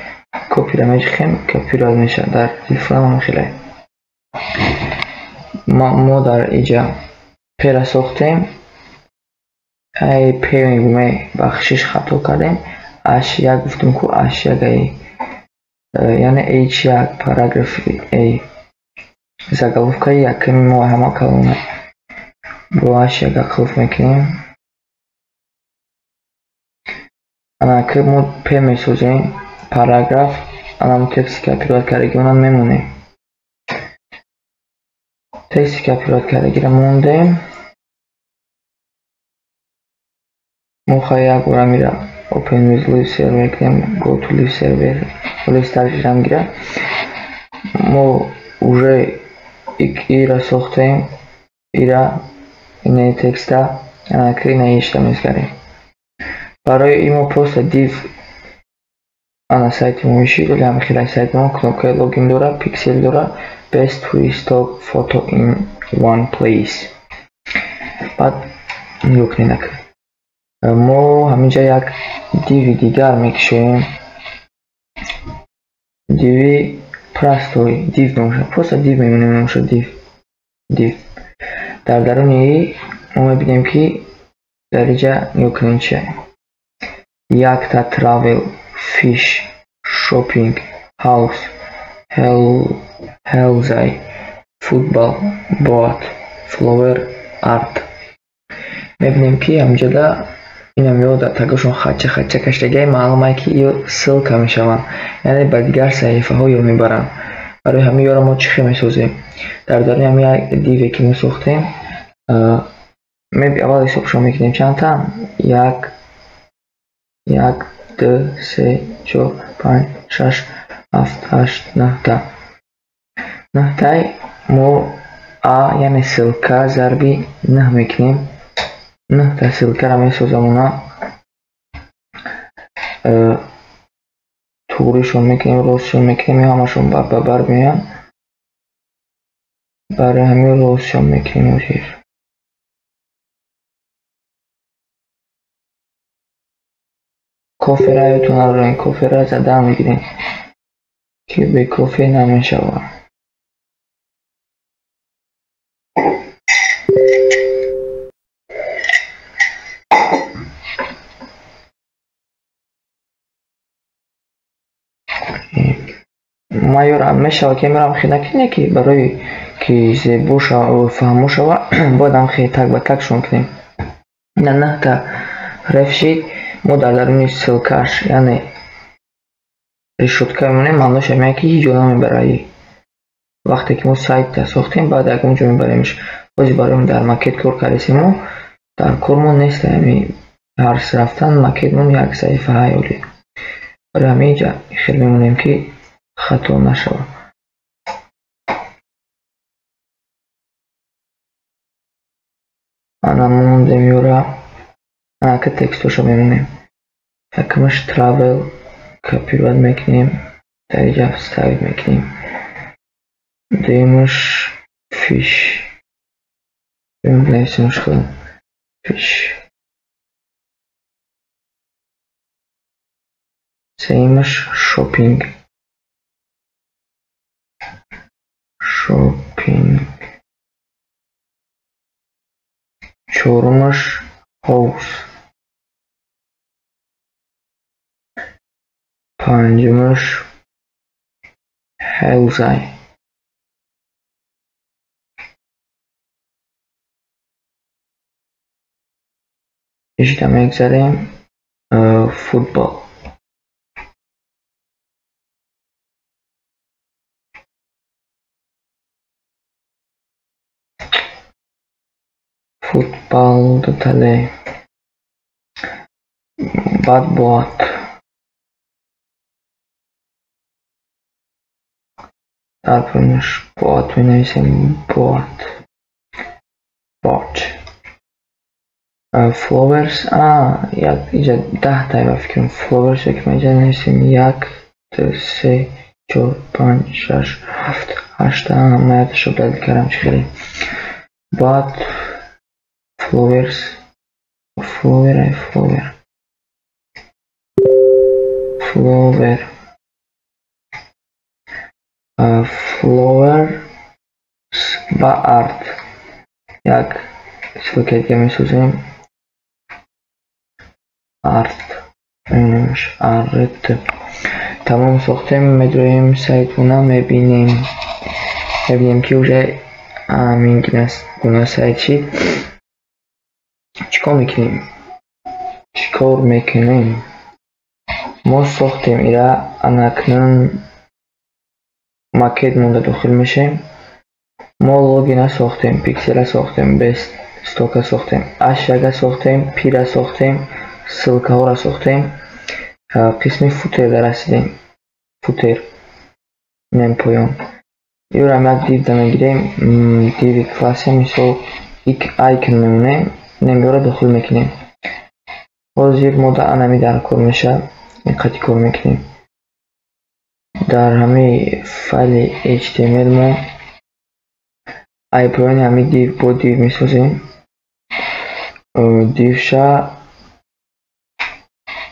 کپی رو میکنیم کپی رو میشه در تلفن. خیلی ما در اینجا پیرا ساختیم. ای پی میگومه بخشش خطا کردیم. اش یک گفتم که اش یک یعنی ایچ یک پاراگراف ای заголовка якими ما همه کلمه با اش یک خلف میکنیم. انا که ما پی میسازیم پاراگراف انا تکسی که پیراد کردگی اونم میمونه. تکسی که پیراد کردگی رو موندیم. مخواهی اگه میره open with live server کنیم go to live server live startش هم گیره. ما уже ایره ساختیم. ایره اینه تکسته که اینه ایشته میزگریم. برای این ما پست دیو انا سایت ما میشید ولی همه خیلی سایت ما کنوکه لوگین داره پیکسل داره best free stock photo in one place. بعد نیو کنی نکنیم. ما همینجا یک دیوی دیگر میکشیم. دیوی پرستوی دیو نموشه پست دیو میمونیم نموشه دیو در درون ما میبینیم که در اینجا نیو کنیم چه یک تا تراول فیش شوپینگ هاوس هلزای فوتبال بات فلوور آرت میبینیم که همینجا در اینم یاد تگشون خچه کشتگی معلومه که یه سلک میشوند یعنی به دیگر صحیفه های میبرن. برای همین یارو ما چی میسازیم در داریم همین یک دیوی که میساختیم. اول حسابشو میکنیم چند تا یک دو سه چهار پنج شش هفت هشت نه تا ما یعنی سلکه ضربی نه میکنیم. نه تا سلکه را میسازم اونا توریشون میکنیم راستشون میکنیم همشون بر میان. برای همین راستشون میکنیم وزیر کافی را یتون رو این کافی را زده میگیریم که به کافی نمیشوه. ما یورم میشه که میرم خیلی نکنه که برای که زیبو و فهمو شوه باید هم خیلی تک به تک شون کنیم. نه تا رفشید ما در درونی سلکش یعنی ریشوتکه میمونیم ممنوش همیه که هیچ جا نمیبرایی. وقتی که ما سایت ساختیم بعد اگه اونجا میبریمش بازی برای در مکت کار کردیم و در کارمون نیست همی هر رفتن مکتمون یک صحیفه هایولی. برای همه جا خیلی میمونیم که خطا نشوه. انا موندیم یورا انا که تکستوشو میمونیم یکمش تراول کپی باید میکنیم در اینجا ستایل میکنیم. دویمش فیش نویسیمش کنیم فیش. سیمش شوپینگ چهارمش هاوس پنجمش هلزای اشتا میگذاریم فوتبال. فوتبال دتاله بعد بات در پایینش بات می نویسیم. بات فلوورز اینجا 10 تا فکرم فلوورز که ما اینجا نویسیم 1 2 3 4 5 6 7 8 من یادش رو دلیل کردم چه خیلی بات فلوورز فلوور با ارت یک سلوکه دیگه می سوزیم ارت تمام ساختیم میدرویم سایتونا میبینیم که اوجه همین گناه سایت شید چیکار میکنیم ما ساختیم ایره اناکنون ماکت مونده داخل میشیم ما لوگین ساختیم پیکسل ساختیم بیست استوک ساختیم اشیاء ساختیم پیر ساختیم سلکه ها را ساختیم قسم فوتر در رسیدیم فوتر نیم پایان یه را هم یک دیو دمه گیریم دیو کلاسی مثل یک آیکن میمونه نیم را داخل میکنیم حاضر ماده انمی در کار میشه اینقدر کار میکنیم در همه فایل HTML ما ای پایان همه دیو با دیو میسازیم دیو شا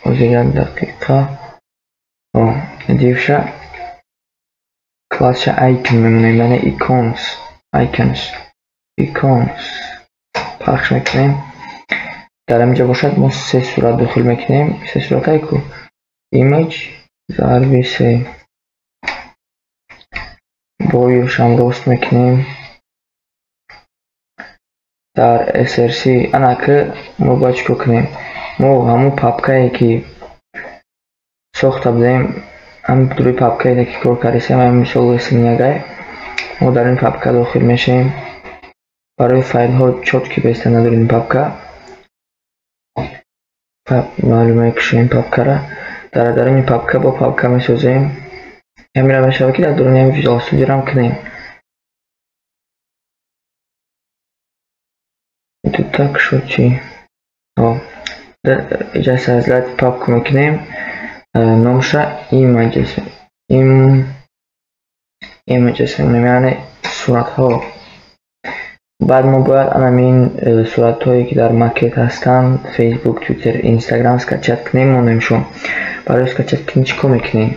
حاضر یک دقیقه دیو شا کلاس شا آیکن میمونه یعنی ایکونز پخش میکنیم در اینجا باشد ما سه صورت داخل میکنیم سه صورت های کو ایمیج ضربی سه بایوش هم راست میکنیم در SRC انا که ما باید چکو کنیم ما همون پاپکایی که ساخته بودیم هم دوری پاپکایی که کار کردیم هم مثال سنیگای ما در این پاپکا داخل میشیم برای فایل ها چوت که بیسته نداریم پاپکا معلومه کشیم پاپکا را در این پاپکا با پاپکا میسازیم همین را بشه که در دورانی هم ویژوال استودیو را هم کنیم تو تک شد چی اجازه از لایت پاپکا میکنیم نامش را ایمیجز یعنی صورت ها بعد ما باید همین صورت هایی که در ماکت هستن فیسبوک تویتر اینستاگرام اسکچت کنیم و نمیشون برای اسکچت کنیم چیکار میکنیم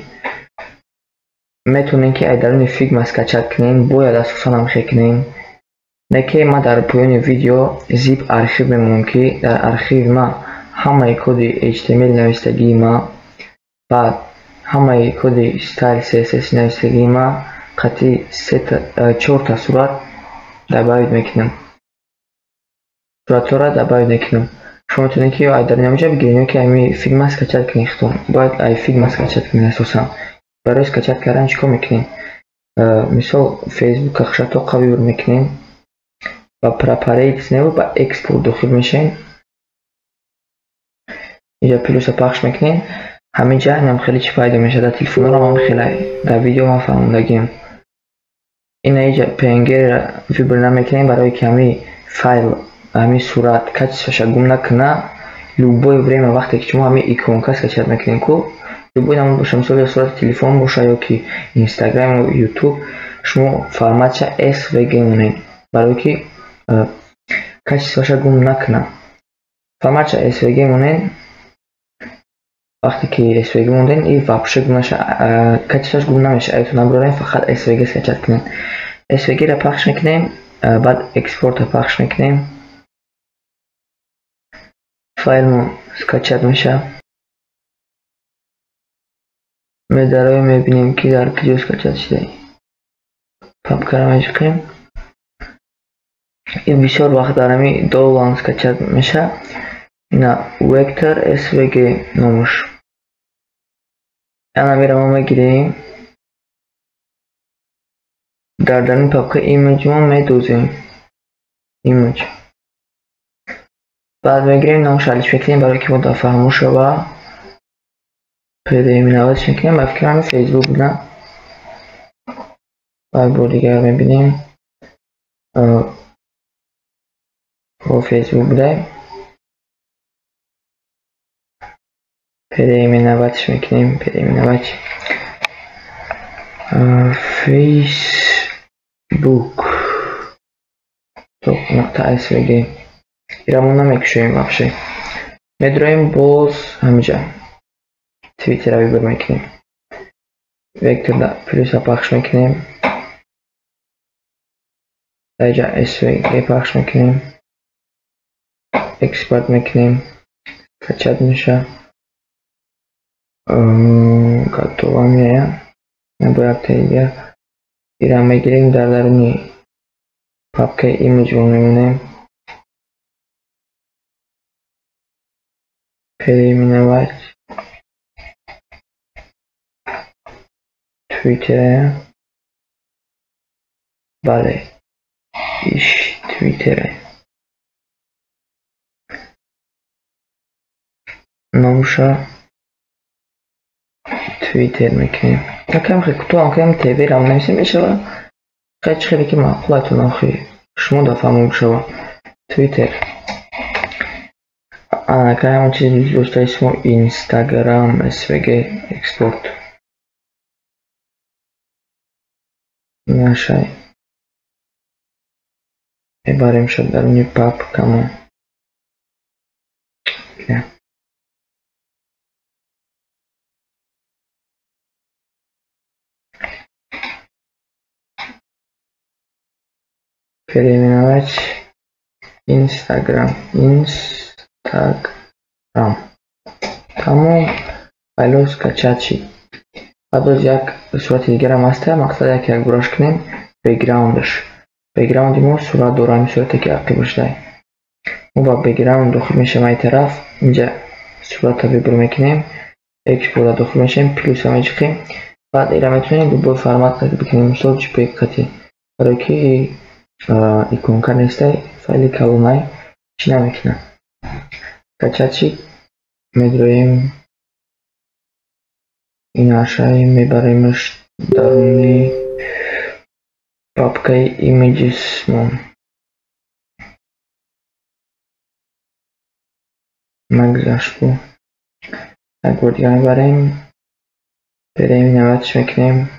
میتونیم که درون فیگما اسکچت کنیم باید اساسا نمیشه کنیم نه که ما در پایان ویدیو زیپ آرشیو میمونیم که در آرشیو ما همه کد HTML نوشتگی ما بعد همه کد استایل CSS نوشتگی ما قطعی 4 تا صورت دباید میکنم صورت را دباید میکنم شما میتونید که در اینجا بگیریم که همین فیگما اسکچت کنید باید ای فیگما اسکچت کنید اساسا برای اسکچت کردن چیکار میکنیم مثال فیسبوک اخشاتو قوی بر میکنیم و پرپاریت نو با اکسپورت داخل میشین اینجا پلوس پخش میکنیم همینجا هم خیلی چی فایده میشه در تلفن رو هم خیلی در ویدیو ما فهموندگیم این اینجا پنگیر را ویبر نمیکنیم برای که همین فایل همین صورت کچش گم نکنه لوبای بریم وقتی که شما همین ایکون کس کچت میکنیم کو لوبای همون باشه مثلا صورت تلفن باشه یا که اینستاگرام و یوتیوب شما فرمتش SVG مونین برای که کچش گم نکنه فرمتش SVG مونین وقتی که SVG موندین این واپشه گم نشه کچش گم نمیشه ایتون برای فقط SVG کچت کنین SVG را پخش میکنیم بعد اکسپورت را پخش میکنیم فایل ما اسکچت میشه میدارای میبینیم که در کجا اسکچت شده پاپکا را میشکیم این بسیار وقت دارمی دو لانگ اسکچت میشه اینا وکتر SVG نامش انا میرم ما میگیریم در این پاپکا ایمیج ما میدوزیم ایمیج بعد میگیریم نامش علیش میکنیم برای که ما فهموش و پیدا ایمین عوضش میکنیم و فکر همین فیسبوک بودن بار دیگر میبینیم با فیسبوک بوده. پیداییم نوبتش میکنیم. پیداییم نوبت فیسبوک نقطه svg ایرمون نمیکشویم بخشی. میدرویم باز همینجا تویتر رو بیبر میکنیم. وکتور پلیس رو پخش میکنیم. اینجا svg پخش میکنیم. اکسپورت میکنیم. کچت میشه. گاتووا میایم. باید دیگه ایران میگیریم. در درونی پاپکای ایمیج رو میمونیم. پیداییم نوبت تویتر. بله ایش تویتره. ناموشا تویتر میکنیم. کم خیلی کوتاه هم تیوی رو نمیسیم میشه. خیلی که معقولتون آخی شما دفعه شما تویتر. که همون چیزی دوست اسمو اینستاگرام svg اکسپورت نشای میبریم شد در اونی پاپ کمون پیداییم اینستاگرام تمام فایلوس کچت شید. بعد از یک صورت دیگر هم هسته. مقصد یک براش کنیم بگراوند ما صورت دورانی صورتی که عقیبش دهیم. ما با بگراوند داخل میشیم ای طرف. اینجا صورت رو بیبر میکنیم. اکسپورت داخل میشیم. پلوس هم میچقیم. بعد ایره میتونیم دوباره فرمت بکنیم. مثال جپیگ قطعی برای که ایکونکا نیسته فایلی کلونای چی نمیکنه. کچت شید. میدرویم این آشایی میبریمش درونی پاپکای ایمیجز مون. مگذاشت بو یک بار دیگه میبریم. پیداییم نوبتش میکنیم.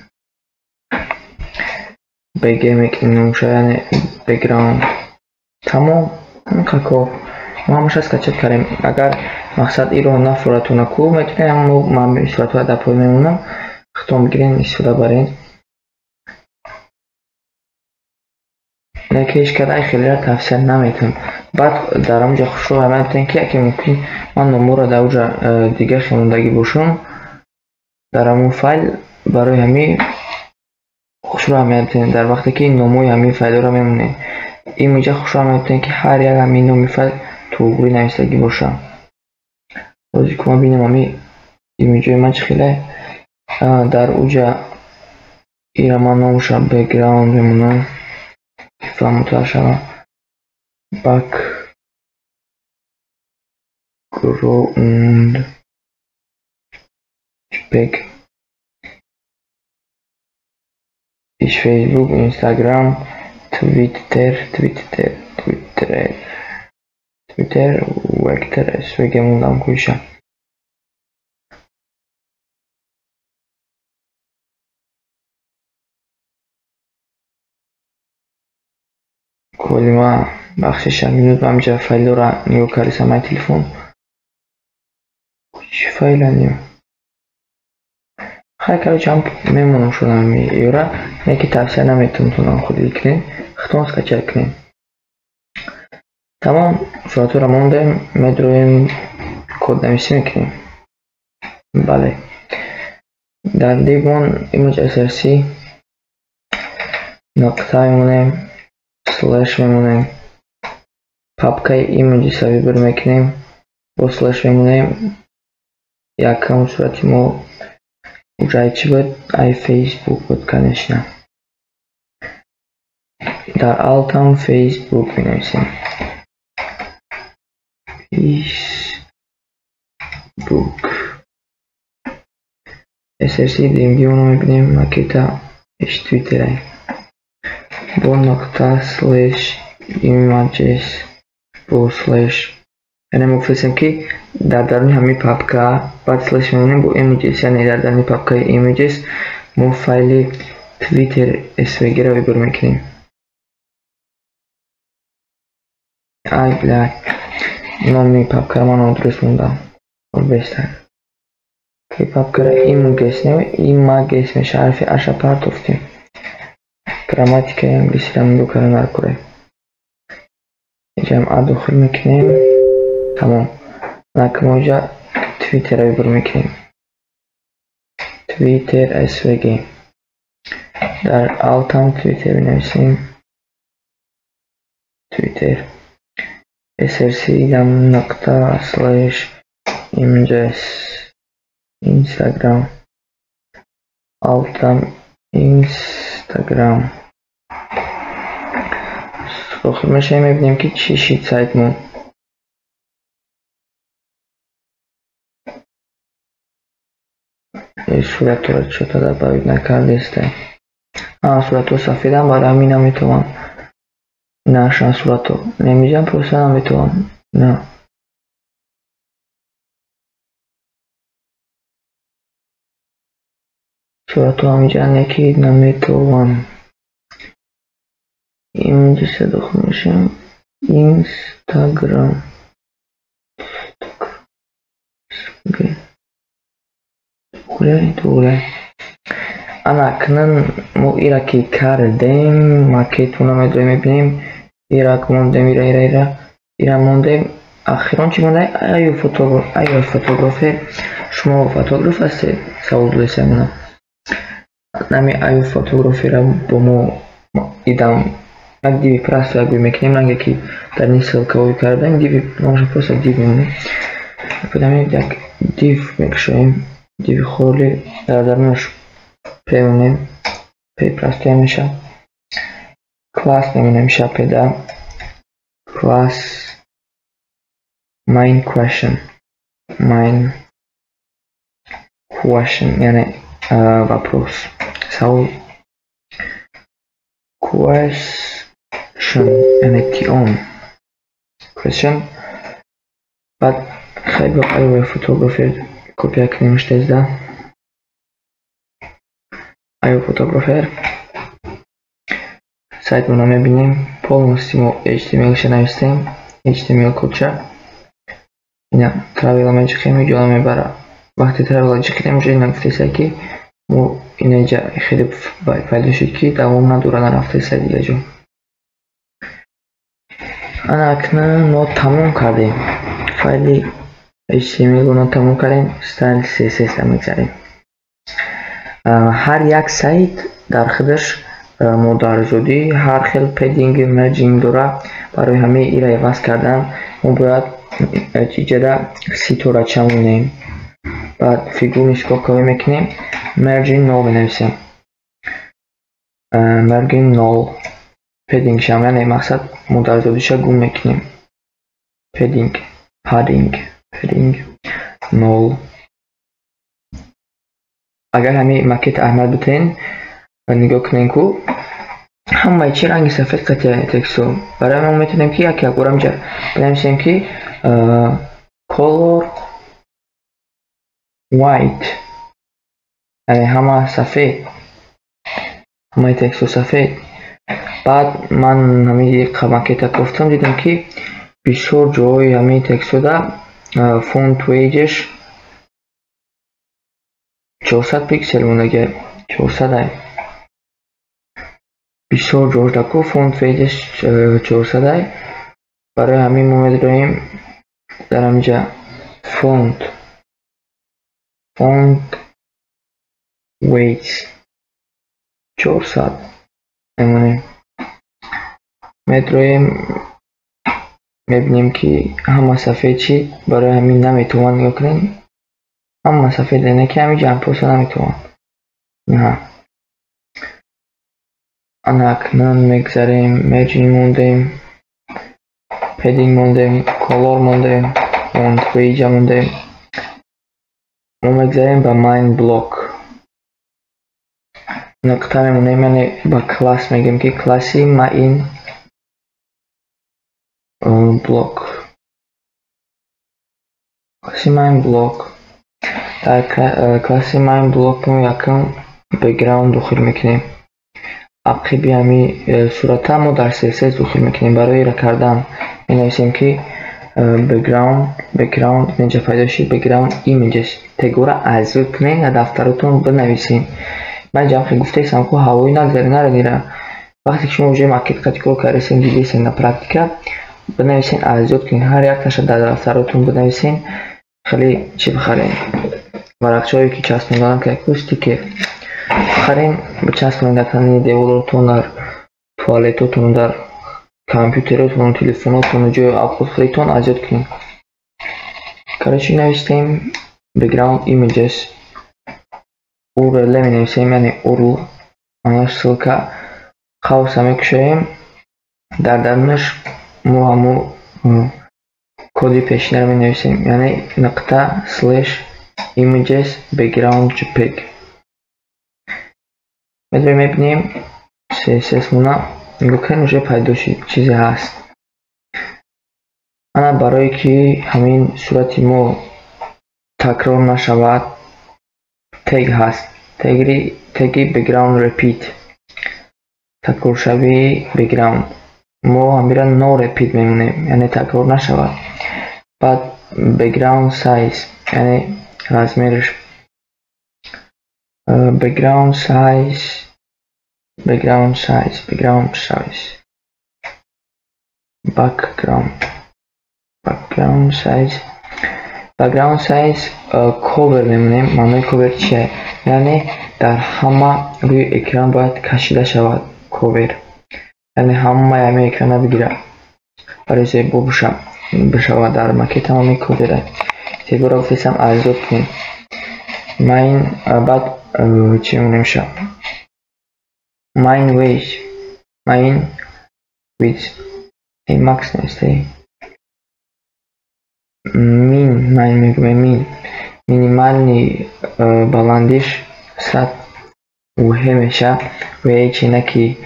بگه میکنیم نموشه یعنی بگراوند تمام همین کار ما همش از کچت کردیم. اگر مقصد ای رو نفورتونه کو میتونیم من به صورت های دپوی میمونم. ختم بگیرین استفاده برین. نکیش کده خیلی را تفسیر نمیتونم. بعد در همونجا خوش رو همه بتونین که اگه ممکن من نمو را در اونجا دیگه خموندگی باشم در همون فایل برای همی خوش رو همه بتونین. در وقتی که این نموی همی فایل رو میمونه این میجا خوش رو همه بتونین که هر یک همی نمی فایل تو گروی نویستگی باشم. روزی که ما بینیم همی ایمیجوی من چخیله در اوجا ایره من نموشم بگراوند بمونم فهم متوشم بک گروند بگ ایش فیسبوک اینستاگرام تویتر وکتر svg موندم کوشم. کلی ما بخشش مینود با همجا فایل را نیو کاریسم های تلفون چی فایل نیو خیلی کلو چند میمونم شدم میورا یکی تفسیر نمیتونم خودی کنیم. ختم از کچر کنیم. تمام صورت رو موندیم. میدرویم کد نویسی میکنیم. بله در دیگون ایمیج src نقطه میمونیم سلش میمونیم. پاپکای ایمیجی سوی بر میکنیم با سلش میمونیم. یکم صورتی ما اونجایی چی بود ای فیسبوک بود کنشنم. در alt هم فیسبوک بنویسیم. فیسبوک src دیمگی اونو میبینیم. مکیتا اش تویتره با نقطه سلش images با سلش یعنی مفرستیم که در درون همین پاپکا بعد سلش میمونیم با images یعنی در درون پاپکای images ما فایل تویتر SVG را عبور میکنیم. ای بلک نامی پاپکا من درست موندم اور بهتر که پاپکا را images میشه حرف اشا پارتوفتیم گراماتیک انگلیسی را من دو کلمه را کنیم جمع داخل میکنیم تمام لکه ما اینجا تویتر را عبور میکنیم تویتر SVG در alt هم تویتر بنویسیم تویتر src دم نقطه سلش images اینستاگرام alt هم اینستاگرام داخل میشه میبینیم که چی شید سایتمون صورت رو چطور باید نکردسته صورت رو سفید هم برای همین نمیتونم نه شان صورت رو نمیجم پروسه نمیتونم نه صورت رو همینجا نکید نمیتونم اینجا سه داخل میشم اینستاگرام دوره انا اکنون ما ایرا که کردیم ماکیتون رو میبینیم ایرا که موندیم ایرا موندیم اخیران چی مونده ایو فوتوگرافر شما فوتوگراف هستی سوال دوسته منم نمی ایو فوتوگرافی را با ما ایدم یک دیوی پرست را میکنیم رنگه که در نیستل کهوی کردیم دیوی نامشون پرست یک دیو میمونه بدم یک دیو میکشویم دیوی خولی در درمونش پیمونیم پی پرستی میشه کلاس نمونه میشه پیدا کلاس main question یعنی вопрос سوال question یعنی تیون question بعد خیلی با ایوه فوتوگرافی کپیا کنیمش تزده ایو فوتوگرافر سایت رو میبینیم полностью HTML ش نوشتیم HTML کدشه اینا تراویل میشه خیلی جلو میبره وقتی تراویل چکیم میشه این نفته که مو این اینجا خیلی فایل شد که دوام نداره نرفته سه دیگه جو انا اکنون ما تموم کردیم فایل HTML رو تموم کردیم استایل CSS رو میگذاریم هر یک سایت در خودش مدارزودی هر خیل پدینگ مرجینگ داره برای همه ایره عوض کردن ما باید ایجاده سیتو را چمونیم بعد فیگورش که کاری میکنیم مرجینگ نول بنویسیم مرجینگ نول پدینگ شامل مقصد مدارزودیش را گم میکنیم پدینگ نول اگر همه مکت احمد بتین نگاه کنین کو همه چی رنگ سفید قطعه تکستو برای ما میتونیم که یکی اگرم جا بنویسیم که color white یعنی همه سفید همه تکستو سفید بعد من همه مکت گفتم دیدم که بسیار جای همه تکستو دا فونت ویجش 400 پیکسل مونده 400 بسیار جور دکو فونت ویجش 400 برای همین ما میداریم در همینجا فونت ویج 400 امونه میداریم میبینیم که همه صفحه چی برای همین نمیتوان نگاه کنیم همه صفحه دینه که همین جمع پوسته نمیتوان نه انا اکنون میگذاریم مرجینگ موندیم پدینگ موندیم کلور موندیم فونت ویج موندیم ما میگذاریم با ماین بلوک نقطه میمونیم، یعنی با کلاس میگیم که کلاسی ما این بلوک، کلاسی ما این بلوک در کلاسی ما این بلوک رو یکم بک‌گراند داخل میکنیم. عقب همی صورت ما در CSS داخل میکنیم. برای را کردن می نویسیم که بک‌گراند اینجا پیدا شد، بک‌گراند ایمیجز تگوره ازود کنین و دفترتون بنویسین. من جمعی گفته ایستم که هوایی نگذاری نردیره. وقتی که شما اوجه مکت کتیکو کرسین دیدیسین در پرکتیکه بنویسین ازود کنین، هر یک تاشد در دفترتون بنویسین. خیلی چی بخرین؟ ورقچه هایی که چسبون دارم که اکوستی که بخرین بچسبونین در تنه دیوارتون، در توالتتون، در کامپیوترتون، تلفنتون، جای آبخوریتون ازود کنین. کارچی نوشتیم بک‌گراند ایمیجز URL می نویسیم، یعنی URL آنش سلکه خواست همه کشویم. در درونش مو همو کدی پیشنر می نویسیم، یعنی نقطه سلش ایمیجز بک‌گراند جپگ. میدونیم میبینیم CSS مونا نگاه کنیم اوجه پیدا شد چیزی هست. انا برای که همین صورتی مو تکرار نشود تگ هست، تگی بک‌گراند repeat تکرار شوی بک‌گراند. ما همیشه نو repeat میمونیم، یعنی تکرار نشود. بعد بک‌گراند سایز، یعنی رزمیرش بک‌گراند سایز بک‌گراند سایز کاور میمونیم. معنی کاور چیه؟ یعنی در همه روی اکران باید کشیده شود کاور، یعنی همه همه اکران بگیره برای زیبا بشود. در مکی تمامی کاوره زیبا را گفتیستم ازود کنیم. مین بعد چی میمونیم شد مین ویج این مکس نیسته مین میگویم مینیمالنی بلندیش 100 و همیشه و ایچی نکی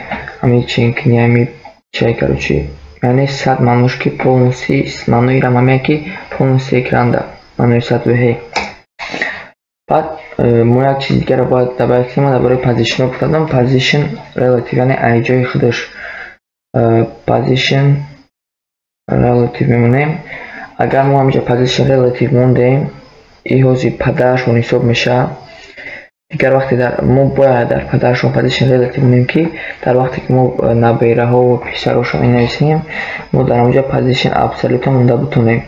همی چینکنی همی چای کروچی، یعنی 100 منوش که полностью منوی را همی که полностью اکران ده منوی 100 و هی. بعد ما یک چیز دیگر را باید دبایت که ما برای پوزیشن رو بفتادم. پوزیشن ریلیتیو یعنی ای جای خودش پوزیشن ریلیتیو میمونیم. اگر ما همینجا پوزیشن ریلیتیو موندیم ای حوزی پدرشون حساب میشه. دیگر وقتی ما باید در پدرشون پوزیشن ریلیتیو مونیم که در وقتی که ما نبیره ها و پیسرشون می نویسیم ما در اونجا پوزیشن ابسولوت مونده بتونیم.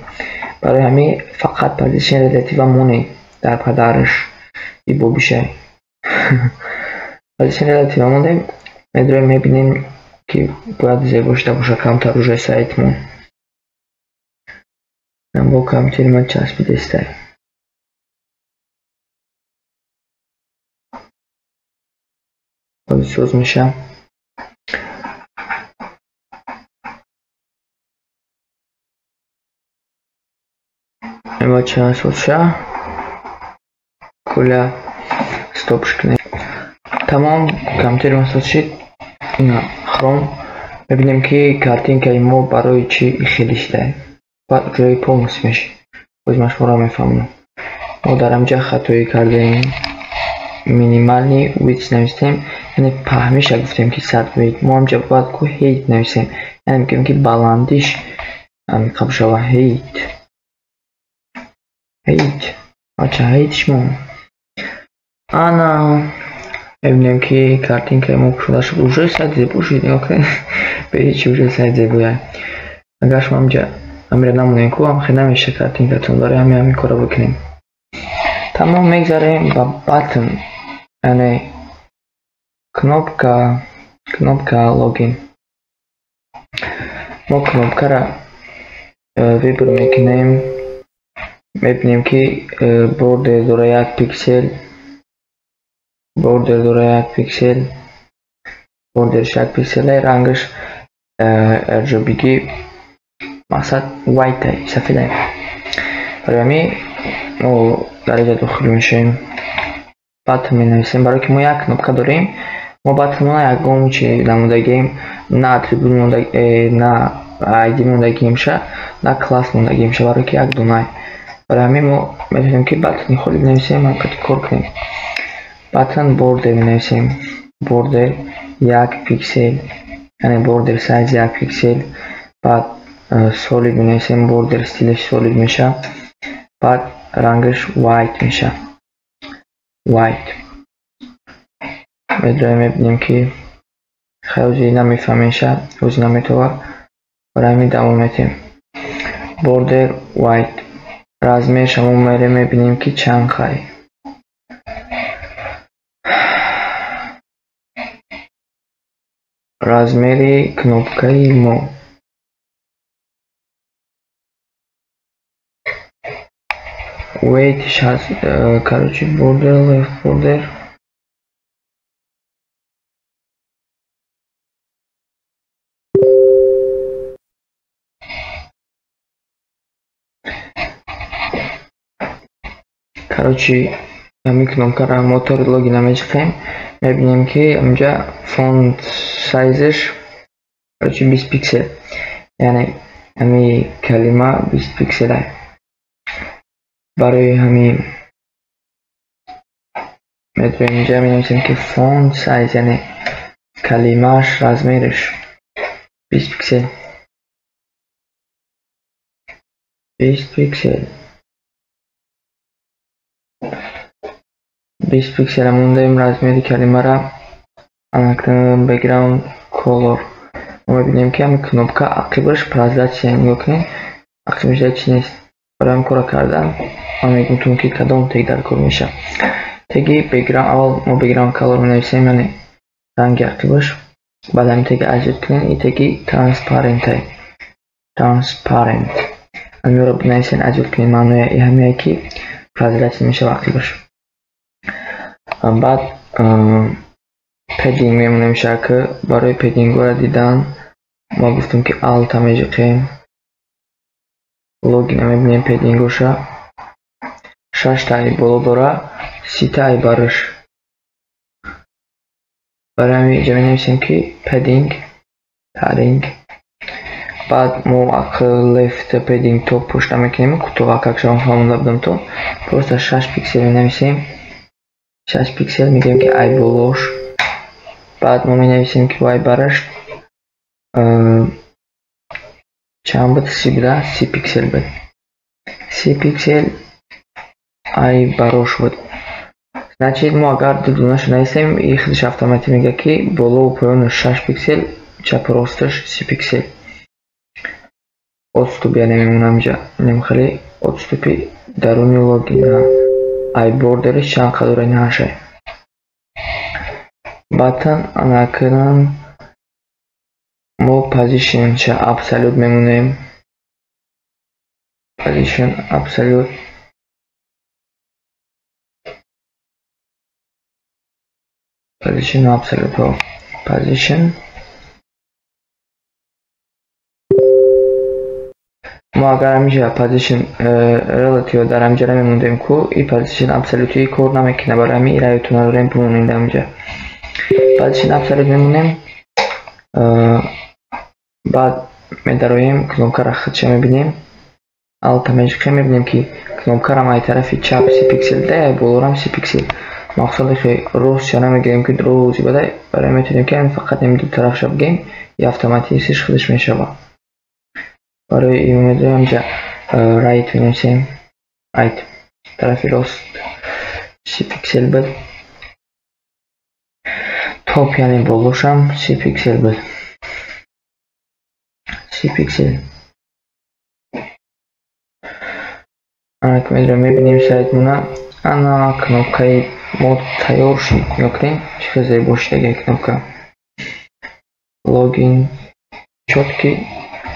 برای همین فقط پوزیشن ریلیتیو مونیم در پدرش ای با بیشه پوزیشن ریلیتیو موندیم. میدونیم میبینیم که باید زیباش باشه کمتر روی سایت مون. با کامپیوتر من چسبیده است. سوز میشه این بچه سوز شه کلا ستاپش کنیم. تمام کامپیوتر من سوز شد. اینا خروم ببینیم که کارتین که ما برای چی خیلی شده و جای پومس میشه باز مشمورا میفهمونم. ما در همجا خطایی کردیم مینیمالی ویت نویسیم، یعنی پهمیش گفتیم که 100 ویت. ما همجا باید که هیت نویسیم، یعنی میگیم که بلندیش همی قبل شوه هیت بچه هیتش مون. انا ببینیم که کارتین که ما شده شد اوجه سایت زیبو شد. نگاه کنیم به چی اوجه سایت زیبویه. اگر شما همجا همین نمونیم که هم خیلی نمیشه کارتین که تون داره همین کارا بکنیم. تمام میگذاریم با باتن، یعنی кнопка логин. ما кнопка را выбор میکنیم. میبینیم که border داره 1 پیکسل، بوردرش 1 پیکسل، رنگش RGB مقصد وایت سفیده. برای همین ما درجه داخل میشیم. button менависем, барое ки мо як кнопка дорем. Мо button-ҳоро ягон чӣ намудагием, на атрибут на ID мондагиемша, на класс мондагиемша, барое ки як дона. Барои ҳамин мо метавонем ки button-и худи бинависем, ҳаракати кор кунем. Button border менависем, border 1 пиксел, яъне border size 1 пиксел. Баъд solid менависем, border стилаш solid меша. Баъд рангаш white меша, white. мебинем ки хеле намефаҳмеша, рӯзи наметова, барои ҳамин давом метем. Border white, размерша мо мебинем ки чанд хай. размери кнопкаи мо weight ҳаст, короче border left border короче ҳамин кнопкаро мотор логина мечиқем. мебинем ки инҷа фонт сайзаш короче 20 пиксел, яъне ҳамин калима 20 пиксел аст. барои ҳамин метавонем инҷа менависем ки фонт сайз, яъне калимааш размераш 20 пиксел, 20 пиксел, 20 пиксел мондаем. размери калимаро анакдан background color мо мебинем ки ҳамин кнопка ақибаш прозрачия, нигоҳ кунед, ақибаш чӣ нест. барои ҳамин кора кардан ман мегӯям ки кадом тег дар кор меша. теги background, аввал мо background color менависем, яъне ранги ақибаш. баъд ҳамин теги аҷод кунед, ин теги transparent ай, transparent ҳаминро бинависен, аҷод кунед. маънои ҳамин ки прозрачия мешава ақибаш. баъд padding мемонем ки барои padding-ҳоро дидан мо гуфтем ки alt межиқем. логин мебинем padding-ҳоша 6 таи боло дора, 30 таи бараш. барои ҳамин инҷа менависем ки padding. баъд мо left padding то пушта мекунем, кӯтоҳа какшон ҳамонда будам то просто 6 пиксел менависем, 6 пиксел мегӯем ки ай болош. баъд мо менависем ки вай бараш чанд буд, 30 буда, 30 пиксел буд, 30 пиксел ай барош буд. значит мо агар ду донаша нависем, ин худаш автоматик мегӯяд ки болову поёнаш 6 пиксел, чапу росташ 30 пиксел. отступ яъне мемонам инҷа, инам хеле отступи даруни логина. ай бордериш чанд қадр нашай. button анакдан мо position ша absolute мемонем, position absolute. position absolute position мо агар ҳамиша position relative дар ҳамҷара мемондем ку ин position absolute кор намекунад. барои ҳамин раёту надорем, бимонем дар ҳамҷа. position absolute мемонем. баъд медароем кнопкаро худша мебинем, alt мешиқем, мебинем ки кнопкаро ай тарафи чап 30 пиксел да, болорам 30 пиксел. мақсади ки ростша намегӯем ки дрози бадай, барои метавонем ки фақат ин ду тарафша бигем, и автоматически худаш мешава. барои ин медоем ҷа right менависем, right тарафи рост 30 пиксел буд. топ яъне болошам 30 пиксел буд, 30 пиксел. анак медоем, мебинем сайтмона ана кнопкаи мо тайёр шуд. нигоҳ кунем чӣ қадр зебо шудаги кнопка. логин чотки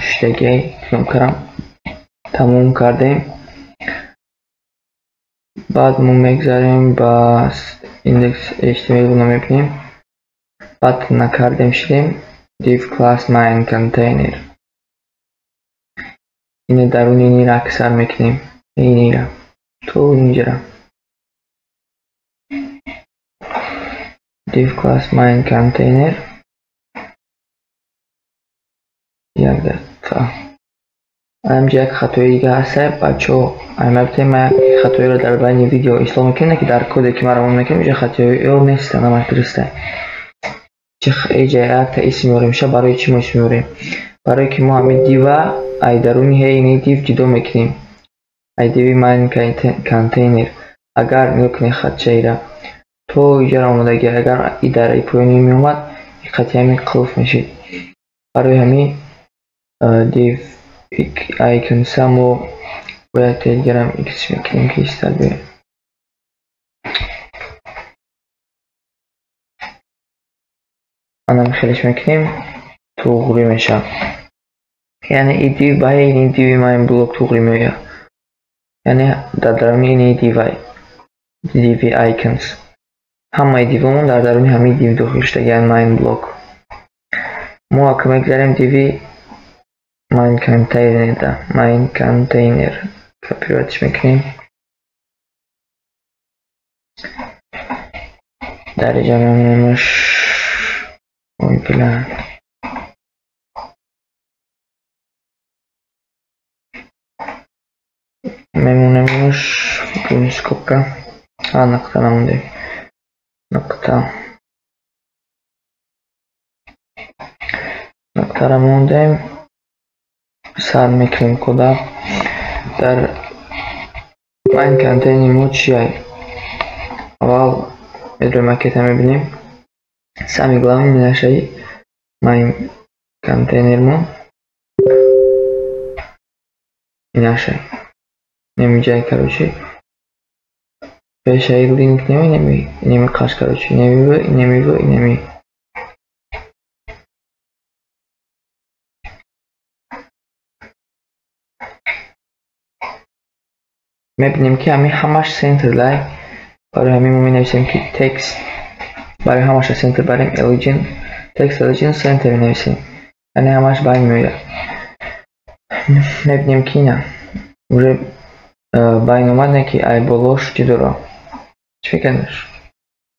шудаги кнопкаро тамом кардем. баъд мо мегзарем ба index html мебинем. баъд накардем шидем div class main container. ин даруни инира аксар мекунем, инира то инҷара. div class main container یاد تا همینجا یک خطای دیگه هسته بچه البته من خطایی رو در بین ویدیو اصلاح میکنه که در کد که مرا میکنم اینجا خطایی رو نیست نمک درسته اینجا یک تا اسم میاریم میشه برای چی ما اسم میاریم برای که ما همین دیو ای درونی اینی دیو جدا میکنیم ای دیو ماین کانتینر اگر نکنی خطایی را تو اینجا آمدگی اگر ای در ای پایینی میومد این خطی همین قلف میشید برای همین دیو ایکن سامو باید تلگرام ایکس میکنیم که ایستال بیه آنم خیلیش میکنیم تو غوری میشه یعنی ای دیو باید این دیوی ماین بلوک تو غوری میشه یعنی در درونی این دیوی ایکنز همه دیومون در درونی همه دیو داخلش یعنی ماین بلوک ما که میگذاریم دیوی main container کپیراتش میکنیم در اینجا میمونمش اون پلان میمونمش بونسکوپکا نقطه نمونده نقطه نمونده سر میکنیم کدا در main container مو چیه اول ادرو مکت هم میبینیم سمی главный نشایی main container مو نشایی نمیجای کروچی بهشایی لینک نمی قاش کروچی نمی میبینیم که همش سنتر لای برای همین ما مینویسیم که تکست برای همش سنتر بریم الیجن تکست الیجن سنتر مینویسیم یعنی همش باید میوید میبینیم که نه باید اومد نکی ای بلوش چی داره چی فکرنش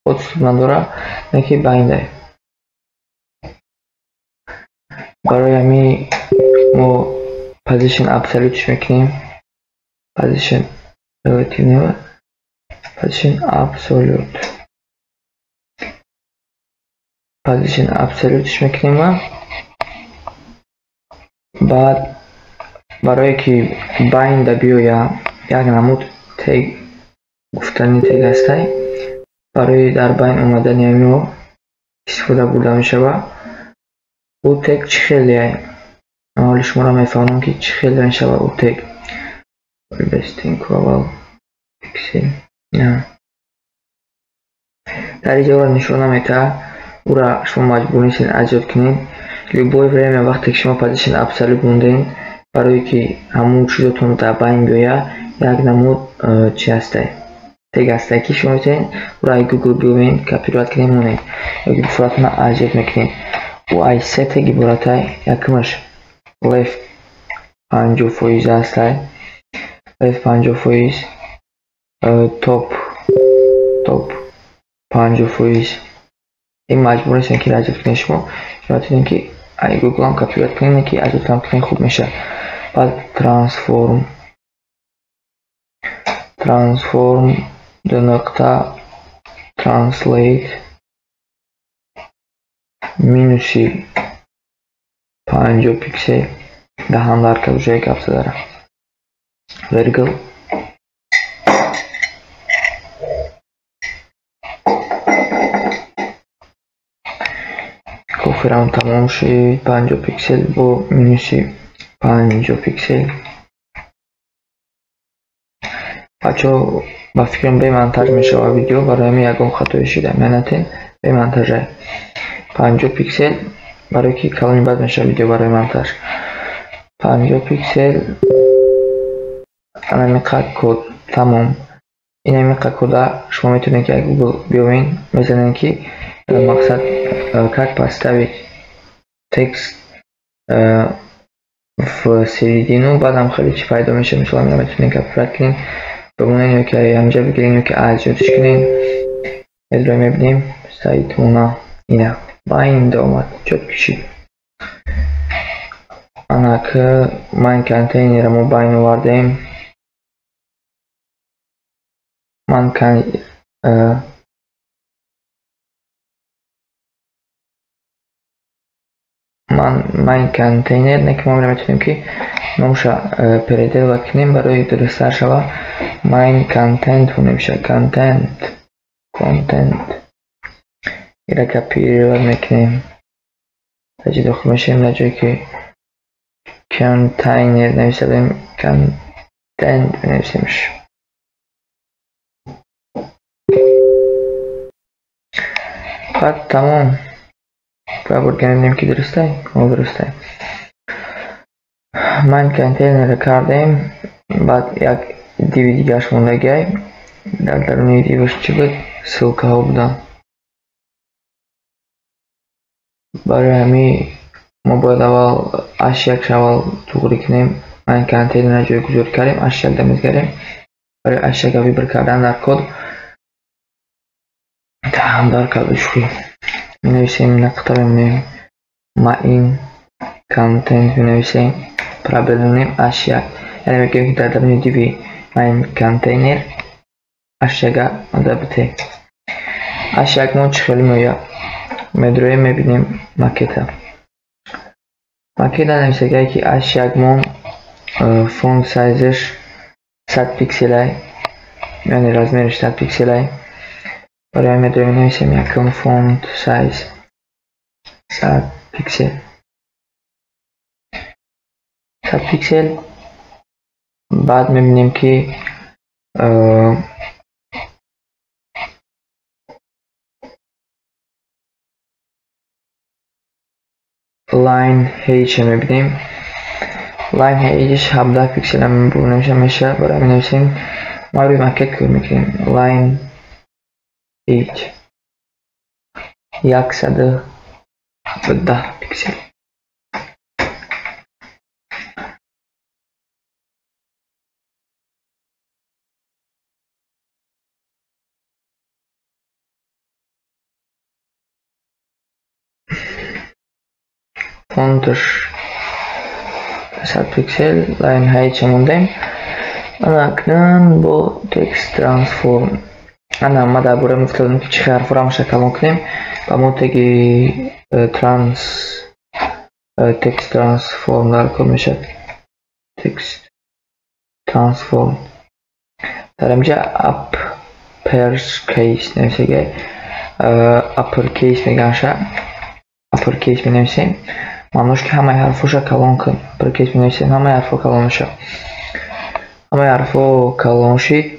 خود سوبنا داره نکی باید داره برای همین ما پوزیشن ابسولوتش میکنیم پوزیشن relative never position absolute میکنیم بعد برای که bind بیاید یک نمود تگ گفتنی تگ هسته برای در بین اومدن یمیو استفاده بوده میشه او تگ چی خیلی حالا شما را میفهمم که چی خیلی میشه او تگ بستین کوال پیکسل نه در اینجا را نشانه میده او را شما مجبور نیستین ایجاد کنین любое время وقتی که شما پوزیشن ابسولوت موندین برای که همون چیزتون در بین بیاید یک نمود چی هسته تگ هسته که شما میتونین او را گوگل بیوین کپیرات کنین مونین یا که بفراتون ایجاد میکنین او ای سه تگی براته یکمش left پنجو فویز هسته left پنجو فویز top پنجو فویز این مجبور نیستن که ایجاد کنین شما میتونین که ای گوگل هم کپیرات کنین که ایجاد کنین خوب میشه بعد transform دو نقطه translate مینوسی 50 پیکسل دهاندار که بجای کپسه داره ورگل کفرم تمام شد 50 پیکسل با مینوسی 50 پیکسل بچه با فکرم به منتج میشه و ویدیو برای من یکم خطایی شده منتین به منتج 50 پیکسل برای که کلامی بعد میشه ویدیو برای منتج 50 پیکسل انا میقدر کد تمام این میقدر کد شما میتونید که گوگل بیوین میزنین که مقصد как поставить текст в середину بعدم خیلی چی پیدا میشه مثلا میتونین کپیرات کنین بمونین یا که همینجا بگیرین یا که ایجادش کنین مدروی میبینیم سایتمونا اینه با این دومت 4 kişi. Anakı man konteynerimi bayını vardayım. Man konteyner نکه ما میتونیم که نوشا پریدل وکنیم برای درستر شود ماین کانتنت نمیشه کانتنت ایره که پیریود میکنیم تجید دخل میشیم نجایی که کانتینر نویسیم کانتنت نویسیمش بعد تمام و برگردیم که درسته درسته من کانتینر کردیم بعد یک دیوی دیگرش مونده گی در درونی دیوش چی بود سلکه ها بودن برای همی ما باید اول اشیاء اول توغری کنیم من کانتینر جای گذار کردیم اشیاء دمیز کردیم برای اشیاء بیبر کردن در کد تهم در کدش خوی می نویسیم نقطه بمونیم ما این کانتنت می نویسیم پرابلمیم اشیاء یعنی میگیم که در درون دیوی ما این کانتینر اشیاء دابته اشیاء من چخیلی مویا مدروی میبینیم ماکتا نویسه که اشیاء من فونت سایزش 100 پیکسل یعنی رزمیرش 100 پیکسل برای مدروی نویسیم یکم فونت سایز 100 پیکسل 100 پیکسل بعد میبینیم که لاین هیچ میبینیم لاین هیچش 17 پیکسل هم میشه برای می نویسیم ما روی مکت کار میکنیم لاین هیچ 110 پیکسل فونتش 100 پیکسل لاین هایت موندیم اکنون با تکست ترانسفورم انا ما در باره مفتادم که چه حرف را شکل کنیم با منتگی تکست ترانسفورم در کل میشه تکست ترانسفورم در اینجا اپرس کیس نویسه اپر کیس میگنشه اپر کیس می نویسیم معناش که همه حرفوش کلان کن اپر کیس می نویسیم همه حرفو کلان شه همه حرفو کلان شید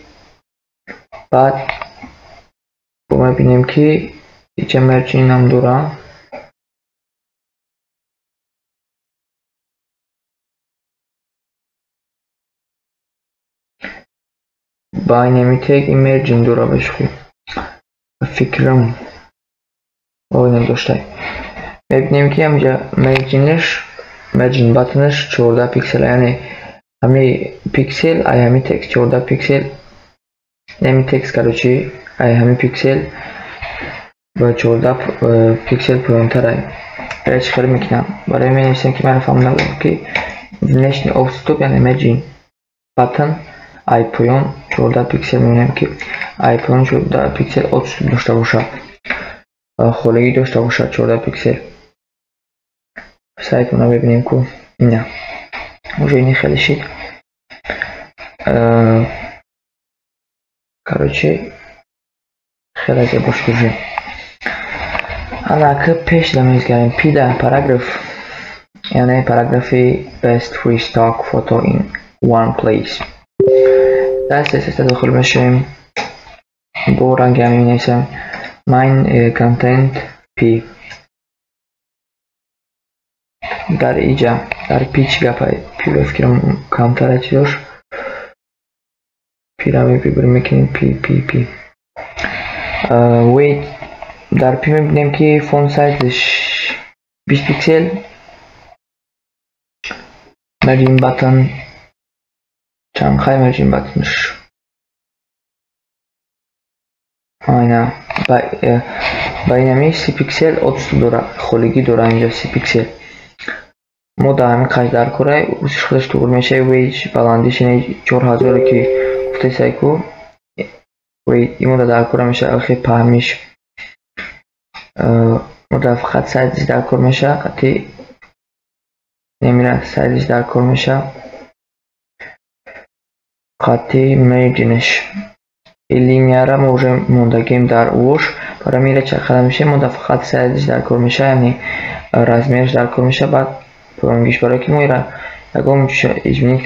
بعد ما بینیم که ایچه مرجین هم دورم با این میتگ این مرجین دورا بشخوی فکرم باید داشته میبینیم که همینجا مرجین باتنش 14 پیکسل یعنی همین پیکسل ای همین تکست 14 پیکسل نمی تکست کروچی ای همین پیکسل و 14 پیکسل پرونتر ای برای چکار میکنم برای می نویسیم که من فهمم که نشنی اوستوب یعنی مرجین باتن ای پایون 14 پیکسل میبینیم که ای پایون 14 پیکسل اوستوب داشته باشه خولگی داشته باشه 14 پیکسل سایت رو ببینیم که نه اونجا اینی خیلی شید کاروچه خیلی از باش دوجه انا که پیش دمیز گریم پی ده پاراگراف یعنی پاراگرافی best free stock photo in one place دست داخل بشیم با رنگ همی نویسم mine content p در اینجا در پیچ گپای پی بفکرم کمتر چی داشت پی را میبریم میکنیم پی ویت در پی میبینیم که فون سایزش 20 پیکسل مرجین باتن چند خواهی مرجین باتنش Aynen. Bainami 30 piksel 30 dora خولگی داره اینجا 30 پیکسل. ما همین قاعده در کره وش خودش تو میشه ویج بلندیش اینه 4000 که گفته سایکو وی ایمون در کره میشه آخه پهمیش مدافع فقط سایزش در کره میشه قطعی نمیره سایزش در کره میشه قطعی میجنش لینیاره موجه موندگیم در اوش برای میره چقدر میشه مدافع فقط سایزش در کره میشه یعنی رزمیرش در کره میشه بعد پرونگیش برای که میره اگه ایجمینی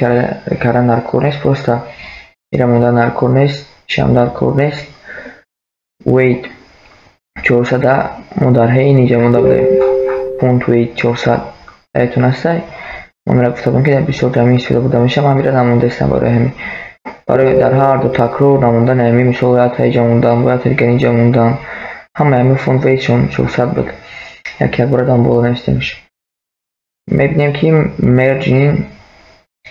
کردن در کره نیست پروستا میره موندن در کره نیست شم در کره نیست وید 400 مدار هی اینجا مونده بوده پونت وید 400 ایتون هسته من میره گفتم که در بسیار جمعی سویده بوده میشه من میره نمونده استم برای همین برای در هر دو تکرار نموندن همین مثال باید اینجا موندن باید دیگر اینجا موندن همه همین فونت وید چون 400 بود یکی بردن بالا نمیسته میشه میبینیم که مرجین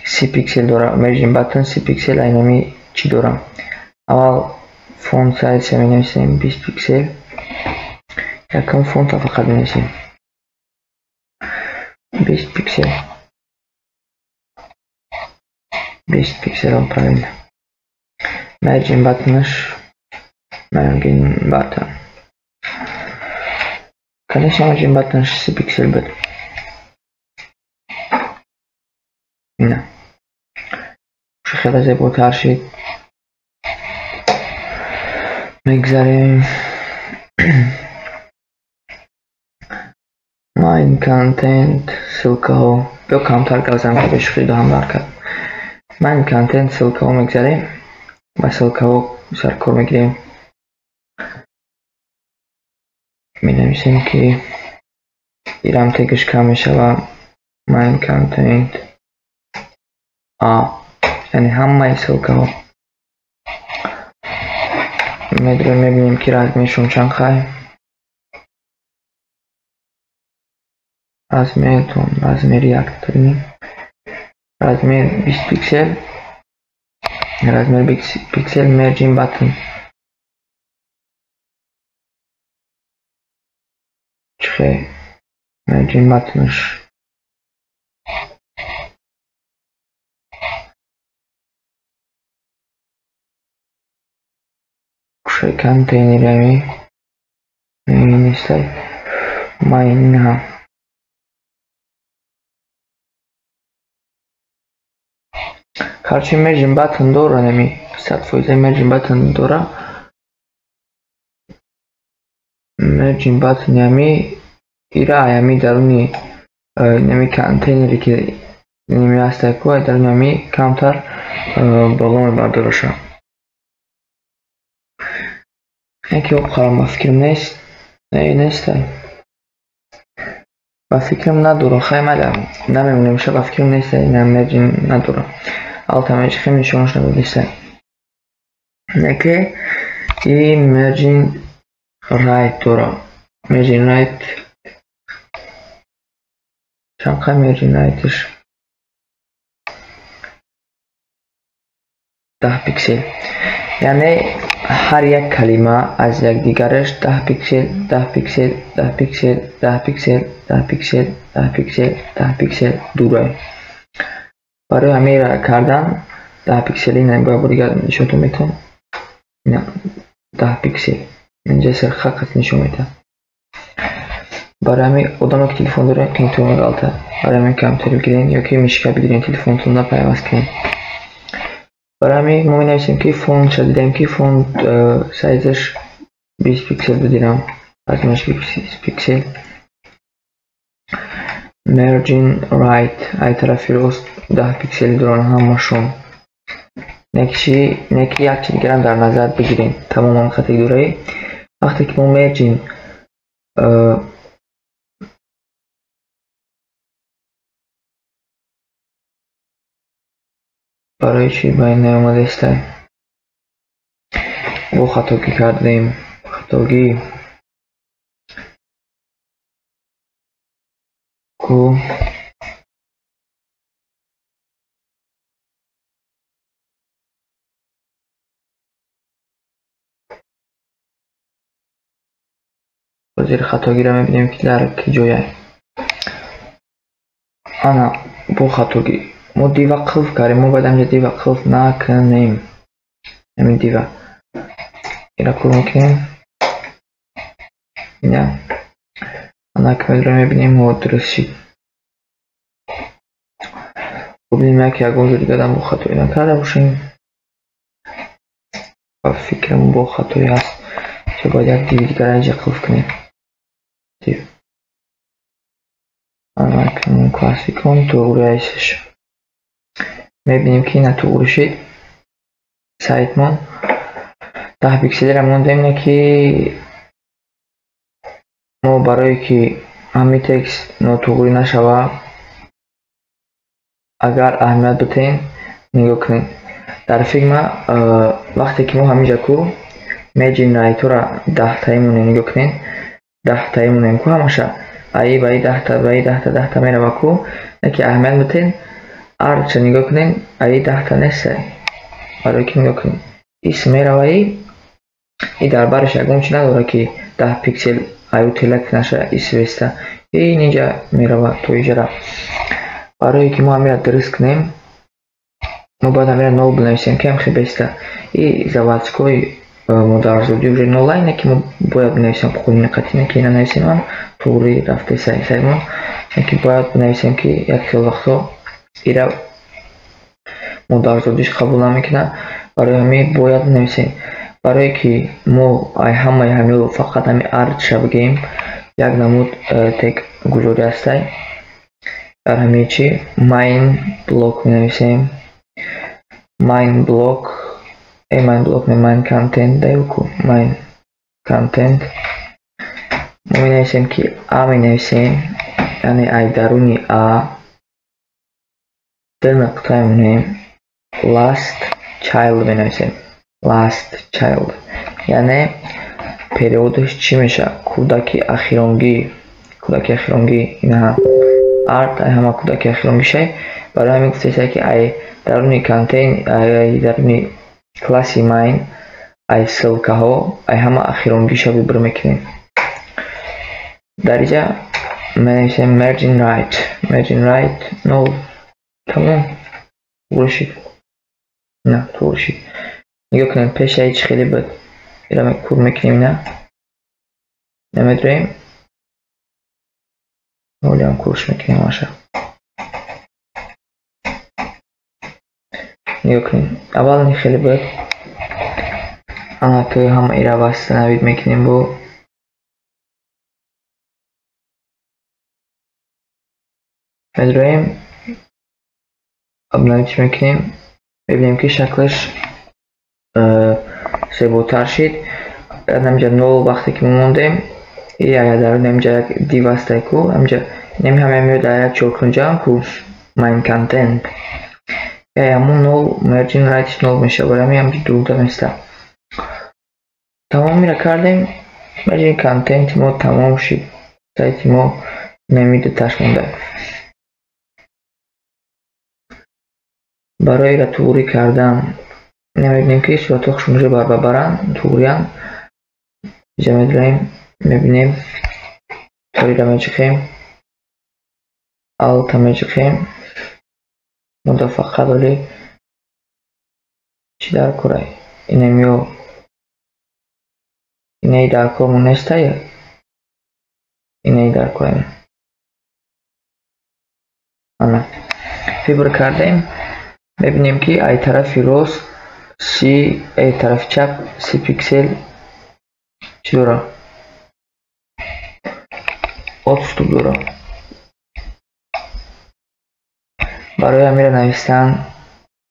30 پیکسل داره مرجین بطن 30 پیکسل اینمی چی دارم اول فونت سایز می نویسیم 20 پیکسل یکم فونت فقط می نویسیم 20 پیکسل 20 پیکسل هم پرین مرجین بطنش مرجین بطن کنش مرجین بطنش 30 پیکسل بود نه خیلی زیباتر شد میگذاریم ماین کانتنت سلکه ها یا کمتر گذارم که بهش خیلی هم برکرد ماین کانتنت سلکه ها میگذاریم با سلکه ها سرکار میگیریم می نویسیم که ایرم تگش کم میشه و ماین کانتنت یعنی همه سلکه ها میبینیم که رزمیشون چند خواهی رزمیر یک ببینیم رزمیر 20 پیکسل رزمیر 20 پیکسل مرجین بطن چه مرجین بطنش چه کانتینری همی نیسته ماین هم هرچی مرجین بطن دوره نمی 100% مرجین بطن دوره مرجین بطن یمی ایره یمی درونی نمی کانتینری که نمی هسته که درونی یمی کمتر بالا برداره شد یکی او قرار با فکرم نیست نیسته با فکرم نداره خیلی مدام نمیمونه میشه با فکرم نیسته اینم مرجین نداره altamente خیلی نشانش نبودیسته یکی این مرجین رایت داره مرجین رایت چند مرجین رایتش 10 پیکسل یعنی هر یک کلمه از یک دیگرش 10 پیکسل 10 پیکسل 10 پیکسل 10 پیکسل 10 پیکسل 10 پیکسل 10 پیکسل دوره برای همه را کردن 10 پیکسلی نگاه دیگر نشونتون میتون نه 10 پیکسل اینجا سرخط نشون میده برای همه ادامه که تلفن داره که اینطور مقالته برای همه کمتر بگیرین یا که میشکه بگیرین تلفنتون را پیوست کنین برای همه ما می نویسیم که فونت شدیدیم که فونت سایزش 20 پیکسل بدیرم از مش 20 پیکسل مرجین رایت ای طرفی راست 10 پیکسل دارن همشون نکی یک چیز دیگر در نظر بگیریم تمام خط دوره وقتی که ما مرجین برای چی باید نیامده است و خطاگی کردیم خطاگی کو زیر خطاگیره میبینیم که در که جایه انا بو خطاگی ما دیوه قلف کاریم ما باید همجا دیوه قلف نکنیم همین دیوه اینا کل میکنیم اینا انا کمل رو میبینیم و درست شید ببینیم که اگه دیگه دم بو خطایی نکرده باشیم و فکرم بو خطایی هست که باید یک دیوی دیگر اینجا قلف کنیم دیو انا کنیم کلاسیکون تو اوری ایسش میبینیم که اینا تو اوری شید سایتمان 10 پیکسل را مونده اینه که ما برای که همین تکست ناتوگوری نشوه اگر اهمیت بتین نگاه کنین در فیلم وقتی که ما همینجا کو میجین رایتو را 10 تایی مونه نگاه کنین 10 تایی مونه کو همشه ای بایی 10 تا بایی 10 تا میره با کو نکی اهمیت بتین ارچه نگاه کنین ای 10 تا نیسته برای که نگاه کنین اسم میره و ای در برش اگه چی نداره که 10 پیکسل ایو تلک نشه اسم بسته این اینجا میره و تو اینجا را برای که ما همیره درست کنیم ما باید همیره نول بنویسیم که هم خیلی بسته این заводской مدارزودی уже نول اینه که ما باید بنویسیم بخونی نقطینه که اینه نویسیم هم طوری رفته سعی ما که باید بنویسیم که یک خیلی وقتا ایره مدارزودیش قبول نمیکنه برای همین باید بنویسیم برای که ما همه همه فقط همین ارد شب بگیم یک نمود تک گذاری هسته در همه چی ماین بلوک می نویسیم ماین بلوک ماین بلوک ماین کانتنت دیوکو ماین کانتنت ما می نویسیم که می نویسیم یعنی ای درونی در نقطه می نویسیم last child می نویسیم last child یعنی پریودش چی میشه کودکی اخیرونگی اینها ارد ای همه کودکی اخیرونگی شه برای همین گفته که ای درونی کانتین ای درونی کلاسی ماین ای سلکه ها ای همه اخیرونگی شه ببر میکنیم در اینجا منویسیم مرجین رایت نو تمام ورشید نه تو ورشید نگاه کنیم پیش هیچ خیلی بد ایرا کور میکنیم نه نمیدونیم ولی هم کورش میکنیم آشه نگاه کنیم اول خیلی بد اما که هم ایرا بسته نوید میکنیم بو میدونیم اب نویدش میکنیم ببینیم که شکلش سبوتر شید همینجا نول وقتی که موندیم یا در همینجا یک دیو هسته کو همینجا همه میاد در یک چوکنجا هم کو ماین کانتنت یا همون نول مرجین رایتش نول میشه برای همینجا دولده میسته تمام میره کردیم مرجین کانتنت ما تمام شید سایت ما نمیده تش مونده برای را توری کردن نمیدونیم که صورت خشونجه بر ببرن توریان اینجا میدونیم میبینیم توری را میچخیم آلتا میچخیم مدافقه ولی چی در کرای اینمیو اینه در کرمون نیسته یا اینه در کرای آنه فیبر کردیم میبینیم که ای طرفی راست سی ای طرف چپ 30 پیکسل چی داره 30 داره برای همین نوشتن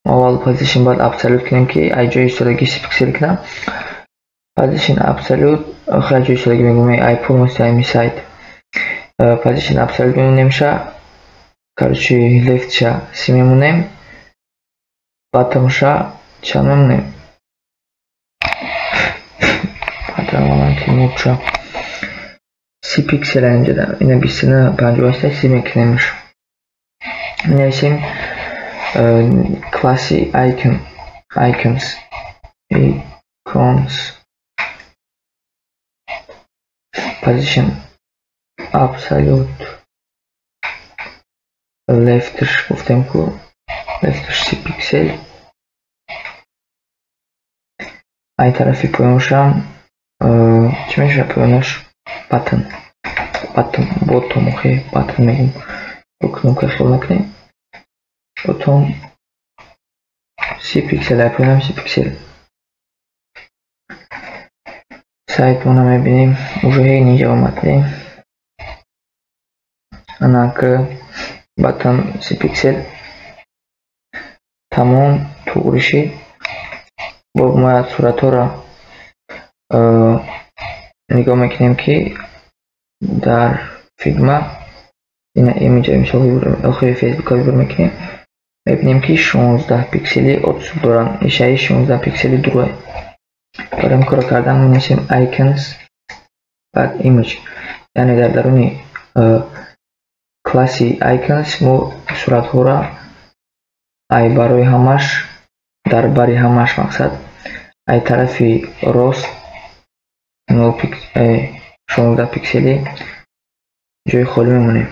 اول پوزیشن باید ابسولوت کنیم که ای جای ایستادگی 30 پیکسل کنم پوزیشن ابسولوت آخر جای ایستادگی میگم ای پر مستقیمی سایت پوزیشن ابسولوت میمونیم شه کارچی لیفت شه 30 میمونیم باتم شه چند میمونیم که 30 پیکسل اینجا دارم اینه 29 58 30 میکنیمش نویسیم کلاسی ایکنز position absolute leftش گفتم که leftش 30 پیکسل ای طرفی پایانشم چی میشه پایانش button bottom خیلی button میگیم بکنم که خیلی نکنیم bottom 30 پیکسل ای پایانم 30 پیکسل سایت رو میبینیم уже هی اینجا اومده انا که button 30 پیکسل تمام طوری شد باید صورت ها را نگاه میکنیم که در فیگما این ایمیج آخری فیسبوک ها ببر میکنیم میبینیم که 16 پیکسلی اتسو دارن اشاره 16 پیکسلی دروه برای این کار کردن می‌نویسیم icons بعد image یعنی در درون کلاسی icons ما صورت ها را ای برای همش در باری همش مقصد ای طرفی راست 16 پیکسلی جای خالی میمونه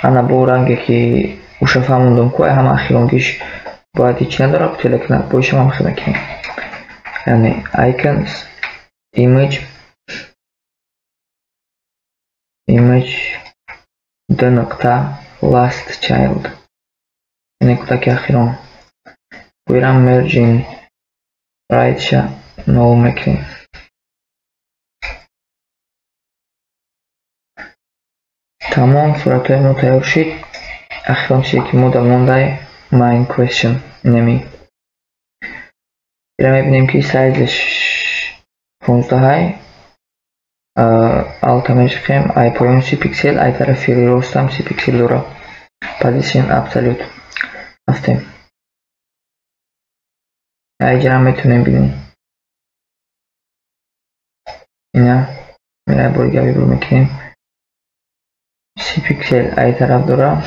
انا با رنگی که اوشه فهموندم که همه اخیرانگیش باید هیچی نداره تلک نه بایشم هم خیلی میکنیم یعنی icons image دو نقطه last child نقطه که اخیران بایرم merging right شه نو میکنیم تمام صورت های ما تیار شد اخیران چیزی که ما در مونده main question نمی بیرم میبینیم که سایزش 15 های alta میشخیم ای پایان 30 پیکسل ای طرفی راست هم 30 پیکسل داره position absolute هستیم ای جرم میتونیم بینیم اینا میره بارگه بیبرو میکنیم 30 پیکسل ای طرف داره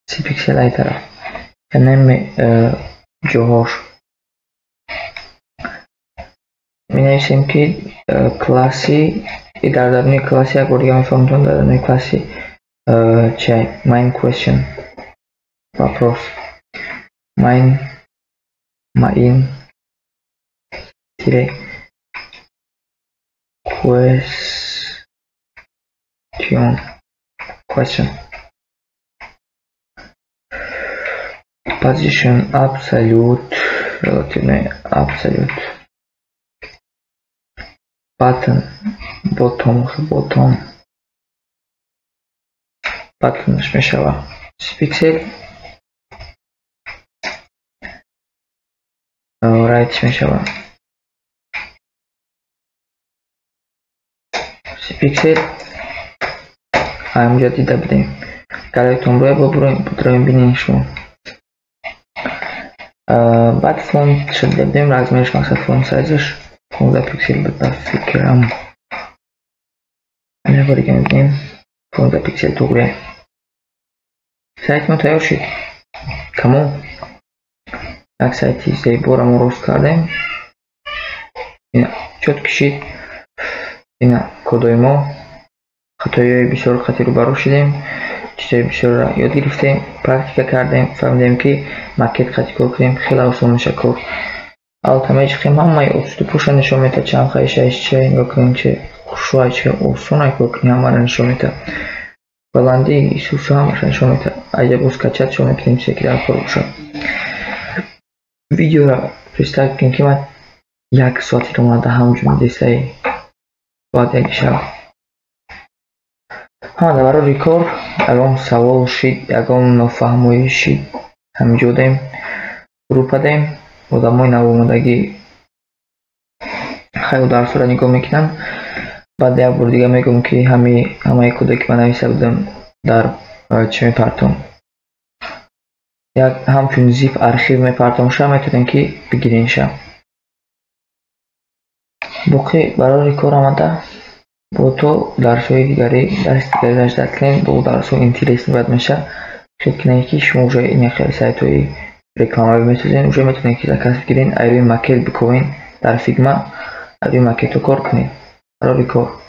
30 پیکسل ای طرف یعنی جوهاش می نویسیم که کلاسی در درون کلاسی اگر دیگه میفهمتون در درون کلاسی چه main question вопрос main тире question position absolute relatively absolute button bottom buttonش میشود 30 پیکسل رایتش میشود 30 پیکسل همینجا دیده بدیم گلایتون روی ببریم بینیم شما بعد فونت شد بدیم رزمش مقصد فونت سایزش 15 پیکسل به فکرم اینه باری که میبینیم 15 پیکسل توقعه سایت ما تیار شد تمام یک سایتی زیبا ما روست کردیم اینا چود کشید اینا کدای ما خطایی بسیار خطی رو برو شدیم چیزای بسیار را یاد گرفتیم پرکتیکا کردیم فهمیدیم که مکت خطی کار کنیم خیلی آسان میشه کار التماج خیم همه اتستو پوشه نشون میده چند خیشش چه نگاه کنیم چه خوشوهای چه آسان کار کنیم همه را نشون میده بلندی سوسو همش نشون میده اگه باز کچت شون میکنیم چه که در کار باشه ویدیو را پرستاک کنیم که من یک ساعتی رو مانده همجون دیسته باید یک شب ها برای ریکورد اگه سوال شید اگه نفهموی شید همینجا دیم گروپ دیم آدمای نو اومدگی خیلی درس را نگاه میکنن بعد یک بار دیگه میگم که همه کدی که من نویسه بودم در چه میپرتم یک همچون زیپ ارخیو میپرتم شد میتونین که بگیرین شد باقی برای ریکورد آمده با تو درس‌های دیگری داشت کنیم با درس‌ها اینترست باید میشه فکر کنید که شما جای این خیلی سایت‌های رکلامی می‌سازین اونجا میتونید که کسب بگیرین روی مکت بکوین در فیگما روی مکت رو کار کنید برای ریکورد